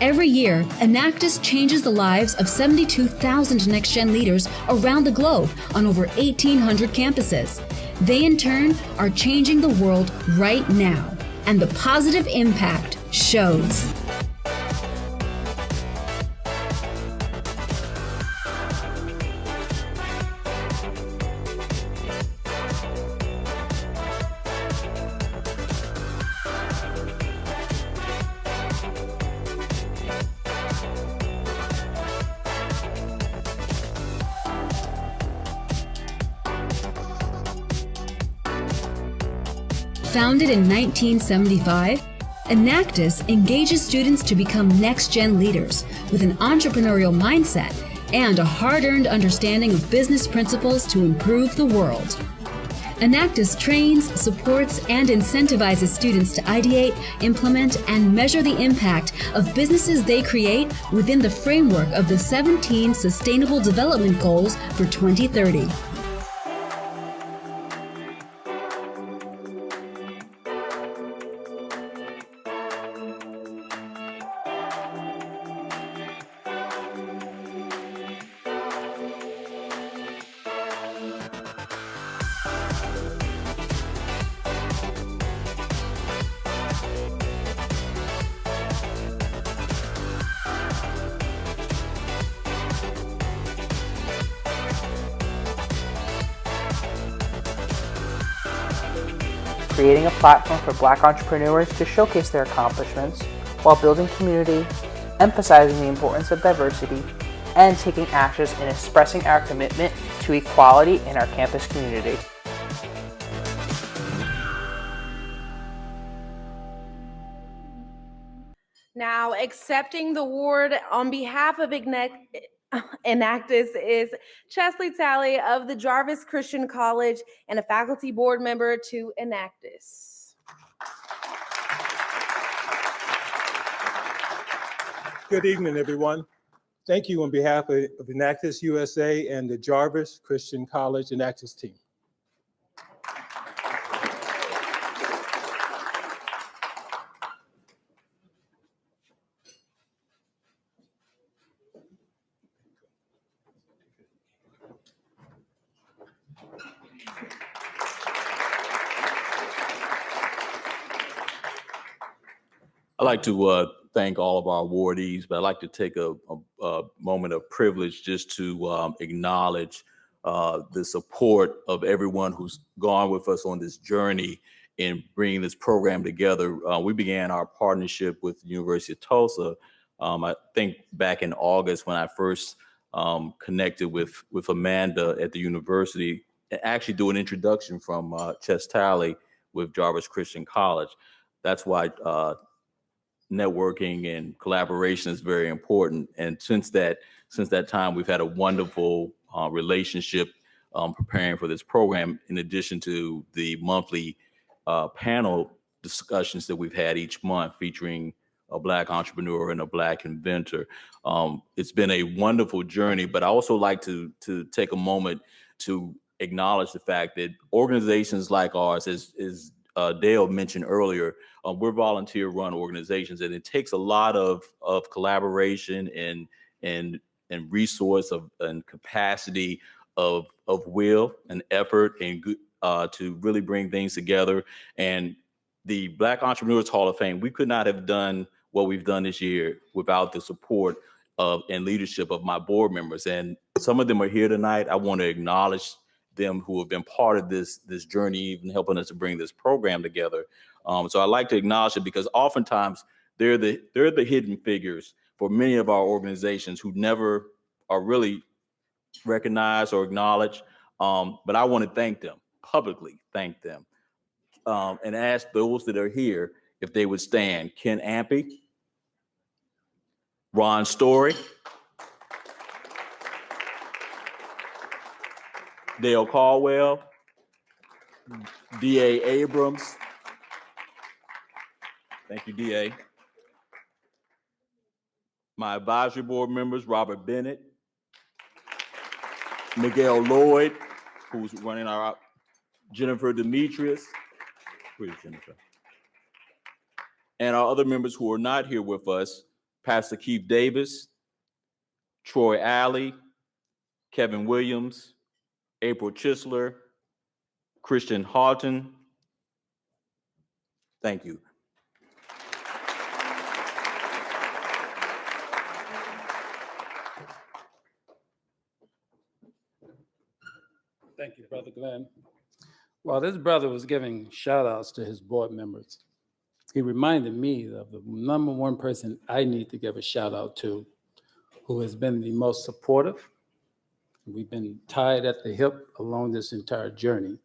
Every year, Inducts changes the lives of 72,000 next-gen leaders around the globe on over 1,800 campuses. They, in turn, are changing the world right now, and the positive impact shows. Founded in 1975, Inducts engages students to become next-gen leaders with an entrepreneurial mindset and a hard-earned understanding of business principles to improve the world. Inducts trains, supports, and incentivizes students to ideate, implement, and measure the impact of businesses they create within the framework of the 17 Sustainable Development Goals for 2030. creating a platform for Black entrepreneurs to showcase their accomplishments while building community, emphasizing the importance of diversity, and taking actions in expressing our commitment to equality in our campus community. Now, accepting the award on behalf of Enactus is Chesley Talley of the Jarvis Christian College and a faculty board member to Enactus. Good evening, everyone. Thank you on behalf of Enactus USA and the Jarvis Christian College Enactus team. I'd like to thank all of our awardees, but I'd like to take a moment of privilege just to acknowledge the support of everyone who's gone with us on this journey in bringing this program together. We began our partnership with the University of Tulsa, I think back in August when I first connected with Amanda at the university, and actually do an introduction from Ches Talley with Jarvis Christian College. That's why networking and collaboration is very important. And since that time, we've had a wonderful relationship preparing for this program, in addition to the monthly panel discussions that we've had each month featuring a Black entrepreneur and a Black inventor. It's been a wonderful journey, but I also like to take a moment to acknowledge the fact that organizations like ours, as Dale mentioned earlier, we're volunteer-run organizations, and it takes a lot of collaboration and resource and capacity of will and effort and to really bring things together. And the Black Entrepreneurs Hall of Fame, we could not have done what we've done this year without the support of and leadership of my board members. And some of them are here tonight. I want to acknowledge them who have been part of this journey, even helping us to bring this program together. So I like to acknowledge it because oftentimes they're the hidden figures for many of our organizations who never are really recognized or acknowledged. But I want to thank them, publicly thank them, and ask those that are here if they would stand. Ken Ampey, Ron Story, Dale Caldwell, D.A. Abrams. Thank you, D.A. My advisory board members, Robert Bennett, Miguel Lloyd, who's running our, Jennifer Demetrius, where's Jennifer? And our other members who are not here with us, Pastor Keith Davis, Troy Alley, Kevin Williams, April Chisler, Christian Houghton. Thank you. Thank you, Brother Glenn. While this brother was giving shout outs to his board members, he reminded me of the number one person I need to give a shout out to, who has been the most supportive. We've been tied at the hip along this entire journey.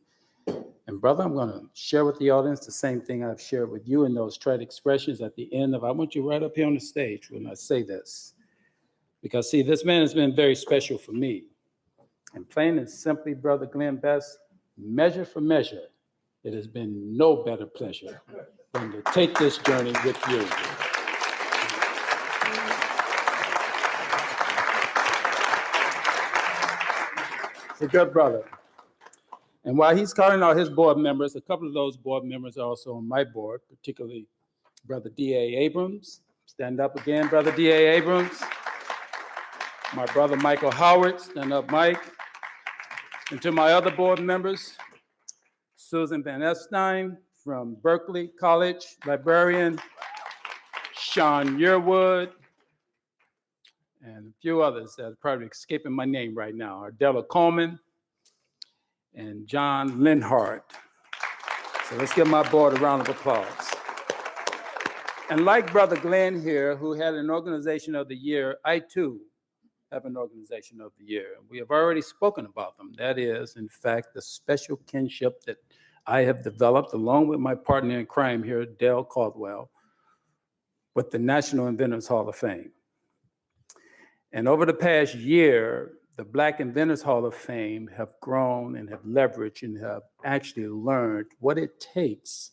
And brother, I'm gonna share with the audience the same thing I've shared with you in those trite expressions at the end of, I want you right up here on the stage when I say this. Because see, this man has been very special for me. And plain and simply, Brother Glenn Best, measure for measure, it has been no better pleasure than to take this journey with you. It's a good brother. And while he's calling out his board members, a couple of those board members are also on my board, particularly Brother D.A. Abrams. Stand up again, Brother D.A. Abrams. My brother Michael Howard, stand up, Mike. And to my other board members, Susan Van Estein from Berkeley College, librarian, Sean Yearwood, and a few others that are probably escaping my name right now, Ardella Coleman and John Linhart. So let's give my board a round of applause. And like Brother Glenn here, who had an Organization of the Year, I too have an Organization of the Year. We have already spoken about them. That is, in fact, the special kinship that I have developed along with my partner in crime here, Dale Caldwell, with the National Inventors Hall of Fame. And over the past year, the Black Inventors Hall of Fame have grown and have leveraged and have actually learned what it takes,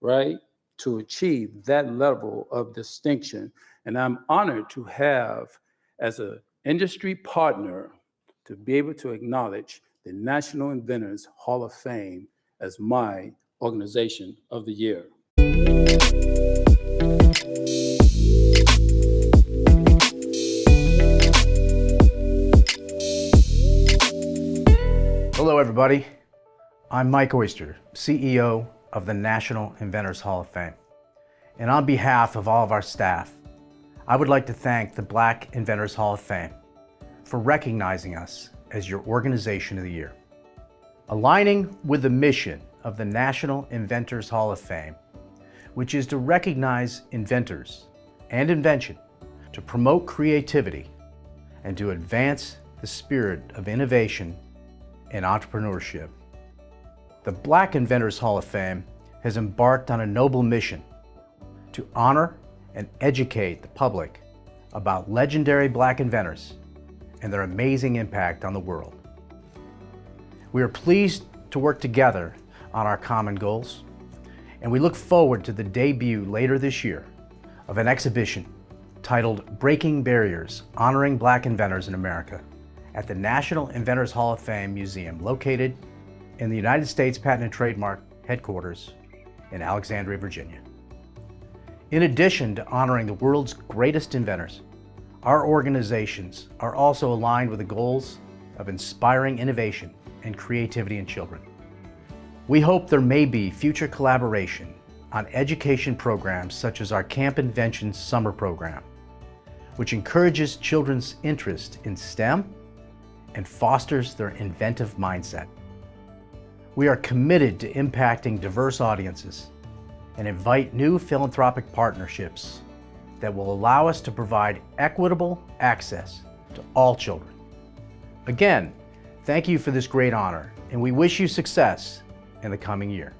right, to achieve that level of distinction. And I'm honored to have, as an industry partner, to be able to acknowledge the National Inventors Hall of Fame as my Organization of the Year. Hello, everybody. I'm Mike Oyster, CEO of the National Inventors Hall of Fame. And on behalf of all of our staff, I would like to thank the Black Inventors Hall of Fame for recognizing us as your Organization of the Year. Aligning with the mission of the National Inventors Hall of Fame, which is to recognize inventors and invention, to promote creativity, and to advance the spirit of innovation and entrepreneurship. The Black Inventors Hall of Fame has embarked on a noble mission to honor and educate the public about legendary Black inventors and their amazing impact on the world. We are pleased to work together on our common goals, and we look forward to the debut later this year of an exhibition titled Breaking Barriers, Honoring Black Inventors in America at the National Inventors Hall of Fame Museum, located in the United States Patent and Trademark Headquarters in Alexandria, Virginia. In addition to honoring the world's greatest inventors, our organizations are also aligned with the goals of inspiring innovation and creativity in children. We hope there may be future collaboration on education programs such as our Camp Inventions Summer Program, which encourages children's interest in STEM and fosters their inventive mindset. We are committed to impacting diverse audiences and invite new philanthropic partnerships that will allow us to provide equitable access to all children. Again, thank you for this great honor, and we wish you success in the coming year.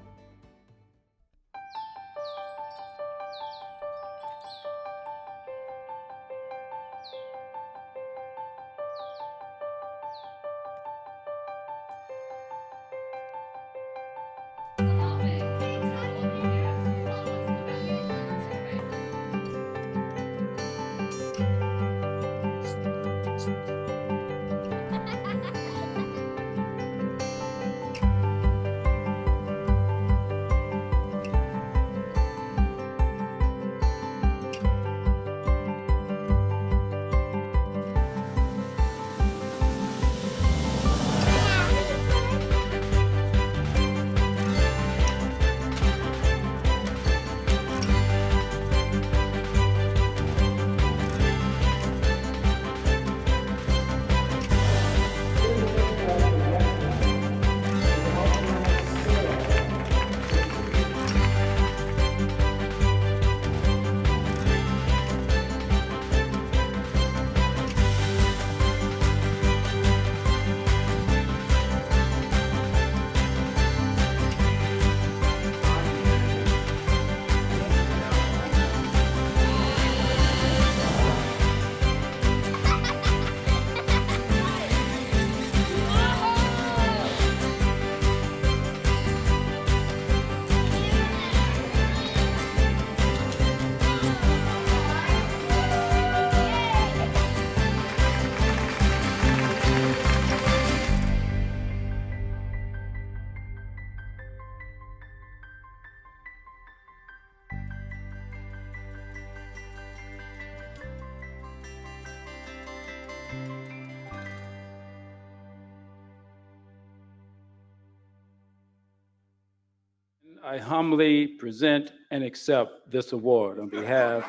I humbly present and accept this award on behalf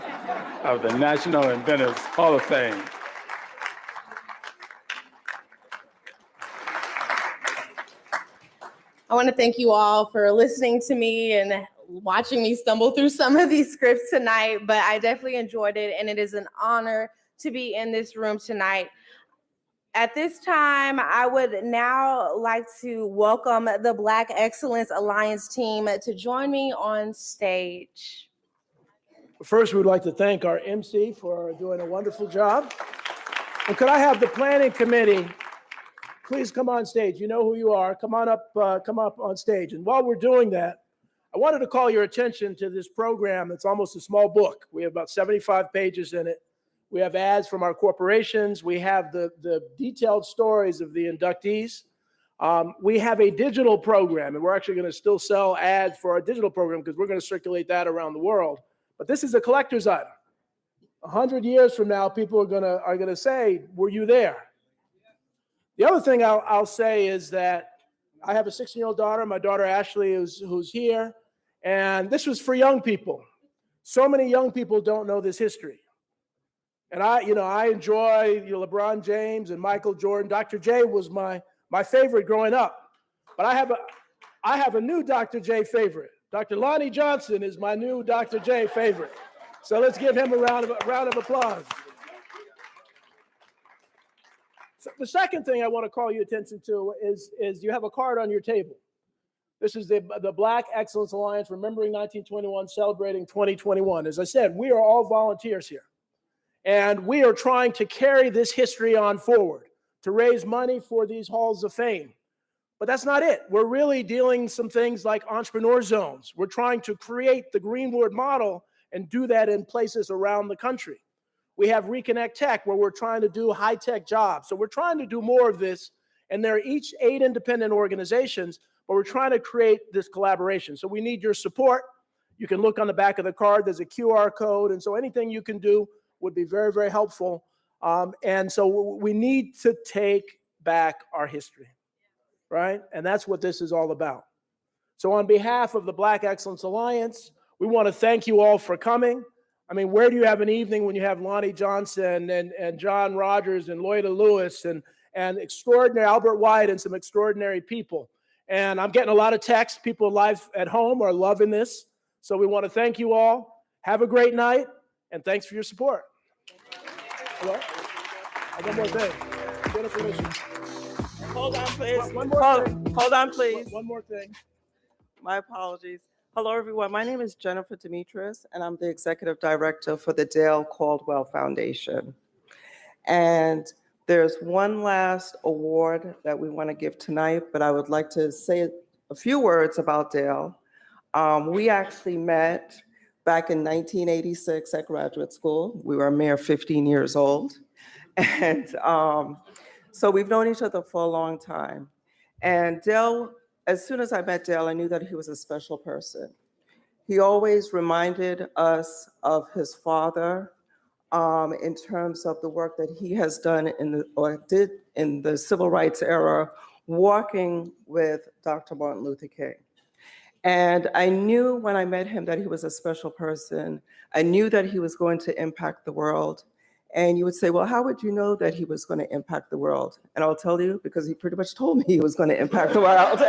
of the National Inventors Hall of Fame. I want to thank you all for listening to me and watching me stumble through some of these scripts tonight, but I definitely enjoyed it, and it is an honor to be in this room tonight. At this time, I would now like to welcome the Black Excellence Alliance team to join me on stage. First, we'd like to thank our MC for doing a wonderful job. And could I have the planning committee please come on stage? You know who you are. Come up on stage. And while we're doing that, I wanted to call your attention to this program. It's almost a small book. We have about 75 pages in it. We have ads from our corporations. We have the detailed stories of the inductees. We have a digital program, and we're actually going to still sell ads for our digital program because we're going to circulate that around the world. But this is a collector's item. 100 years from now, people are going to say, "Were you there?" The other thing I'll say is that I have a 16-year-old daughter. My daughter Ashley, who's here, and this was for young people. So many young people don't know this history. And I enjoy LeBron James and Michael Jordan. Dr. J was my favorite growing up. But I have a new Dr. J favorite. Dr. Lonnie Johnson is my new Dr. J favorite. So let's give him a round of applause. So the second thing I want to call your attention to is you have a card on your table. This is the Black Excellence Alliance, Remembering 1921, Celebrating 2021. As I said, we are all volunteers here. And we are trying to carry this history on forward to raise money for these halls of fame. But that's not it. We're really dealing some things like entrepreneur zones. We're trying to create the Greenwood model and do that in places around the country. We have Reconnect Tech, where we're trying to do high-tech jobs. So we're trying to do more of this, and they're each 8 independent organizations, but we're trying to create this collaboration. So we need your support. You can look on the back of the card. There's a QR code, and so anything you can do would be very, very helpful. And so we need to take back our history, right? And that's what this is all about. So on behalf of the Black Excellence Alliance, we want to thank you all for coming. I mean, where do you have an evening when you have Lonnie Johnson and John Rogers and Lloyda Lewis and extraordinary Albert White and some extraordinary people? And I'm getting a lot of texts. People live at home are loving this. So we want to thank you all. Have a great night, and thanks for your support. Hello? I got more thing. Jennifer, listen. Hold on, please. One more thing. Hold on, please. One more thing. My apologies. Hello, everyone. My name is Jennifer Demetris, and I'm the Executive Director for the Dale Caldwell Foundation. And there's one last award that we want to give tonight, but I would like to say a few words about Dale. We actually met back in 1986 at graduate school. We were a mere 15 years old. And so we've known each other for a long time. And Dale, as soon as I met Dale, I knew that he was a special person. He always reminded us of his father in terms of the work that he has done did in the civil rights era, walking with Dr. Martin Luther King. And I knew when I met him that he was a special person. I knew that he was going to impact the world. And you would say, well, how would you know that he was going to impact the world? And I'll tell you, because he pretty much told me he was going to impact the world.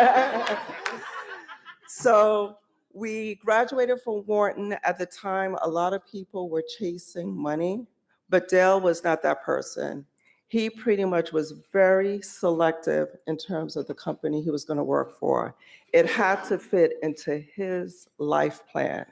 So we graduated from Wharton. At the time, a lot of people were chasing money, but Dale was not that person. He pretty much was very selective in terms of the company he was going to work for. It had to fit into his life plan,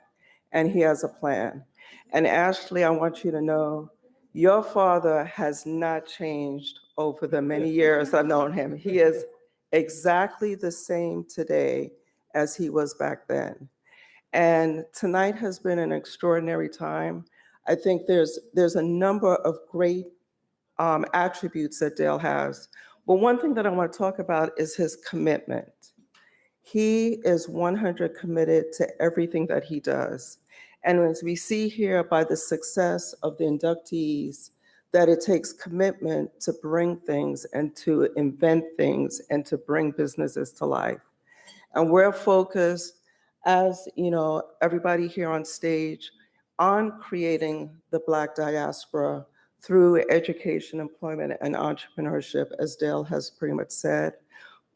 and he has a plan. And Ashley, I want you to know, your father has not changed over the many years I've known him. He is exactly the same today as he was back then. And tonight has been an extraordinary time. I think there's a number of great attributes that Dale has. But one thing that I want to talk about is his commitment. He is 100% committed to everything that he does. And as we see here by the success of the inductees, that it takes commitment to bring things and to invent things and to bring businesses to life. And we're focused, as you know, everybody here on stage, on creating the Black diaspora through education, employment, and entrepreneurship, as Dale has pretty much said.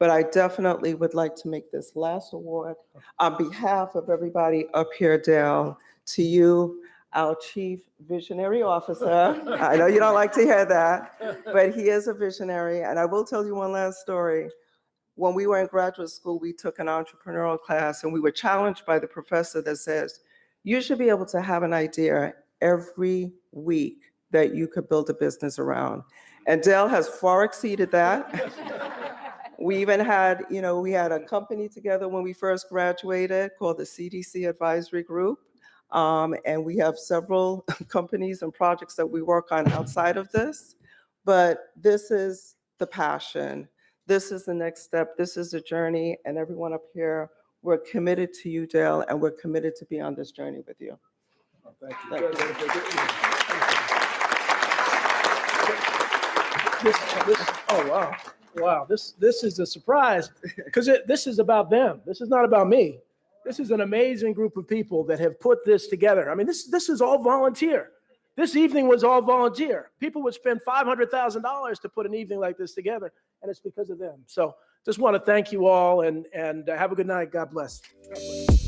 but I definitely would like to make this last award on behalf of everybody up here, Dale, to you, our Chief Visionary Officer. I know you don't like to hear that, but he is a visionary. And I will tell you one last story. When we were in graduate school, we took an entrepreneurial class, and we were challenged by the professor that says, you should be able to have an idea every week that you could build a business around. And Dale has far exceeded that. We even had, we had a company together when we first graduated called the CDC Advisory Group. And we have several companies and projects that we work on outside of this. But this is the passion. This is the next step. This is the journey. And everyone up here, we're committed to you, Dale, and we're committed to be on this journey with you. Thank you. Thank you. Oh, wow. Wow, this is a surprise because this is about them. This is not about me. This is an amazing group of people that have put this together. I mean, this is all volunteer. This evening was all volunteer. People would spend $500,000 to put an evening like this together, and it's because of them. So just want to thank you all and have a good night. God bless. God bless.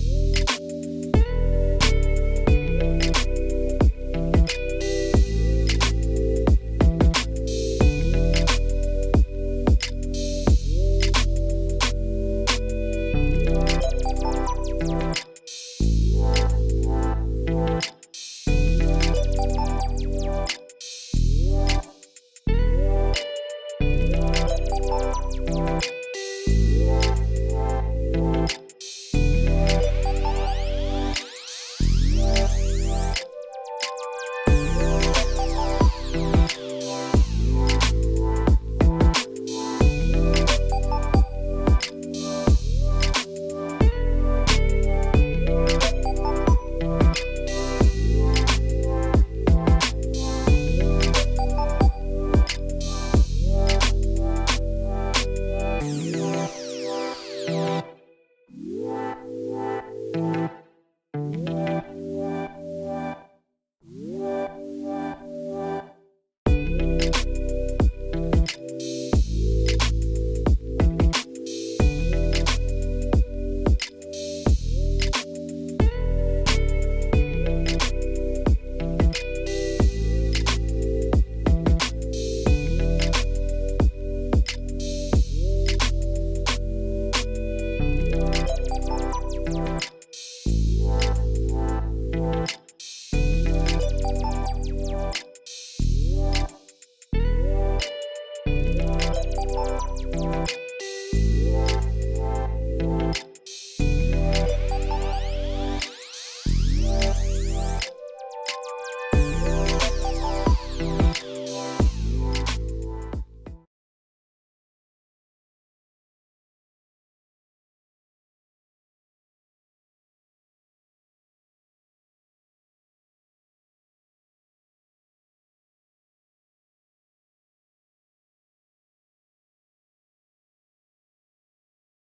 Yeah.